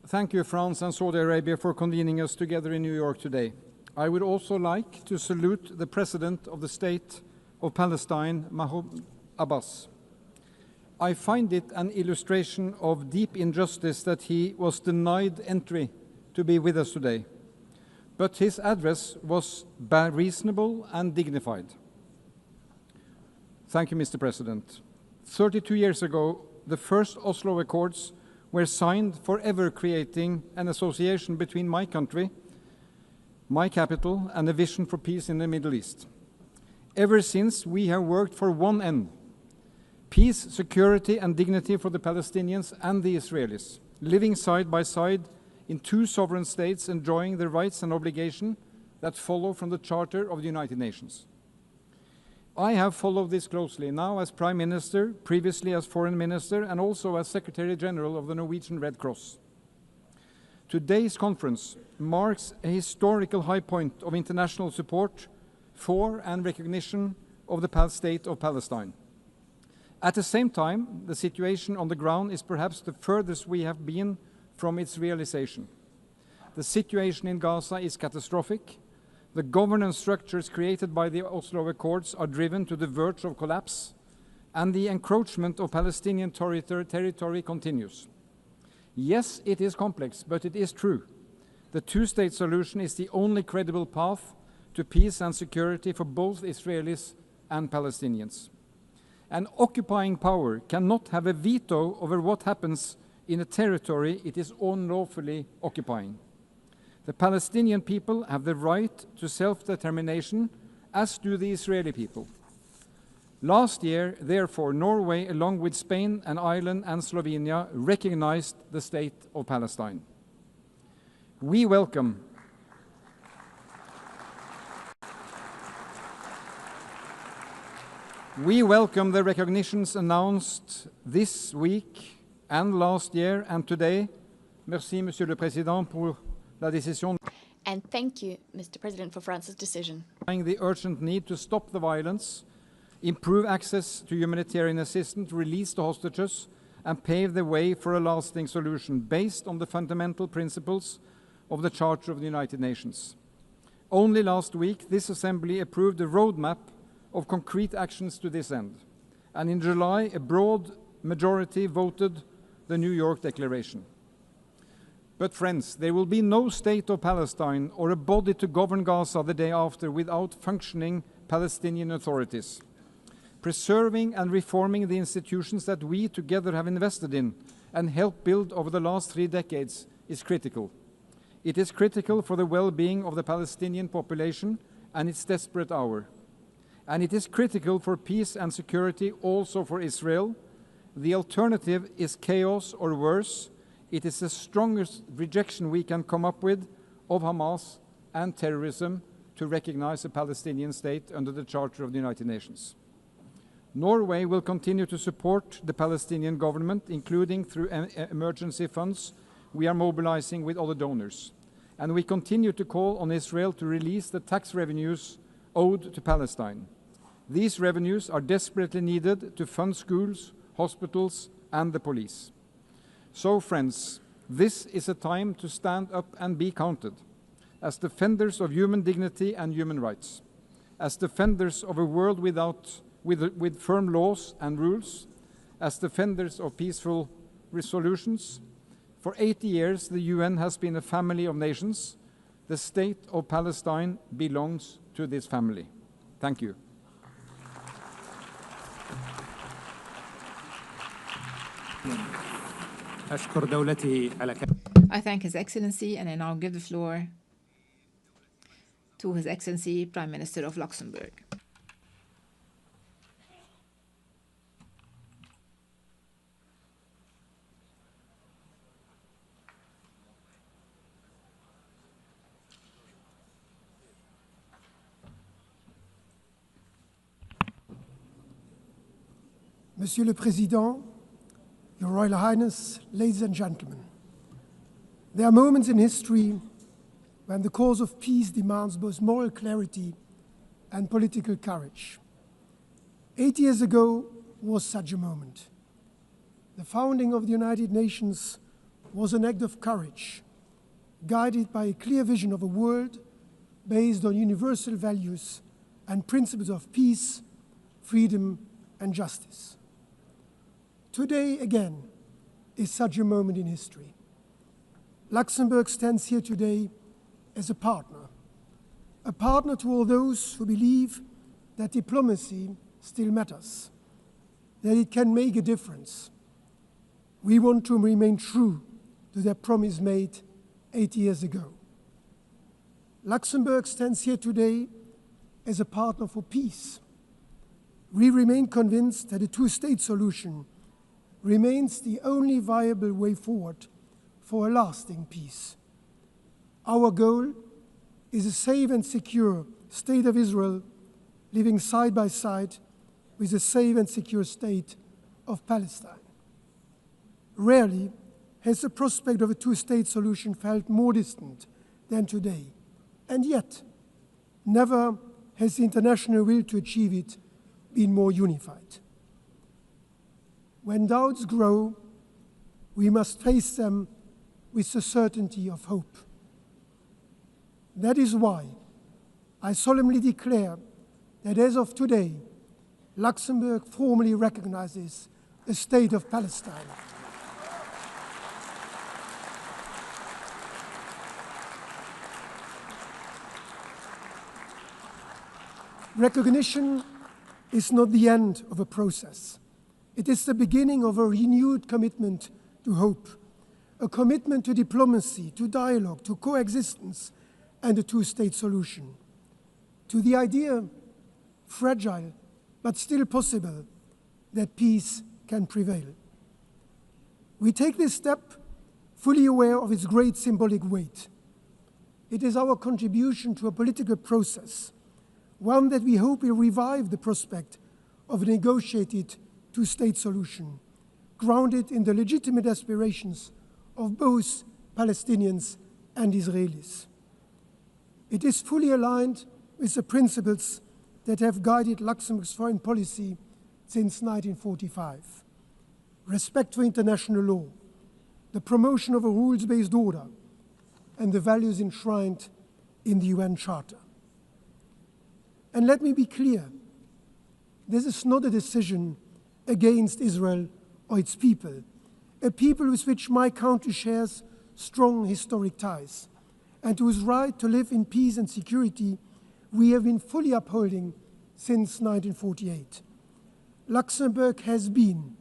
thank you, France and Saudi Arabia, for convening us together in New York today. I would also like to salute the President of the State of Palestine, Mahmoud Abbas. I find it an illustration of deep injustice that he was denied entry to be with us today. But his address was reasonable and dignified. Thank you, Mr. President. 32 years ago, the first Oslo Accords were signed, forever creating an association between my country, my capital, and a vision for peace in the Middle East. Ever since, we have worked for one end: peace, security, and dignity for the Palestinians and the Israelis, living side by side in two sovereign states, enjoying the rights and obligations that follow from the Charter of the United Nations. I have followed this closely, now as Prime Minister, previously as Foreign Minister, and also as Secretary-General of the Norwegian Red Cross. Today's conference marks a historical high point of international support for and recognition of the state of Palestine. At the same time, the situation on the ground is perhaps the furthest we have been from its realization. The situation in Gaza is catastrophic. The governance structures created by the Oslo Accords are driven to the verge of collapse, and the encroachment of Palestinian territory continues. Yes, it is complex, but it is true. The two-state solution is the only credible path to peace and security for both Israelis and Palestinians. An occupying power cannot have a veto over what happens in a territory it is unlawfully occupying. The Palestinian people have the right to self-determination, as do the Israeli people. Last year, therefore, Norway, along with Spain and Ireland and Slovenia, recognized the state of Palestine. We welcome the recognitions announced this week and last year and today. Merci, Monsieur le Président, pour la décision. And thank you, Mr. President, for France's decision. The urgent need to stop the violence, improve access to humanitarian assistance, release the hostages, and pave the way for a lasting solution based on the fundamental principles of the Charter of the United Nations. Only last week, this Assembly approved a roadmap of concrete actions to this end. And in July, a broad majority voted the New York Declaration. But friends, there will be no state of Palestine or a body to govern Gaza the day after without functioning Palestinian authorities. Preserving and reforming the institutions that we together have invested in and helped build over the last 3 decades is critical. It is critical for the well-being of the Palestinian population and its desperate hour. And it is critical for peace and security also for Israel. The alternative is chaos or worse. It is the strongest rejection we can come up with of Hamas and terrorism to recognize a Palestinian state under the Charter of the United Nations. Norway will continue to support the Palestinian government, including through emergency funds we are mobilizing with other donors. And we continue to call on Israel to release the tax revenues owed to Palestine. These revenues are desperately needed to fund schools, hospitals, and the police. So, friends, this is a time to stand up and be counted. As defenders of human dignity and human rights, as defenders of a world with firm laws and rules, as defenders of peaceful resolutions. For 80 years, the UN has been a family of nations. The state of Palestine belongs to this family. Thank you. I thank His Excellency, and I now give the floor to His Excellency Prime Minister of Luxembourg. Monsieur le Président, Your Royal Highness, ladies and gentlemen, there are moments in history when the cause of peace demands both moral clarity and political courage. 8 years ago was such a moment. The founding of the United Nations was an act of courage, guided by a clear vision of a world based on universal values and principles of peace, freedom, and justice. Today, again, is such a moment in history. Luxembourg stands here today as a partner to all those who believe that diplomacy still matters, that it can make a difference. We want to remain true to that promise made 8 years ago. Luxembourg stands here today as a partner for peace. We remain convinced that a two-state solution remains the only viable way forward for a lasting peace. Our goal is a safe and secure state of Israel living side by side with a safe and secure state of Palestine. Rarely has the prospect of a two-state solution felt more distant than today, and yet never has the international will to achieve it been more unified. When doubts grow, we must face them with the certainty of hope. That is why I solemnly declare that as of today, Luxembourg formally recognizes the state of Palestine. Recognition is not the end of a process. It is the beginning of a renewed commitment to hope, a commitment to diplomacy, to dialogue, to coexistence, and a two-state solution, to the idea, fragile but still possible, that peace can prevail. We take this step fully aware of its great symbolic weight. It is our contribution to a political process, one that we hope will revive the prospect of a negotiated two-state solution, grounded in the legitimate aspirations of both Palestinians and Israelis. It is fully aligned with the principles that have guided Luxembourg's foreign policy since 1945. Respect for international law, the promotion of a rules-based order, and the values enshrined in the UN Charter. And let me be clear, this is not a decision against Israel or its people, a people with which my country shares strong historic ties, and whose right to live in peace and security we have been fully upholding since 1948. Luxembourg has been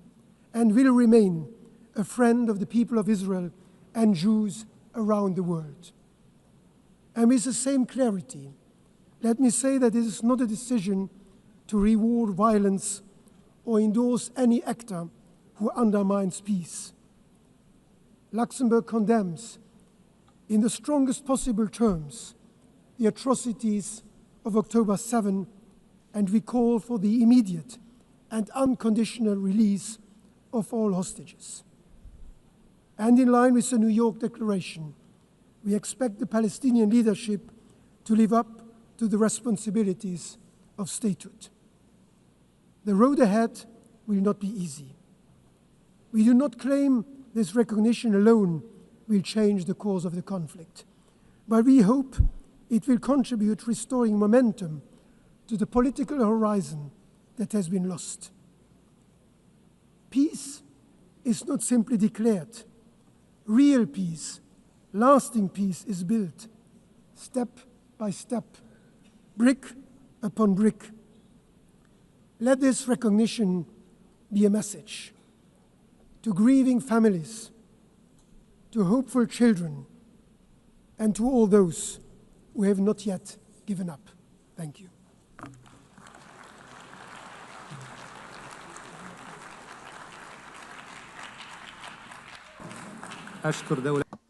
and will remain a friend of the people of Israel and Jews around the world. And with the same clarity, let me say that this is not a decision to reward violence or endorse any actor who undermines peace. Luxembourg condemns, in the strongest possible terms, the atrocities of October 7, and we call for the immediate and unconditional release of all hostages. And in line with the New York Declaration, we expect the Palestinian leadership to live up to the responsibilities of statehood. The road ahead will not be easy. We do not claim this recognition alone will change the course of the conflict, but we hope it will contribute restoring momentum to the political horizon that has been lost. Peace is not simply declared. Real peace, lasting peace is built step by step, brick upon brick. Let this recognition be a message to grieving families, to hopeful children, and to all those who have not yet given up. Thank you.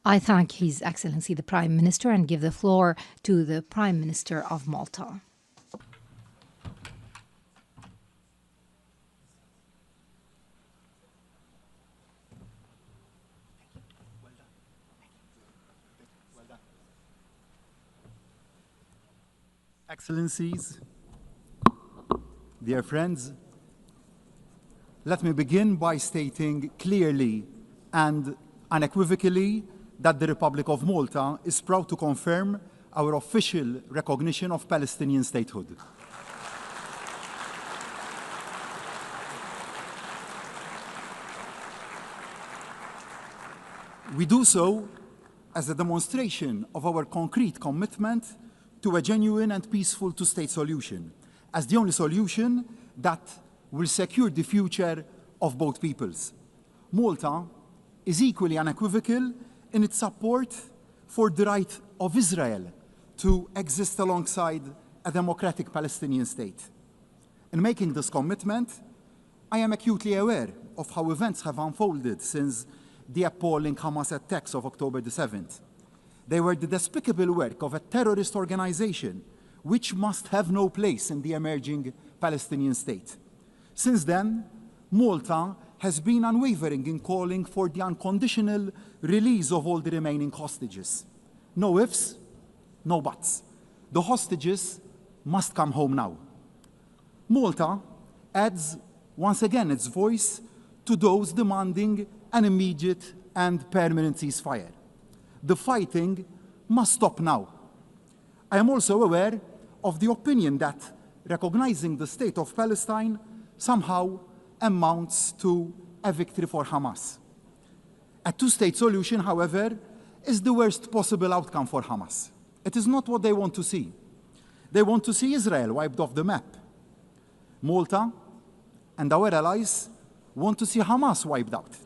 I thank His Excellency the Prime Minister and give the floor to the Prime Minister of Malta. Excellencies, dear friends, let me begin by stating clearly and unequivocally that the Republic of Malta is proud to confirm our official recognition of Palestinian statehood. We do so as a demonstration of our concrete commitment to a genuine and peaceful two-state solution, as the only solution that will secure the future of both peoples. Malta is equally unequivocal in its support for the right of Israel to exist alongside a democratic Palestinian state. In making this commitment, I am acutely aware of how events have unfolded since the appalling Hamas attacks of October the 7th. They were the despicable work of a terrorist organization which must have no place in the emerging Palestinian state. Since then, Malta has been unwavering in calling for the unconditional release of all the remaining hostages. No ifs, no buts. The hostages must come home now. Malta adds once again its voice to those demanding an immediate and permanent ceasefire. The fighting must stop now. I am also aware of the opinion that recognizing the state of Palestine somehow amounts to a victory for Hamas. A two-state solution, however, is the worst possible outcome for Hamas. It is not what they want to see. They want to see Israel wiped off the map. Malta and our allies want to see Hamas wiped out.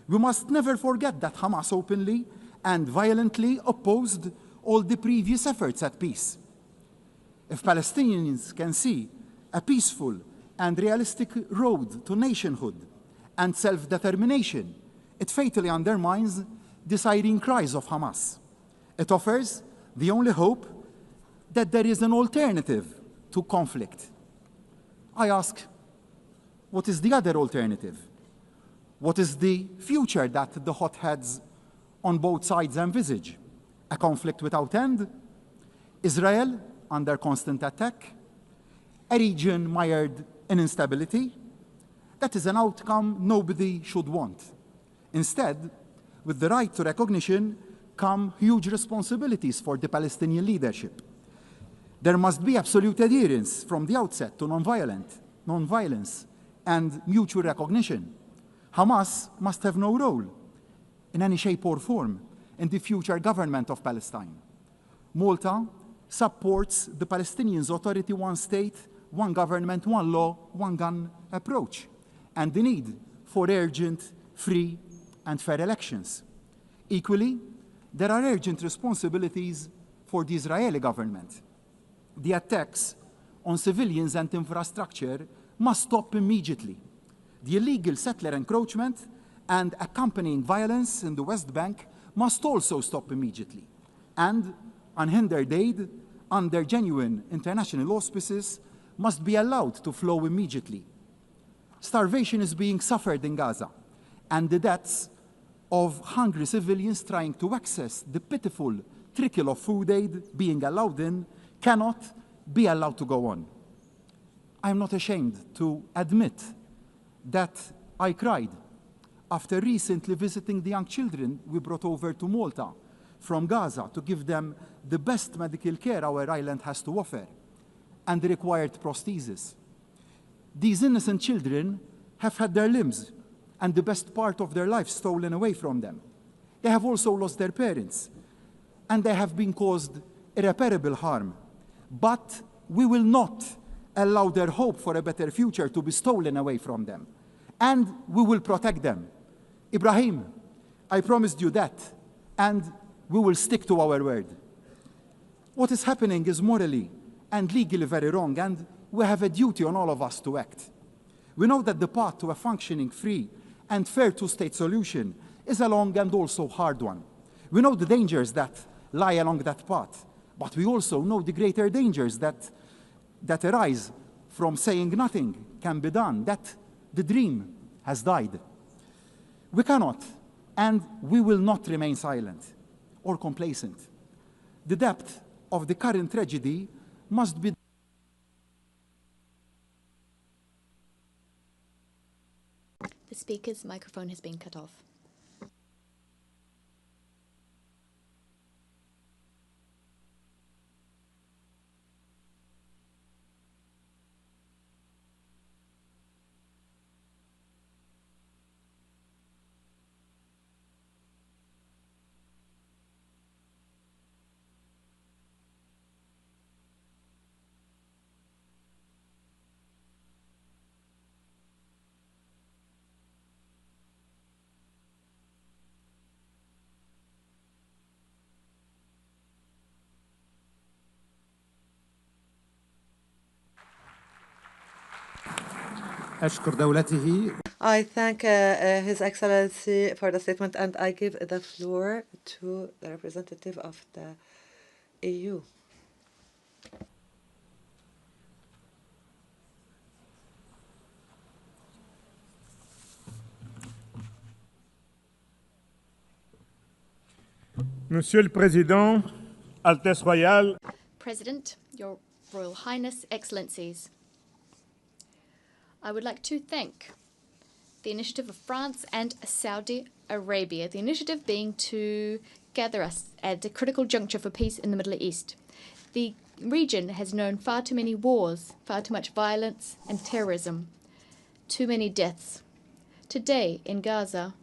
We must never forget that Hamas openly and violently opposed all the previous efforts at peace. If Palestinians can see a peaceful and realistic road to nationhood and self-determination, it fatally undermines the siren cries of Hamas. It offers the only hope that there is an alternative to conflict. I ask, what is the other alternative? What is the future that the hotheads on both sides envisage? A conflict without end? Israel under constant attack? A region mired in instability? That is an outcome nobody should want. Instead, with the right to recognition come huge responsibilities for the Palestinian leadership. There must be absolute adherence from the outset to non-violence, and mutual recognition. Hamas must have no role in any shape or form in the future government of Palestine. Malta supports the Palestinians' authority, one state, one government, one law, one gun approach, and the need for urgent, free, and fair elections. Equally, there are urgent responsibilities for the Israeli government. The attacks on civilians and infrastructure must stop immediately. The illegal settler encroachment and accompanying violence in the West Bank must also stop immediately. And unhindered aid, under genuine international auspices, must be allowed to flow immediately. Starvation is being suffered in Gaza, and the deaths of hungry civilians trying to access the pitiful trickle of food aid being allowed in cannot be allowed to go on. I am not ashamed to admit that I cried after recently visiting the young children we brought over to Malta from Gaza to give them the best medical care our island has to offer and the required prosthesis. These innocent children have had their limbs and the best part of their life stolen away from them. They have also lost their parents, and they have been caused irreparable harm. But we will not allow their hope for a better future to be stolen away from them. And we will protect them. Ibrahim, I promised you that, and we will stick to our word. What is happening is morally and legally very wrong, and we have a duty on all of us to act. We know that the path to a functioning, free, and fair two-state solution is a long and also hard one. We know the dangers that lie along that path, but we also know the greater dangers that arise from saying nothing can be done, that the dream has died. We cannot, and we will not remain silent or complacent. The depth of the current tragedy must be The speaker's microphone has been cut off. أشكر دولته. I thank His Excellency for the statement, and I give the floor to the representative of the EU. Monsieur le Président, Altesse Royale, President, Your Royal Highness, Excellencies, I would like to thank the initiative of France and Saudi Arabia, the initiative being to gather us at a critical juncture for peace in the Middle East. The region has known far too many wars, far too much violence and terrorism, too many deaths. Today in Gaza,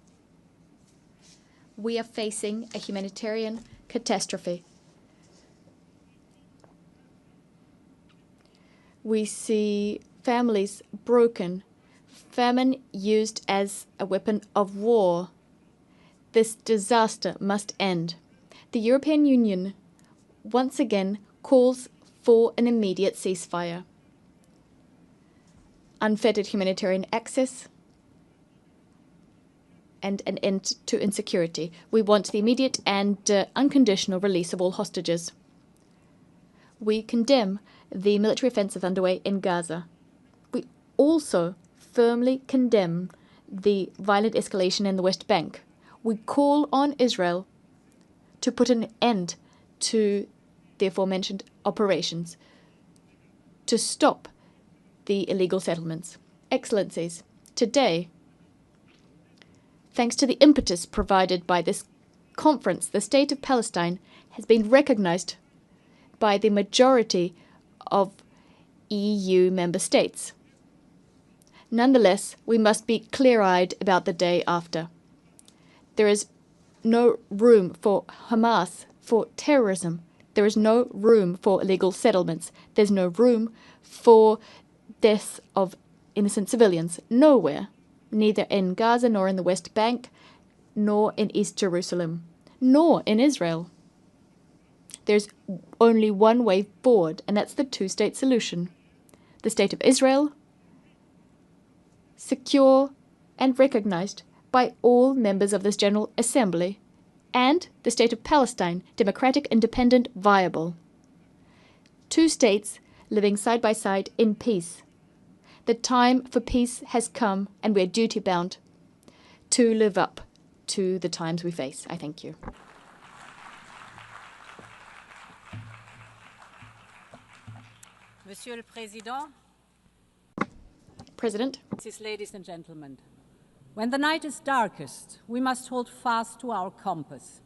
we are facing a humanitarian catastrophe. We see families broken, famine used as a weapon of war. This disaster must end. The European Union once again calls for an immediate ceasefire. Unfettered humanitarian access and an end to insecurity. We want the immediate and unconditional release of all hostages. We condemn the military offensive underway in Gaza. We also firmly condemn the violent escalation in the West Bank. We call on Israel to put an end to the aforementioned operations, to stop the illegal settlements. Excellencies, today, thanks to the impetus provided by this conference, the State of Palestine has been recognized by the majority of EU member states. Nonetheless, we must be clear-eyed about the day after. There is no room for Hamas, for terrorism. There is no room for illegal settlements. There's no room for deaths of innocent civilians. Nowhere, neither in Gaza nor in the West Bank, nor in East Jerusalem, nor in Israel. There's only one way forward, and that's the two-state solution. The State of Israel, secure and recognized by all members of this General Assembly, and the State of Palestine, democratic, independent, viable. Two states living side by side in peace. The time for peace has come, and we're duty-bound to live up to the times we face. I thank you. Monsieur le Président, President, ladies and gentlemen, when the night is darkest, we must hold fast to our compass.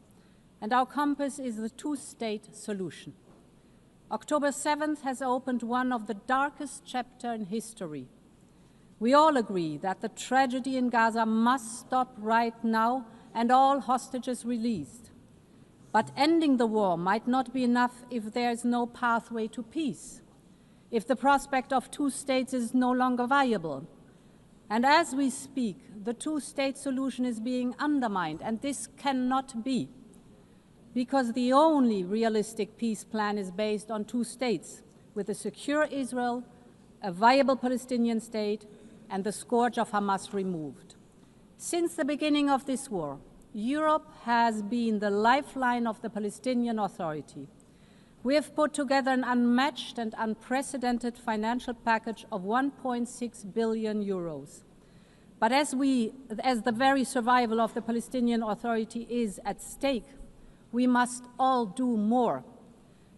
And our compass is the two-state solution. October 7th has opened one of the darkest chapters in history. We all agree that the tragedy in Gaza must stop right now and all hostages released. But ending the war might not be enough if there is no pathway to peace, if the prospect of two states is no longer viable. And as we speak, the two-state solution is being undermined, and this cannot be, because the only realistic peace plan is based on two states, with a secure Israel, a viable Palestinian state, and the scourge of Hamas removed. Since the beginning of this war, Europe has been the lifeline of the Palestinian Authority. We have put together an unmatched and unprecedented financial package of 1.6 billion euros. But as the very survival of the Palestinian Authority is at stake, we must all do more.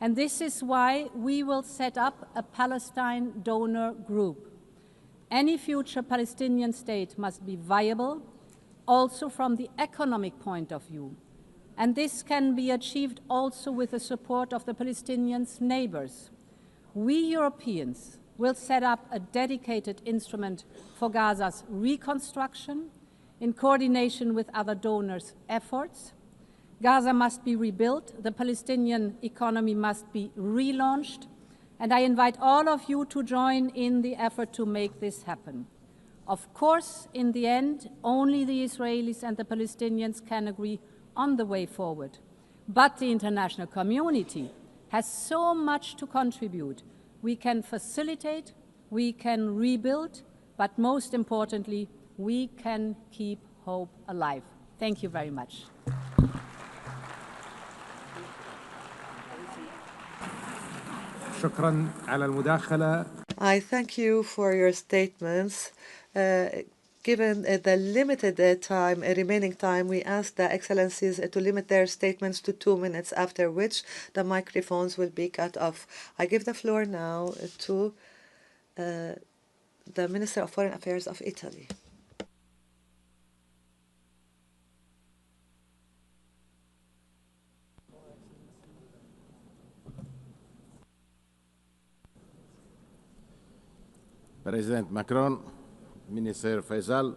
And this is why we will set up a Palestine donor group. Any future Palestinian state must be viable, also from the economic point of view. And this can be achieved also with the support of the Palestinians' neighbors. We Europeans will set up a dedicated instrument for Gaza's reconstruction in coordination with other donors' efforts. Gaza must be rebuilt, the Palestinian economy must be relaunched, and I invite all of you to join in the effort to make this happen. Of course, in the end, only the Israelis and the Palestinians can agree on the way forward. But the international community has so much to contribute. We can facilitate, we can rebuild, but most importantly, we can keep hope alive. Thank you very much. I thank you for your statements. Given the limited remaining time, we ask the Excellencies to limit their statements to 2 minutes, after which the microphones will be cut off. I give the floor now to the Minister of Foreign Affairs of Italy. President Macron, Minister Faisal,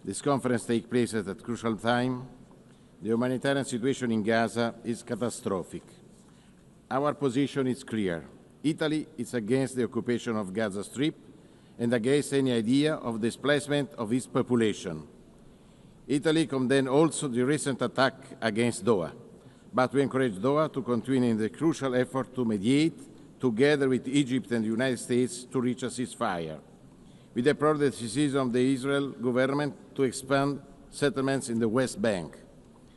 this conference takes place at a crucial time. The humanitarian situation in Gaza is catastrophic. Our position is clear. Italy is against the occupation of Gaza Strip and against any idea of displacement of its population. Italy condemned also the recent attack against Doha, but we encourage Doha to continue in the crucial effort to mediate together with Egypt and the United States to reach a ceasefire. We deplore the decision of the Israel government to expand settlements in the West Bank.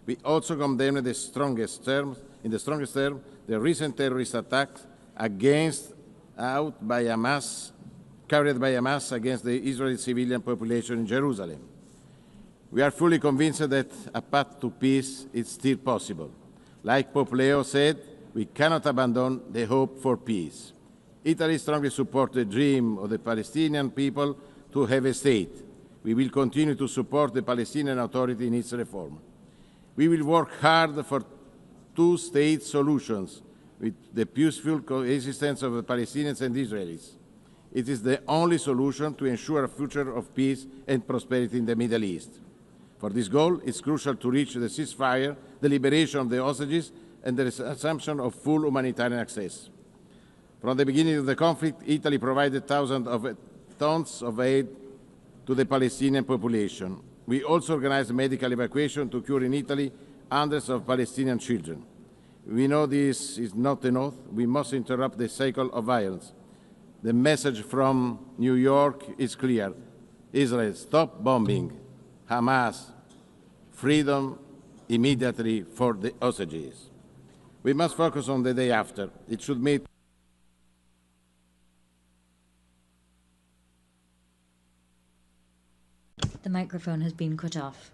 We also condemn in the strongest terms, the recent terrorist attacks carried by Hamas against the Israeli civilian population in Jerusalem. We are fully convinced that a path to peace is still possible. Like Pope Leo said, we cannot abandon the hope for peace. Italy strongly supports the dream of the Palestinian people to have a state. We will continue to support the Palestinian Authority in its reform. We will work hard for two-state solutions with the peaceful coexistence of the Palestinians and Israelis. It is the only solution to ensure a future of peace and prosperity in the Middle East. For this goal, it's crucial to reach the ceasefire, the liberation of the hostages, and the assumption of full humanitarian access. From the beginning of the conflict, Italy provided thousands of tons of aid to the Palestinian population. We also organized medical evacuation to cure in Italy hundreds of Palestinian children. We know this is not enough. We must interrupt the cycle of violence. The message from New York is clear. Israel, stop bombing. Hamas, freedom immediately for the hostages. We must focus on the day after. It should meet The microphone has been cut off.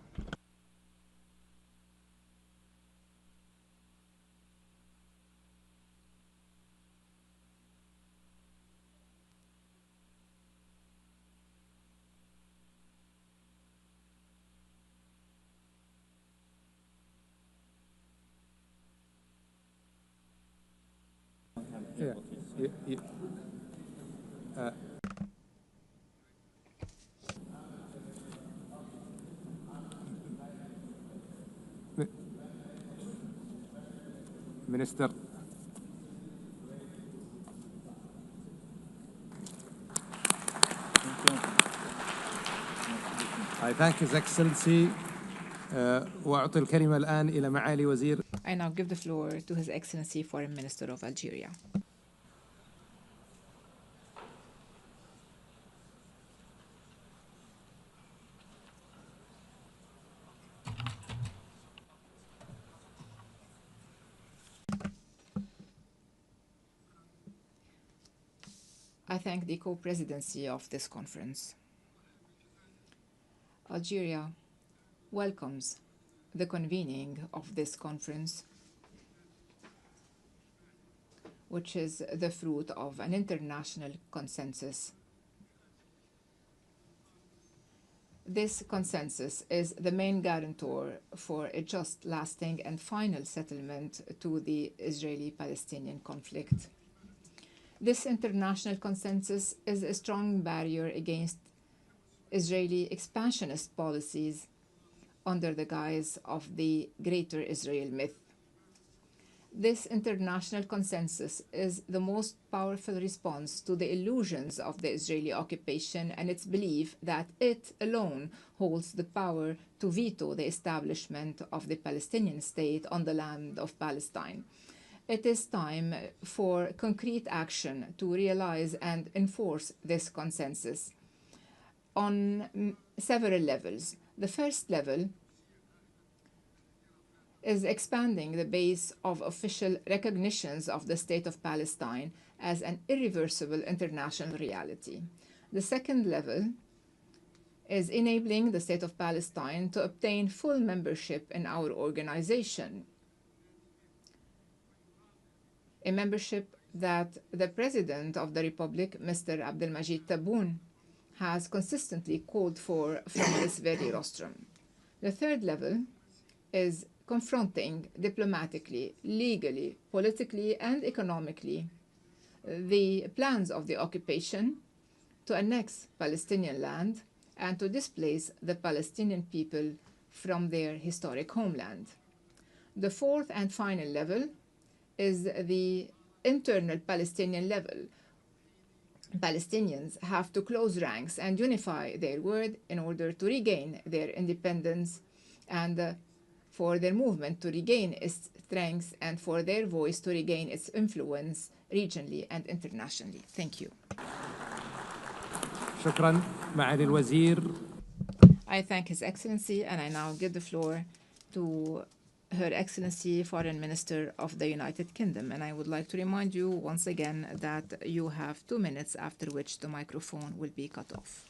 Minister. I thank His Excellency. وأعطي الكلمة الآن إلى معالي وزير. I now give the floor to His Excellency Foreign Minister of Algeria. I thank the co-presidency of this conference. Algeria welcomes the convening of this conference, which is the fruit of an international consensus. This consensus is the main guarantor for a just, lasting, and final settlement to the Israeli-Palestinian conflict. This international consensus is a strong barrier against Israeli expansionist policies under the guise of the Greater Israel myth. This international consensus is the most powerful response to the illusions of the Israeli occupation and its belief that it alone holds the power to veto the establishment of the Palestinian state on the land of Palestine. It is time for concrete action to realize and enforce this consensus on several levels. The first level is expanding the base of official recognitions of the State of Palestine as an irreversible international reality. The second level is enabling the State of Palestine to obtain full membership in our organization, a membership that the President of the Republic, Mr. Abdelmajid Tebboune, has consistently called for from this very rostrum. The third level is confronting diplomatically, legally, politically, and economically the plans of the occupation to annex Palestinian land and to displace the Palestinian people from their historic homeland. The fourth and final level is the internal Palestinian level. Palestinians have to close ranks and unify their word in order to regain their independence and for their movement to regain its strength and for their voice to regain its influence regionally and internationally. Thank you. شكرا معالي الوزير. I thank His Excellency, and I now give the floor to Her Excellency Foreign Minister of the United Kingdom. And I would like to remind you once again that you have 2 minutes, after which the microphone will be cut off.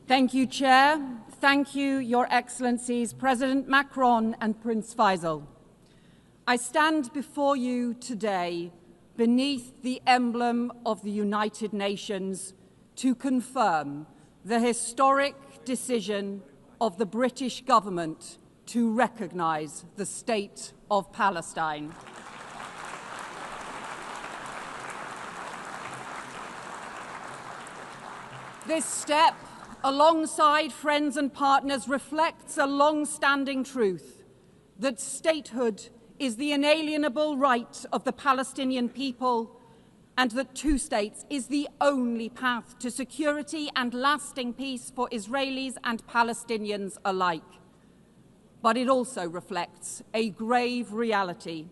Thank you, Chair. Thank you, Your Excellencies, President Macron and Prince Faisal. I stand before you today beneath the emblem of the United Nations to confirm the historic decision of the British government to recognise the State of Palestine. This step, alongside friends and partners, reflects a long-standing truth that statehood is the inalienable right of the Palestinian people and that two states is the only path to security and lasting peace for Israelis and Palestinians alike. But it also reflects a grave reality.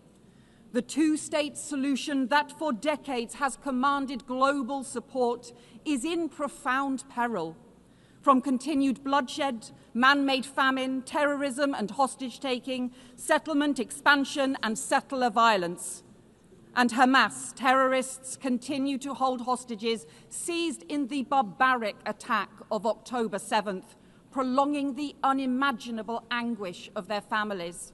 The two-state solution that for decades has commanded global support is in profound peril. From continued bloodshed, man-made famine, terrorism and hostage-taking, settlement expansion and settler violence. And Hamas terrorists continue to hold hostages seized in the barbaric attack of October 7th, prolonging the unimaginable anguish of their families.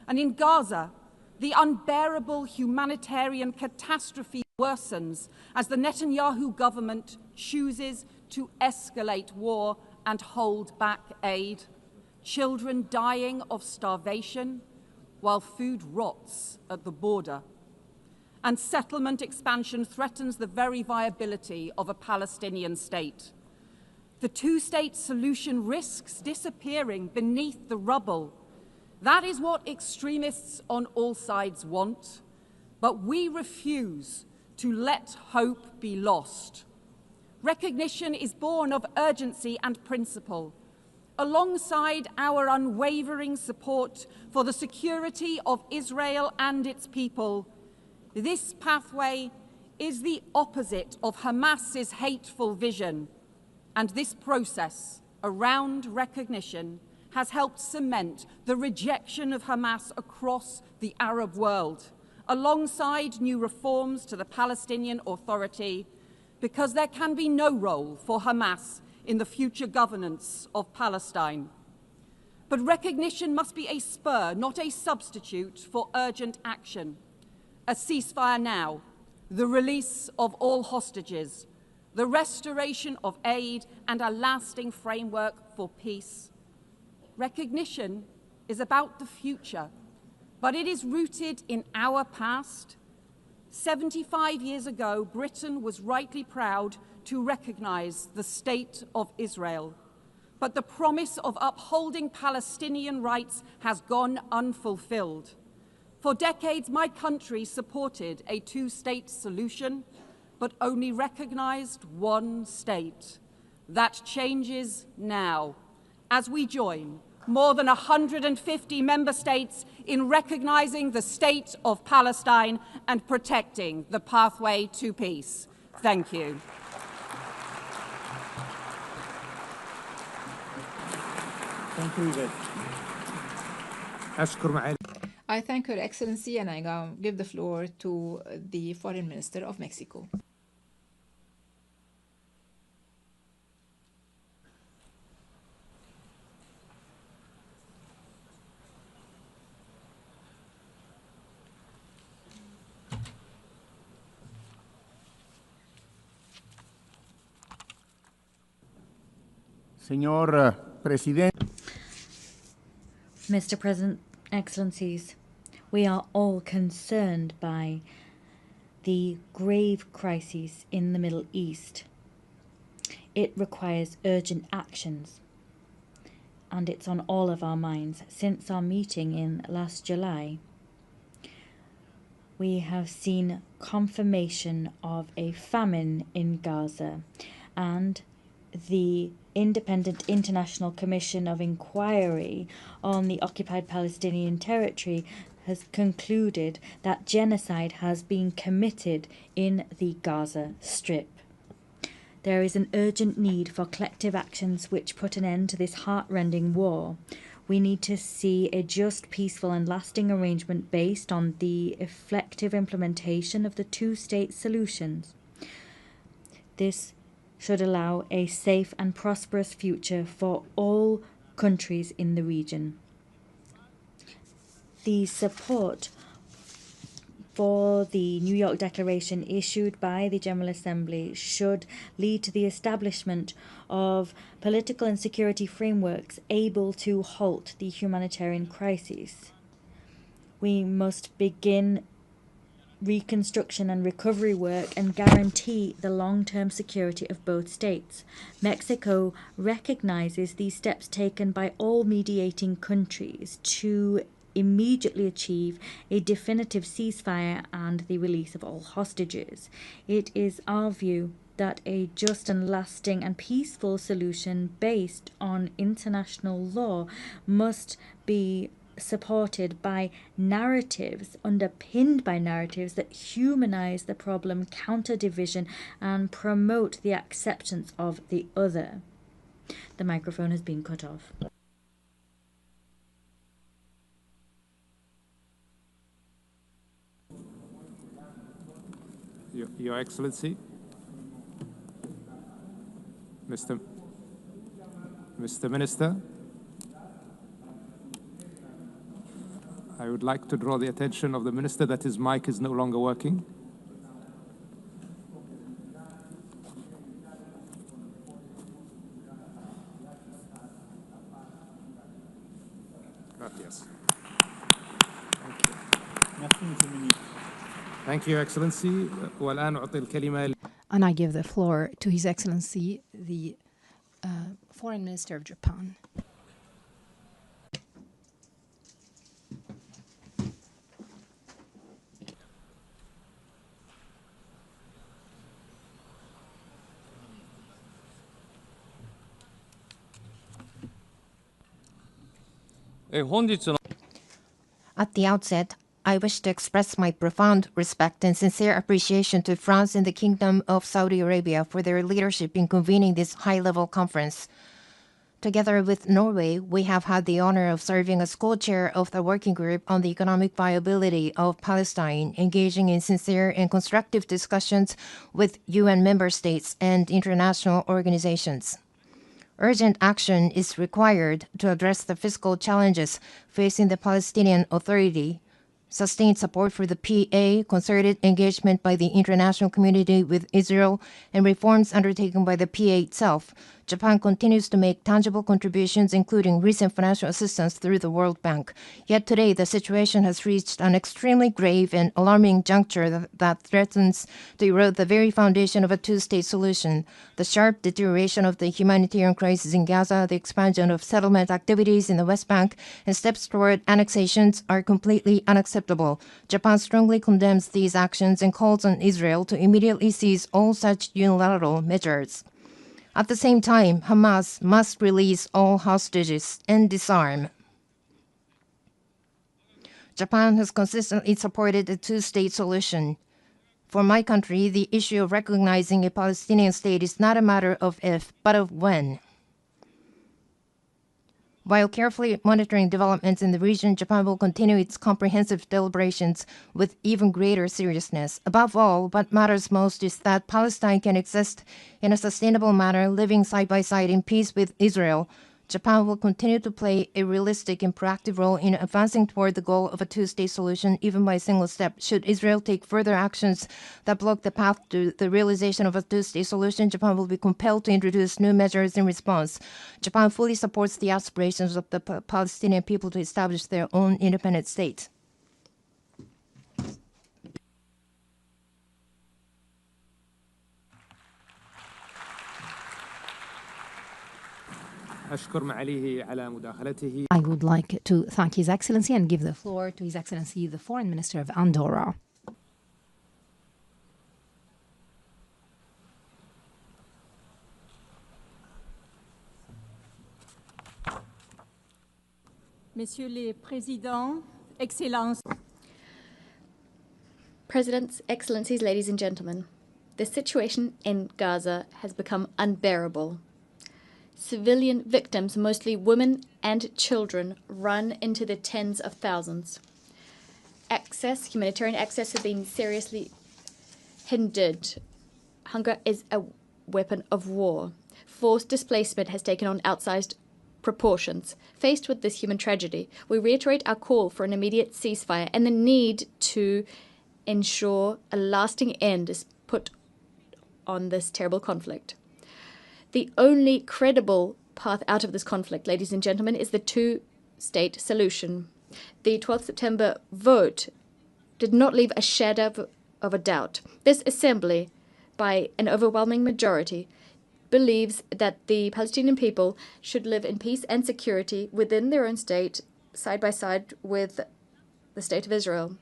And in Gaza, the unbearable humanitarian catastrophe worsens as the Netanyahu government chooses to escalate war and hold back aid. Children dying of starvation while food rots at the border. And settlement expansion threatens the very viability of a Palestinian state. The two-state solution risks disappearing beneath the rubble. That is what extremists on all sides want, but we refuse to let hope be lost. Recognition is born of urgency and principle, alongside our unwavering support for the security of Israel and its people. This pathway is the opposite of Hamas's hateful vision, and this process around recognition has helped cement the rejection of Hamas across the Arab world, alongside new reforms to the Palestinian Authority, because there can be no role for Hamas in the future governance of Palestine. But recognition must be a spur, not a substitute for urgent action. A ceasefire now, the release of all hostages, the restoration of aid, and a lasting framework for peace. Recognition is about the future, but it is rooted in our past. 75 years ago, Britain was rightly proud to recognise the State of Israel. But the promise of upholding Palestinian rights has gone unfulfilled. For decades, my country supported a two-state solution, but only recognised one state. That changes now, as we join more than 150 member states in recognising the State of Palestine and protecting the pathway to peace. Thank you. Thank you, Yvette. أشكر معالي. I thank Her Excellency, and I now give the floor to the Foreign Minister of Mexico. Señor Presidente. Mr. President, Excellencies, we are all concerned by the grave crises in the Middle East. It requires urgent actions, and it's on all of our minds. Since our meeting in last July, we have seen confirmation of a famine in Gaza, and the Independent International Commission of Inquiry on the Occupied Palestinian Territory has concluded that genocide has been committed in the Gaza Strip. There is an urgent need for collective actions which put an end to this heart-rending war. We need to see a just, peaceful and lasting arrangement based on the effective implementation of the two-state solutions. This should allow a safe and prosperous future for all countries in the region. The support for the New York Declaration issued by the General Assembly should lead to the establishment of political and security frameworks able to halt the humanitarian crises. We must begin reconstruction and recovery work and guarantee the long-term security of both states. Mexico recognizes these steps taken by all mediating countries to immediately achieve a definitive ceasefire and the release of all hostages. It is our view that a just and lasting and peaceful solution based on international law must be supported by narratives, underpinned by narratives that humanize the problem, counter division, and promote the acceptance of the other. The microphone has been cut off. Your Excellency, Mr. Minister, I would like to draw the attention of the Minister that his mic is no longer working. Gracias. Thank you, Excellency. والآن أعطي الكلمة. And I give the floor to His Excellency, the Foreign Minister of Japan. At the outset, I wish to express my profound respect and sincere appreciation to France and the Kingdom of Saudi Arabia for their leadership in convening this high-level conference. Together with Norway, we have had the honor of serving as co-chair of the working group on the economic viability of Palestine, engaging in sincere and constructive discussions with UN member states and international organizations. Urgent action is required to address the fiscal challenges facing the Palestinian Authority, sustained support for the PA, concerted engagement by the international community with Israel, and reforms undertaken by the PA itself. Japan continues to make tangible contributions, including recent financial assistance through the World Bank. Yet today, the situation has reached an extremely grave and alarming juncture that threatens to erode the very foundation of a two-state solution. The sharp deterioration of the humanitarian crisis in Gaza, the expansion of settlement activities in the West Bank, and steps toward annexations are completely unacceptable. Japan strongly condemns these actions and calls on Israel to immediately cease all such unilateral measures. At the same time, Hamas must release all hostages and disarm. Japan has consistently supported a two-state solution. For my country, the issue of recognizing a Palestinian state is not a matter of if, but of when. While carefully monitoring developments in the region, Japan will continue its comprehensive deliberations with even greater seriousness. Above all, what matters most is that Palestine can exist in a sustainable manner, living side by side in peace with Israel. Japan will continue to play a realistic and proactive role in advancing toward the goal of a two-state solution, even by a single step. Should Israel take further actions that block the path to the realization of a two-state solution, Japan will be compelled to introduce new measures in response. Japan fully supports the aspirations of the Palestinian people to establish their own independent state. I would like to thank His Excellency and give the floor to His Excellency the Foreign Minister of Andorra. Messieurs les Présidents, Excellences. Presidents, Excellencies, ladies and gentlemen, the situation in Gaza has become unbearable. Civilian victims, mostly women and children, run into the tens of thousands. Humanitarian access has been seriously hindered. Hunger is a weapon of war. Forced displacement has taken on outsized proportions. Faced with this human tragedy, we reiterate our call for an immediate ceasefire and the need to ensure a lasting end is put on this terrible conflict. The only credible path out of this conflict, ladies and gentlemen, is the two-state solution. The 12th September vote did not leave a shadow of a doubt. This assembly, by an overwhelming majority, believes that the Palestinian people should live in peace and security within their own state, side by side with the State of Israel.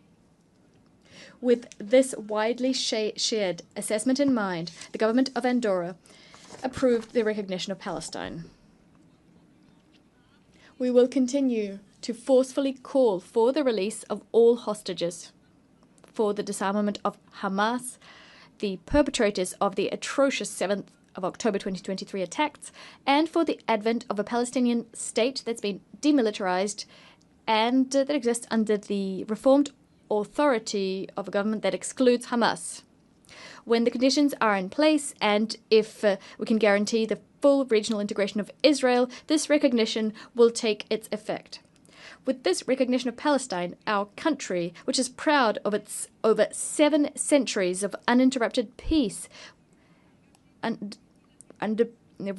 With this widely shared assessment in mind, the government of Andorra approved the recognition of Palestine. We will continue to forcefully call for the release of all hostages, for the disarmament of Hamas, the perpetrators of the atrocious 7th of October 2023 attacks, and for the advent of a Palestinian state that's been demilitarized and that exists under the reformed authority of a government that excludes Hamas. When the conditions are in place and if we can guarantee the full regional integration of Israel, this recognition will take its effect. With this recognition of Palestine, our country, which is proud of its over 7 centuries of uninterrupted peace, and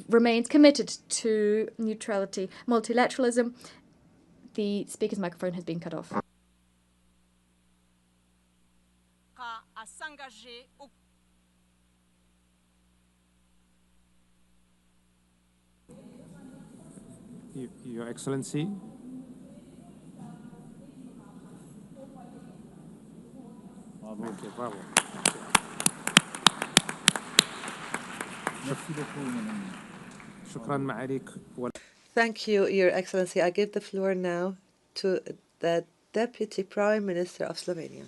remains committed to neutrality, multilateralism. The speaker's microphone has been cut off. Your Excellency. Okay, bravo. Thank you, Your Excellency. I give the floor now to the Deputy Prime Minister of Slovenia.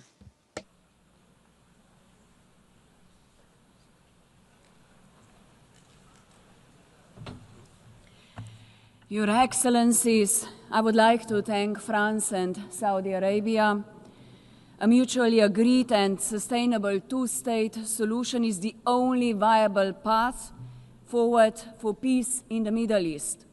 Your Excellencies, I would like to thank France and Saudi Arabia. A mutually agreed and sustainable two-state solution is the only viable path forward for peace in the Middle East.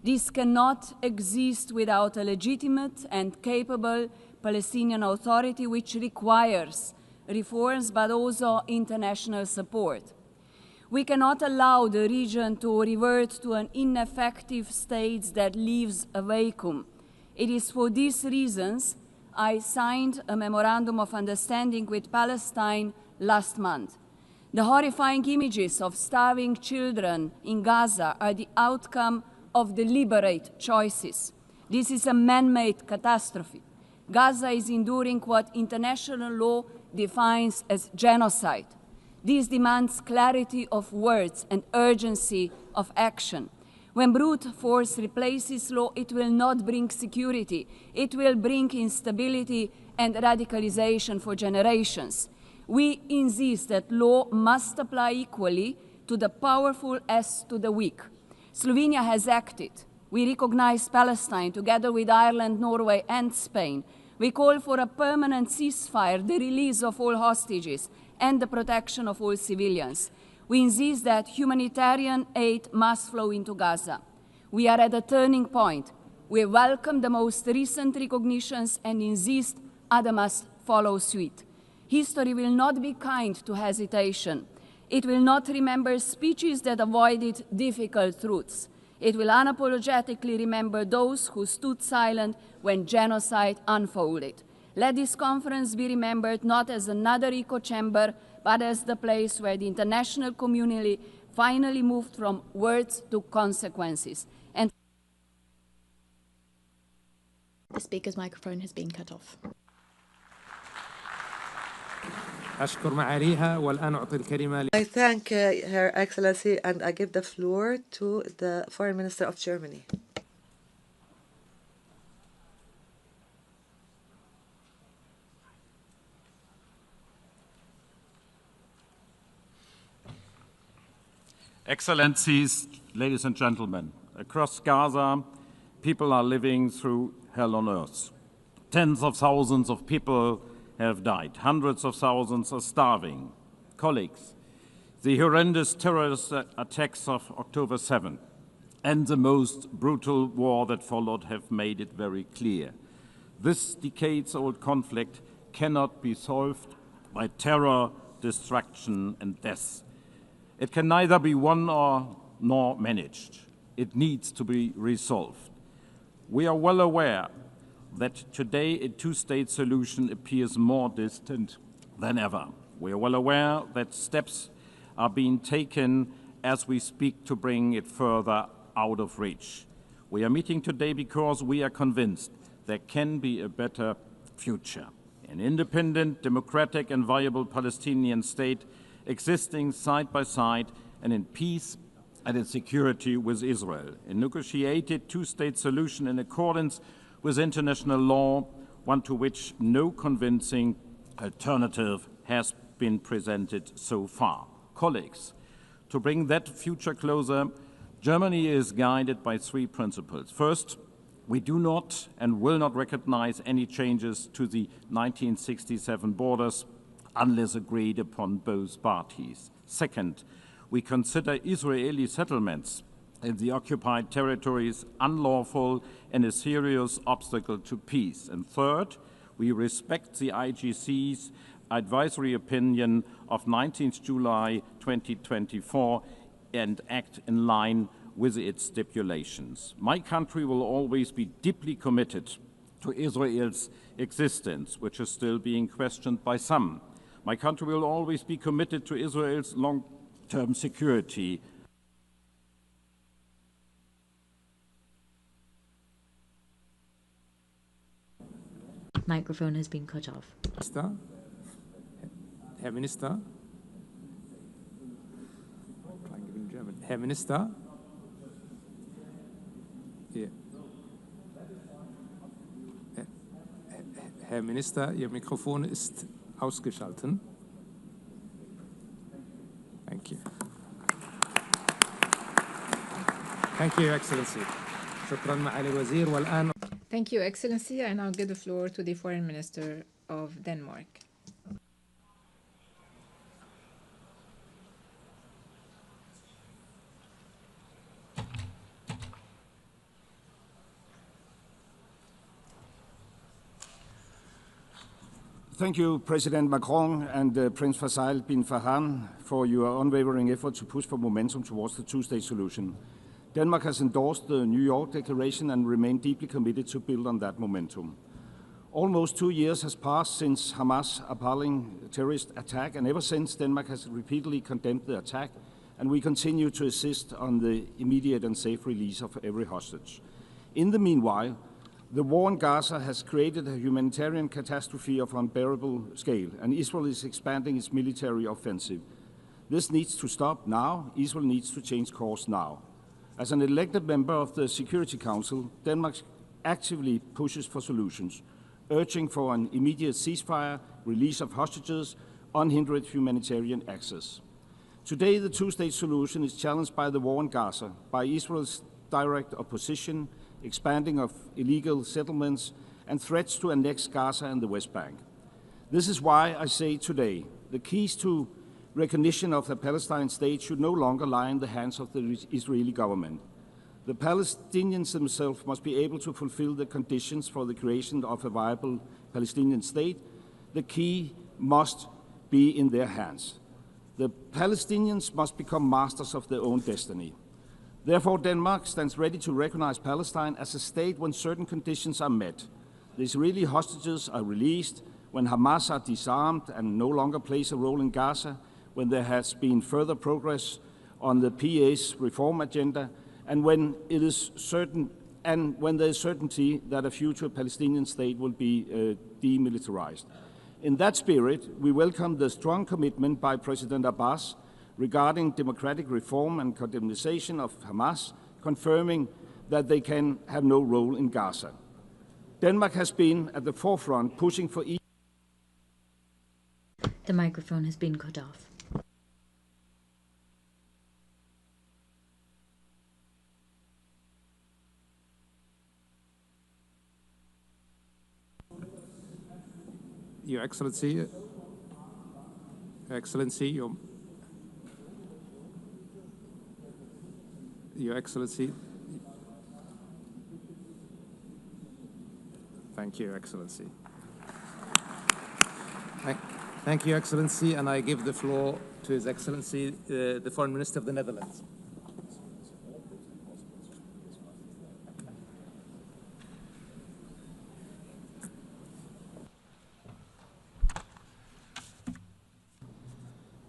This cannot exist without a legitimate and capable Palestinian Authority, which requires reforms but also international support. We cannot allow the region to revert to an ineffective state that leaves a vacuum. It is for these reasons I signed a memorandum of understanding with Palestine last month. The horrifying images of starving children in Gaza are the outcome of deliberate choices. This is a man-made catastrophe. Gaza is enduring what international law defines as genocide. This demands clarity of words and urgency of action. When brute force replaces law, it will not bring security. It will bring instability and radicalization for generations. We insist that law must apply equally to the powerful as to the weak. Slovenia has acted We recognize Palestine together with Ireland, Norway, and Spain. We call for a permanent ceasefire, the release of all hostages, and the protection of all civilians. We insist that humanitarian aid must flow into Gaza. We are at a turning point. We welcome the most recent recognitions and insist others must follow suit. History will not be kind to hesitation. It will not remember speeches that avoided difficult truths. It will unapologetically remember those who stood silent when genocide unfolded. Let this conference be remembered not as another echo chamber, but as the place where the international community finally moved from words to consequences. And the speaker's microphone has been cut off. أشكر معاليها والآن أعطي الكلمة I thank Her Excellency and I give the floor to the Foreign Minister of Germany. Excellencies, ladies and gentlemen, across Gaza, people are living through hell on earth. Tens of thousands of people have died. Hundreds of thousands are starving. Colleagues, the horrendous terrorist attacks of October 7 and the most brutal war that followed have made it very clear. This decades-old conflict cannot be solved by terror, destruction, and death. It can neither be won nor managed. It needs to be resolved. We are well aware that today a two-state solution appears more distant than ever. We are well aware that steps are being taken as we speak to bring it further out of reach. We are meeting today because we are convinced there can be a better future. An independent, democratic and viable Palestinian state existing side by side and in peace and in security with Israel. A negotiated two-state solution in accordance with international law, one to which no convincing alternative has been presented so far. Colleagues, to bring that future closer, Germany is guided by three principles. First, we do not and will not recognize any changes to the 1967 borders unless agreed upon both parties. Second, we consider Israeli settlements in the occupied territories unlawful and a serious obstacle to peace. And third, we respect the IGC's advisory opinion of 19th July 2024 and act in line with its stipulations. My country will always be deeply committed to Israel's existence, which is still being questioned by some. My country will always be committed to Israel's long-term security. Microphone has been cut off. Herr Minister. Herr Minister. Herr Minister, Ihr Mikrofon ist ausgeschaltet. Thank you. Thank you, Your Excellency. شكرا معالي الوزير والآن. Thank you, Excellency. I now give the floor to the Foreign Minister of Denmark. Thank you, President Macron and Prince Faisal bin Farhan, for your unwavering effort to push for momentum towards the two-state solution. Denmark has endorsed the New York Declaration and remained deeply committed to build on that momentum. Almost 2 years has passed since Hamas' appalling terrorist attack, and ever since, Denmark has repeatedly condemned the attack, and we continue to insist on the immediate and safe release of every hostage. In the meanwhile, the war in Gaza has created a humanitarian catastrophe of unbearable scale, and Israel is expanding its military offensive. This needs to stop now. Israel needs to change course now. As an elected member of the Security Council, Denmark actively pushes for solutions, urging for an immediate ceasefire, release of hostages, unhindered humanitarian access. Today, the two-state solution is challenged by the war in Gaza, by Israel's direct opposition, expanding of illegal settlements, and threats to annex Gaza and the West Bank. This is why I say today, the keys to recognition of the Palestinian state should no longer lie in the hands of the Israeli government. The Palestinians themselves must be able to fulfill the conditions for the creation of a viable Palestinian state. The key must be in their hands. The Palestinians must become masters of their own destiny. Therefore, Denmark stands ready to recognize Palestine as a state when certain conditions are met. The Israeli hostages are released, when Hamas are disarmed and no longer plays a role in Gaza, when there has been further progress on the PA's reform agenda, and when it is certain, and when there is certainty that a future Palestinian state will be demilitarized. In that spirit, we welcome the strong commitment by President Abbas regarding democratic reform and condemnation of Hamas, confirming that they can have no role in Gaza. Denmark has been at the forefront pushing for The microphone has been cut off. Your Excellency, Your Excellency. Thank you, Your Excellency. Thank you, Your Excellency, and I give the floor to His Excellency, the Foreign Minister of the Netherlands.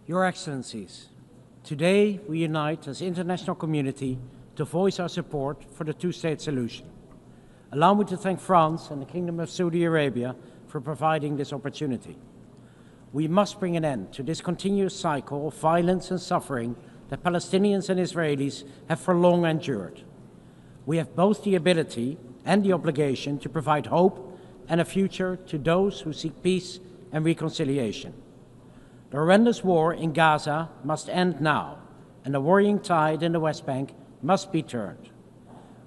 Your Excellencies, today we unite as international community to voice our support for the two-state solution. Allow me to thank France and the Kingdom of Saudi Arabia for providing this opportunity. We must bring an end to this continuous cycle of violence and suffering that Palestinians and Israelis have for long endured. We have both the ability and the obligation to provide hope and a future to those who seek peace and reconciliation. The horrendous war in Gaza must end now, and the worrying tide in the West Bank must be turned.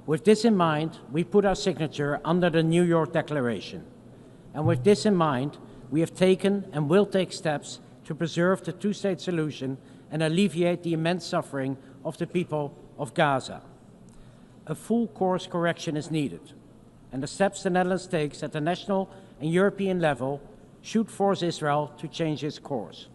With this in mind, we put our signature under the New York Declaration. And with this in mind, we have taken and will take steps to preserve the two-state solution and alleviate the immense suffering of the people of Gaza. A full course correction is needed, and the steps the Netherlands takes at the national and European level should force Israel to change its course.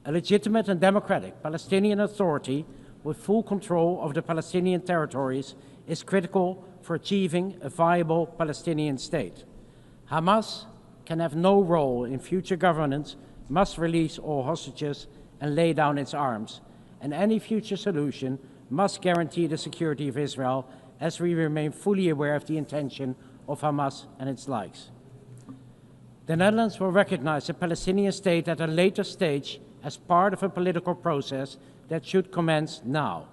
A legitimate and democratic Palestinian Authority with full control of the Palestinian territories is critical for achieving a viable Palestinian state. Hamas can have no role in future governance, must release all hostages and lay down its arms, and any future solution must guarantee the security of Israel, as we remain fully aware of the intention of Hamas and its likes. The Netherlands will recognize the Palestinian state at a later stage as part of a political process that should commence now.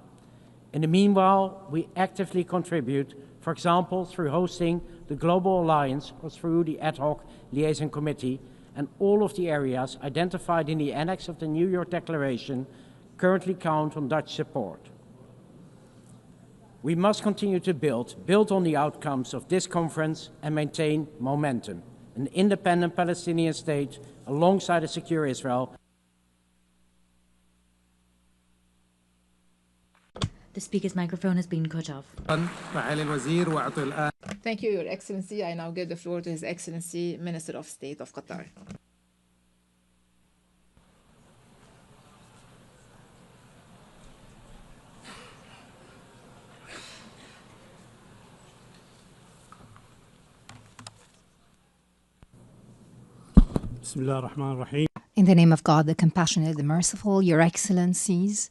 In the meanwhile, we actively contribute, for example, through hosting the Global Alliance or through the Ad Hoc Liaison Committee, and all of the areas identified in the annex of the New York Declaration currently count on Dutch support. We must continue to build on the outcomes of this conference and maintain momentum. An independent Palestinian state alongside a secure Israel. The speaker's microphone has been cut off. Thank you, Your Excellency. I now give the floor to His Excellency, Minister of State of Qatar. In the name of God, the compassionate, the merciful, Your Excellencies,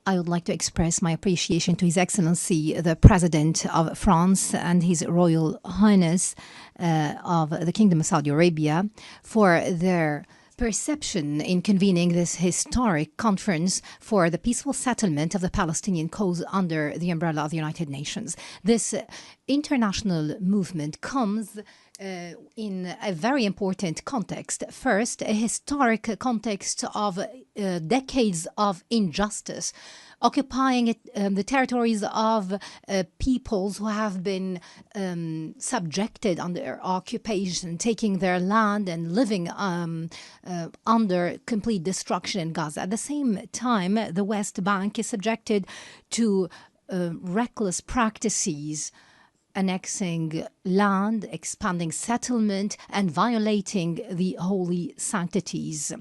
I would like to express my appreciation to His Excellency, the President of France, and His Royal Highness of the Kingdom of Saudi Arabia for their perception in convening this historic conference for the peaceful settlement of the Palestinian cause under the umbrella of the United Nations. This international movement comes in a very important context. First, a historic context of decades of injustice, occupying the territories of peoples who have been subjected under occupation, taking their land and living under complete destruction in Gaza. At the same time, the West Bank is subjected to reckless practices, annexing land, expanding settlement, and violating the holy sanctities.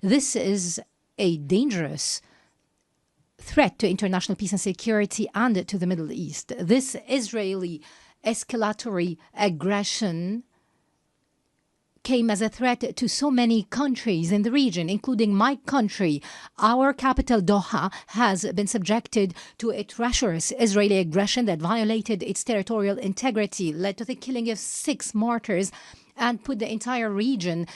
This is a dangerous threat to international peace and security and to the Middle East. This Israeli escalatory aggression came as a threat to so many countries in the region, including my country. Our capital, Doha, has been subjected to a treacherous Israeli aggression that violated its territorial integrity, led to the killing of 6 martyrs, and put the entire region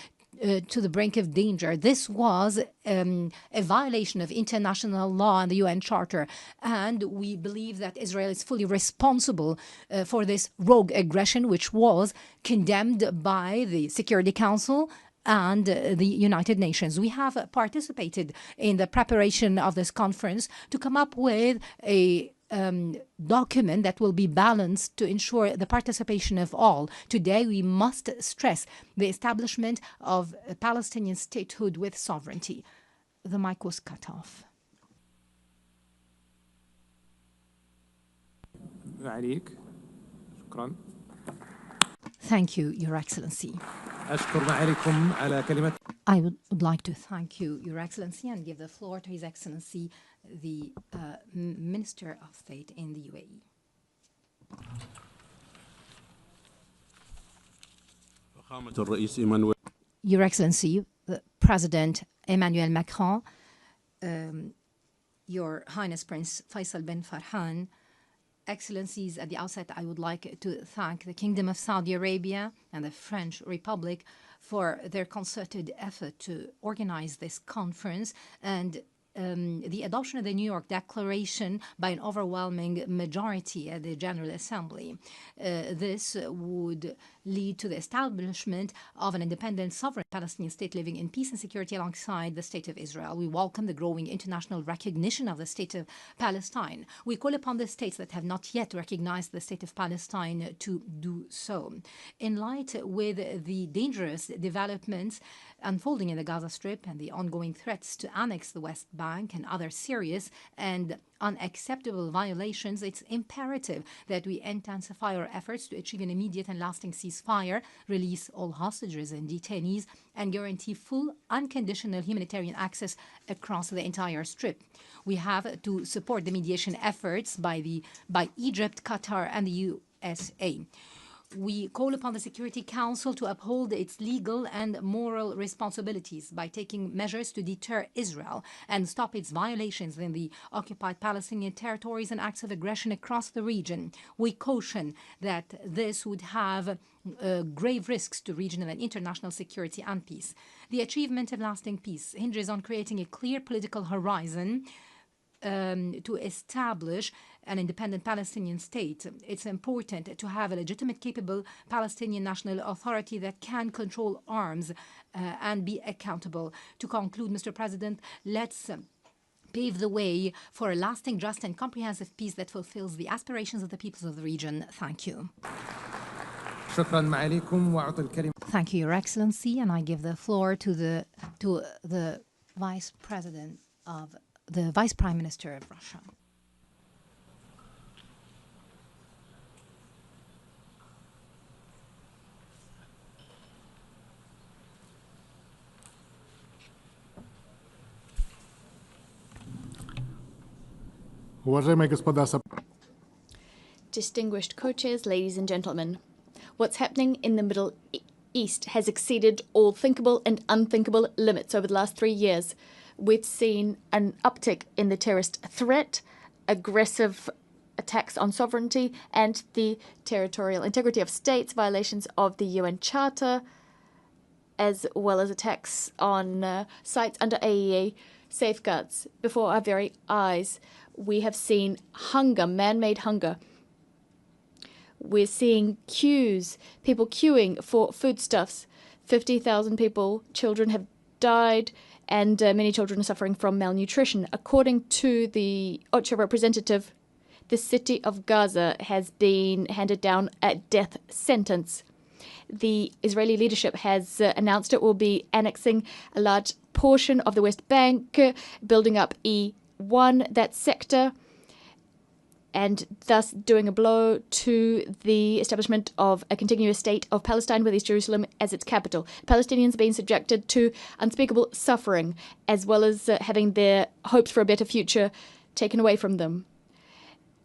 to the brink of danger. This was a violation of international law and the UN Charter, and we believe that Israel is fully responsible for this rogue aggression, which was condemned by the Security Council and the United Nations. We have participated in the preparation of this conference to come up with a document that will be balanced to ensure the participation of all. Today, we must stress the establishment of a Palestinian statehood with sovereignty. The mic was cut off. Thank you, Your Excellency. I would like to thank you, Your Excellency, and give the floor to His Excellency, the Minister of State in the UAE. Your Excellency, President Emmanuel Macron, Your Highness Prince Faisal bin Farhan, Excellencies, at the outset, I would like to thank the Kingdom of Saudi Arabia and the French Republic for their concerted effort to organize this conference and the adoption of the New York Declaration by an overwhelming majority at the General Assembly. This would lead to the establishment of an independent, sovereign Palestinian state living in peace and security alongside the State of Israel. We welcome the growing international recognition of the State of Palestine. We call upon the states that have not yet recognized the State of Palestine to do so. In light with the dangerous developments unfolding in the Gaza Strip and the ongoing threats to annex the West Bank and other serious and unacceptable violations, it's imperative that we intensify our efforts to achieve an immediate and lasting ceasefire, release all hostages and detainees, and guarantee full, unconditional humanitarian access across the entire Strip. We have to support the mediation efforts by Egypt, Qatar, and the USA. We call upon the Security Council to uphold its legal and moral responsibilities by taking measures to deter Israel and stop its violations in the occupied Palestinian territories and acts of aggression across the region. We caution that this would have grave risks to regional and international security and peace. The achievement of lasting peace hinges on creating a clear political horizon to establish an independent Palestinian state. It's important to have a legitimate, capable Palestinian national authority that can control arms and be accountable. To conclude, Mr. President, let's pave the way for a lasting, just, and comprehensive peace that fulfills the aspirations of the peoples of the region. Thank you. Thank you, Your Excellency, and I give the floor to the Vice President of the Vice Prime Minister of Russia. Distinguished co-chairs, ladies and gentlemen, what's happening in the Middle East has exceeded all thinkable and unthinkable limits over the last 3 years. We've seen an uptick in the terrorist threat, aggressive attacks on sovereignty and the territorial integrity of states, violations of the UN Charter, as well as attacks on sites under AEA safeguards. Before our very eyes, we have seen hunger, man-made hunger. We're seeing queues, people queuing for foodstuffs. 50,000 people, children have died, and many children are suffering from malnutrition. According to the OCHA representative, the city of Gaza has been handed down a death sentence. The Israeli leadership has announced it will be annexing a large portion of the West Bank, building up E1, that sector, and thus doing a blow to the establishment of a continuous state of Palestine with East Jerusalem as its capital. Palestinians are being subjected to unspeakable suffering, as well as having their hopes for a better future taken away from them.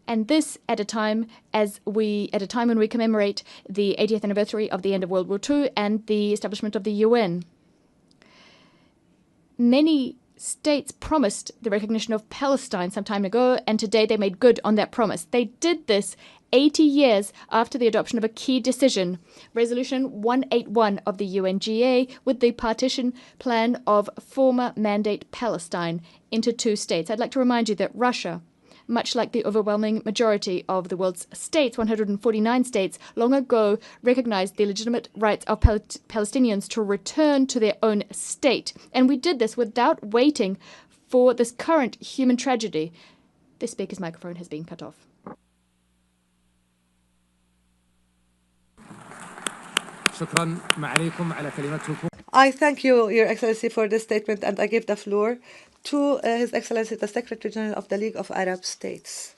And this at a time when we commemorate the 80th anniversary of the end of World War II and the establishment of the UN. Many states promised the recognition of Palestine some time ago, and today they made good on that promise. They did this 80 years after the adoption of a key decision, Resolution 181 of the UNGA, with the partition plan of former Mandate Palestine into 2 states. I'd like to remind you that Russia, much like the overwhelming majority of the world's states, 149 states, long ago recognized the legitimate rights of Palestinians to return to their own state. And we did this without waiting for this current human tragedy. The speaker's microphone has been cut off. I thank you, Your Excellency, for this statement, and I give the floor to His Excellency, the Secretary-General of the League of Arab States.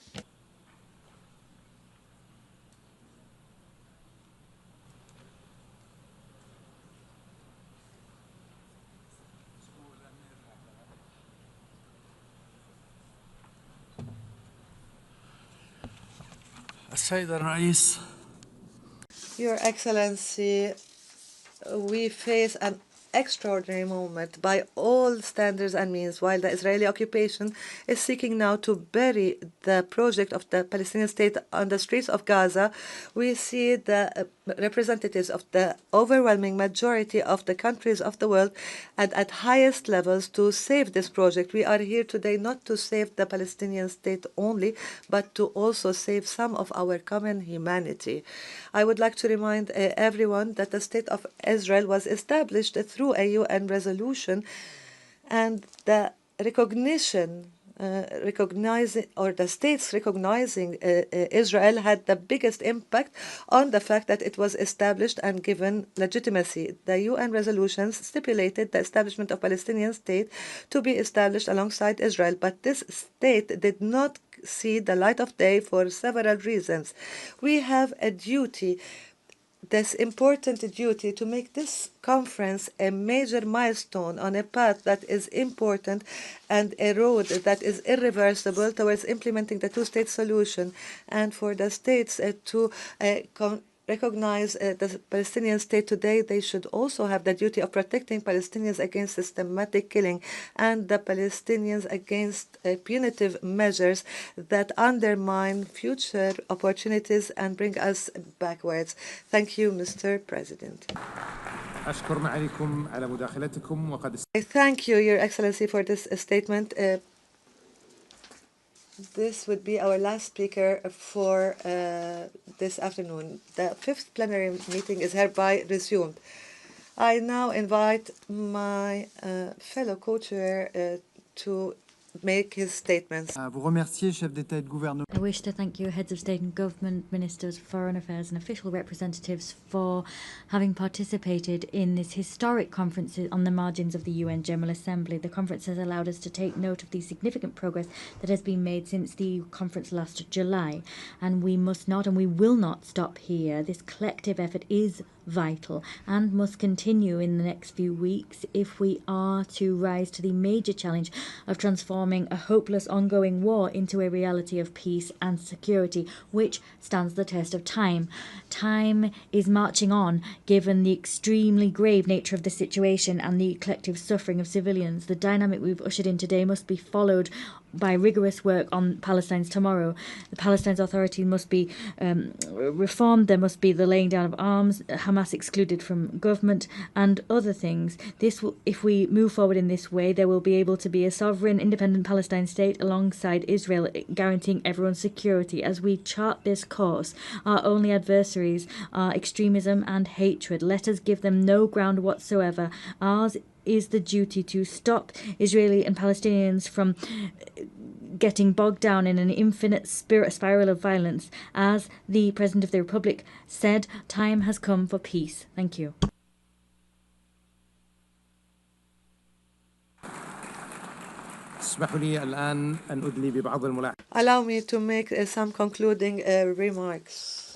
Your Excellency, we face an extraordinary moment by all standards and means, while the Israeli occupation is seeking now to bury the project of the Palestinian state on the streets of Gaza. We see the representatives of the overwhelming majority of the countries of the world and at highest levels to save this project. We are here today not to save the Palestinian state only, but to also save some of our common humanity. I would like to remind everyone that the State of Israel was established through a UN resolution, and the recognition the states recognizing Israel had the biggest impact on the fact that it was established and given legitimacy. The UN resolutions stipulated the establishment of Palestinian state to be established alongside Israel, but this state did not see the light of day for several reasons. We have a duty, this important duty, to make this conference a major milestone on a path that is important and a road that is irreversible towards implementing the two-state solution, and for the states to recognize the Palestinian state today. They should also have the duty of protecting Palestinians against systematic killing and the Palestinians against punitive measures that undermine future opportunities and bring us backwards. Thank you, Mr. President. I thank you, Your Excellency, for this statement. This would be our last speaker for this afternoon. The 5th plenary meeting is hereby resumed. I now invite my fellow co-chair to make his statements. À vous remercier, chef d'État et de gouvernement. I wish to thank you, heads of state and government, ministers, foreign affairs and official representatives for having participated in this historic conference on the margins of the UN General Assembly. The conference has allowed us to take note of the significant progress that has been made since the conference last July. And we must not and we will not stop here. This collective effort is vital and must continue in the next few weeks if we are to rise to the major challenge of transforming a hopeless ongoing war into a reality of peace and security, which stands the test of time. Time is marching on, given the extremely grave nature of the situation and the collective suffering of civilians. The dynamic we've ushered in today must be followed by rigorous work on Palestine's tomorrow. The Palestinian Authority must be reformed. There must be the laying down of arms, Hamas excluded from government, and other things. This will, if we move forward in this way, there will be able to be a sovereign, independent Palestine state alongside Israel, guaranteeing everyone's security. As we chart this course, our only adversaries are extremism and hatred. Let us give them no ground whatsoever. Ours is the duty to stop Israeli and Palestinians from getting bogged down in an infinite spiral of violence. As the President of the Republic said, time has come for peace. Thank you. Allow me to make some concluding remarks.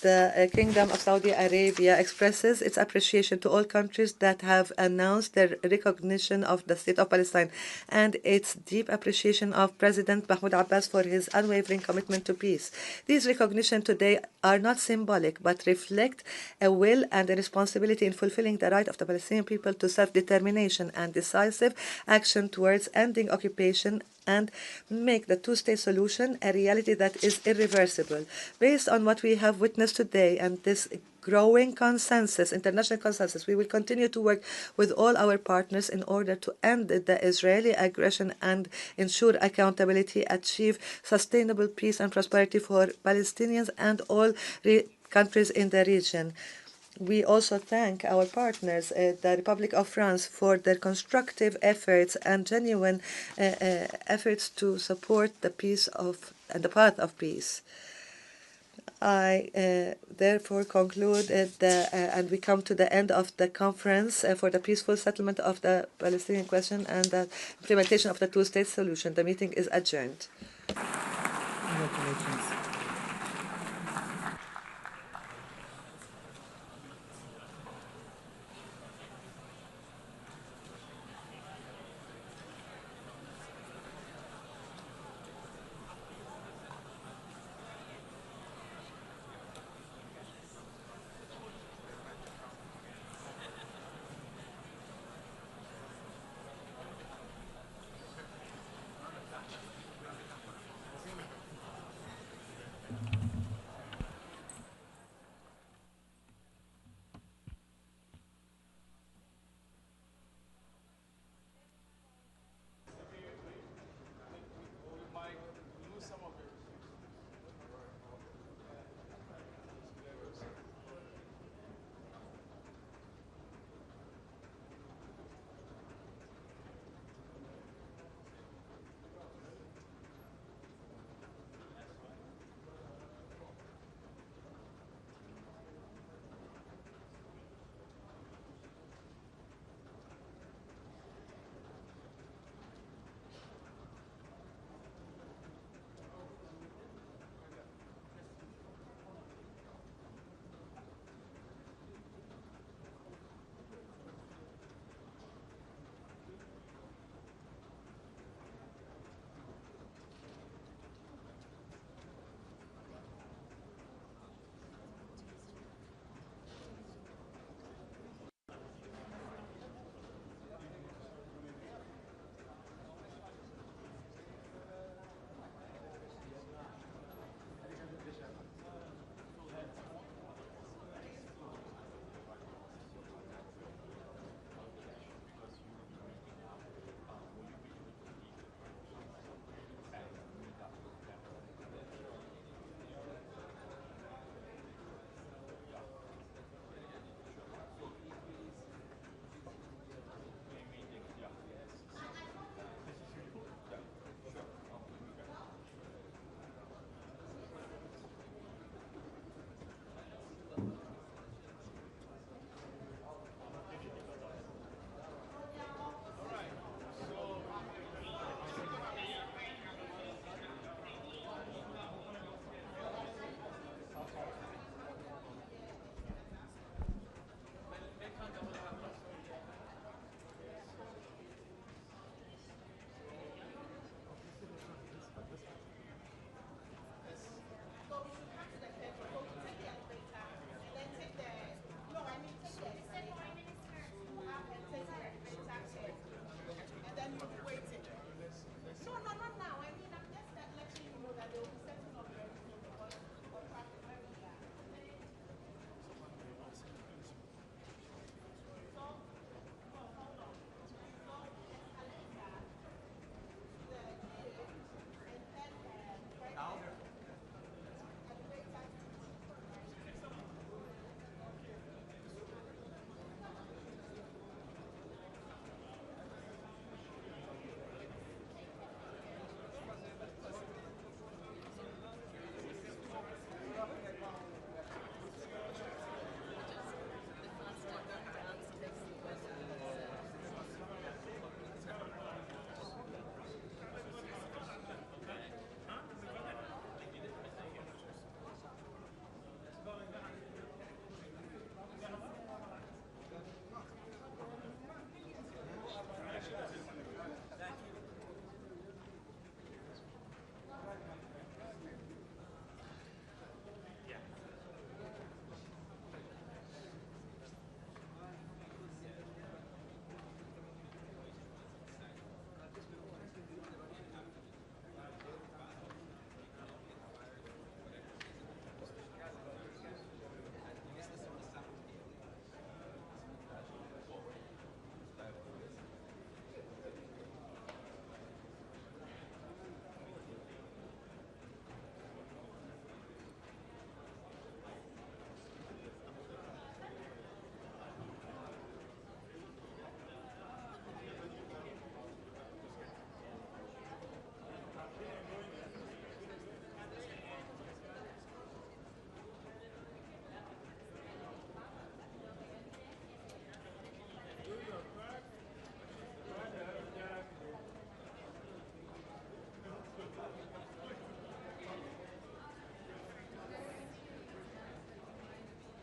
The Kingdom of Saudi Arabia expresses its appreciation to all countries that have announced their recognition of the State of Palestine and its deep appreciation of President Mahmoud Abbas for his unwavering commitment to peace. These recognitions today are not symbolic but reflect a will and a responsibility in fulfilling the right of the Palestinian people to self-determination and decisive action towards ending occupation and make the two-state solution a reality that is irreversible. Based on what we have witnessed today and this growing consensus, international consensus, we will continue to work with all our partners in order to end the Israeli aggression and ensure accountability, achieve sustainable peace and prosperity for Palestinians and all countries in the region. We also thank our partners, the Republic of France, for their constructive efforts and genuine efforts to support the peace and the path of peace. I therefore conclude and we come to the end of the conference for the peaceful settlement of the Palestinian question and the implementation of the two-state solution. The meeting is adjourned. Congratulations.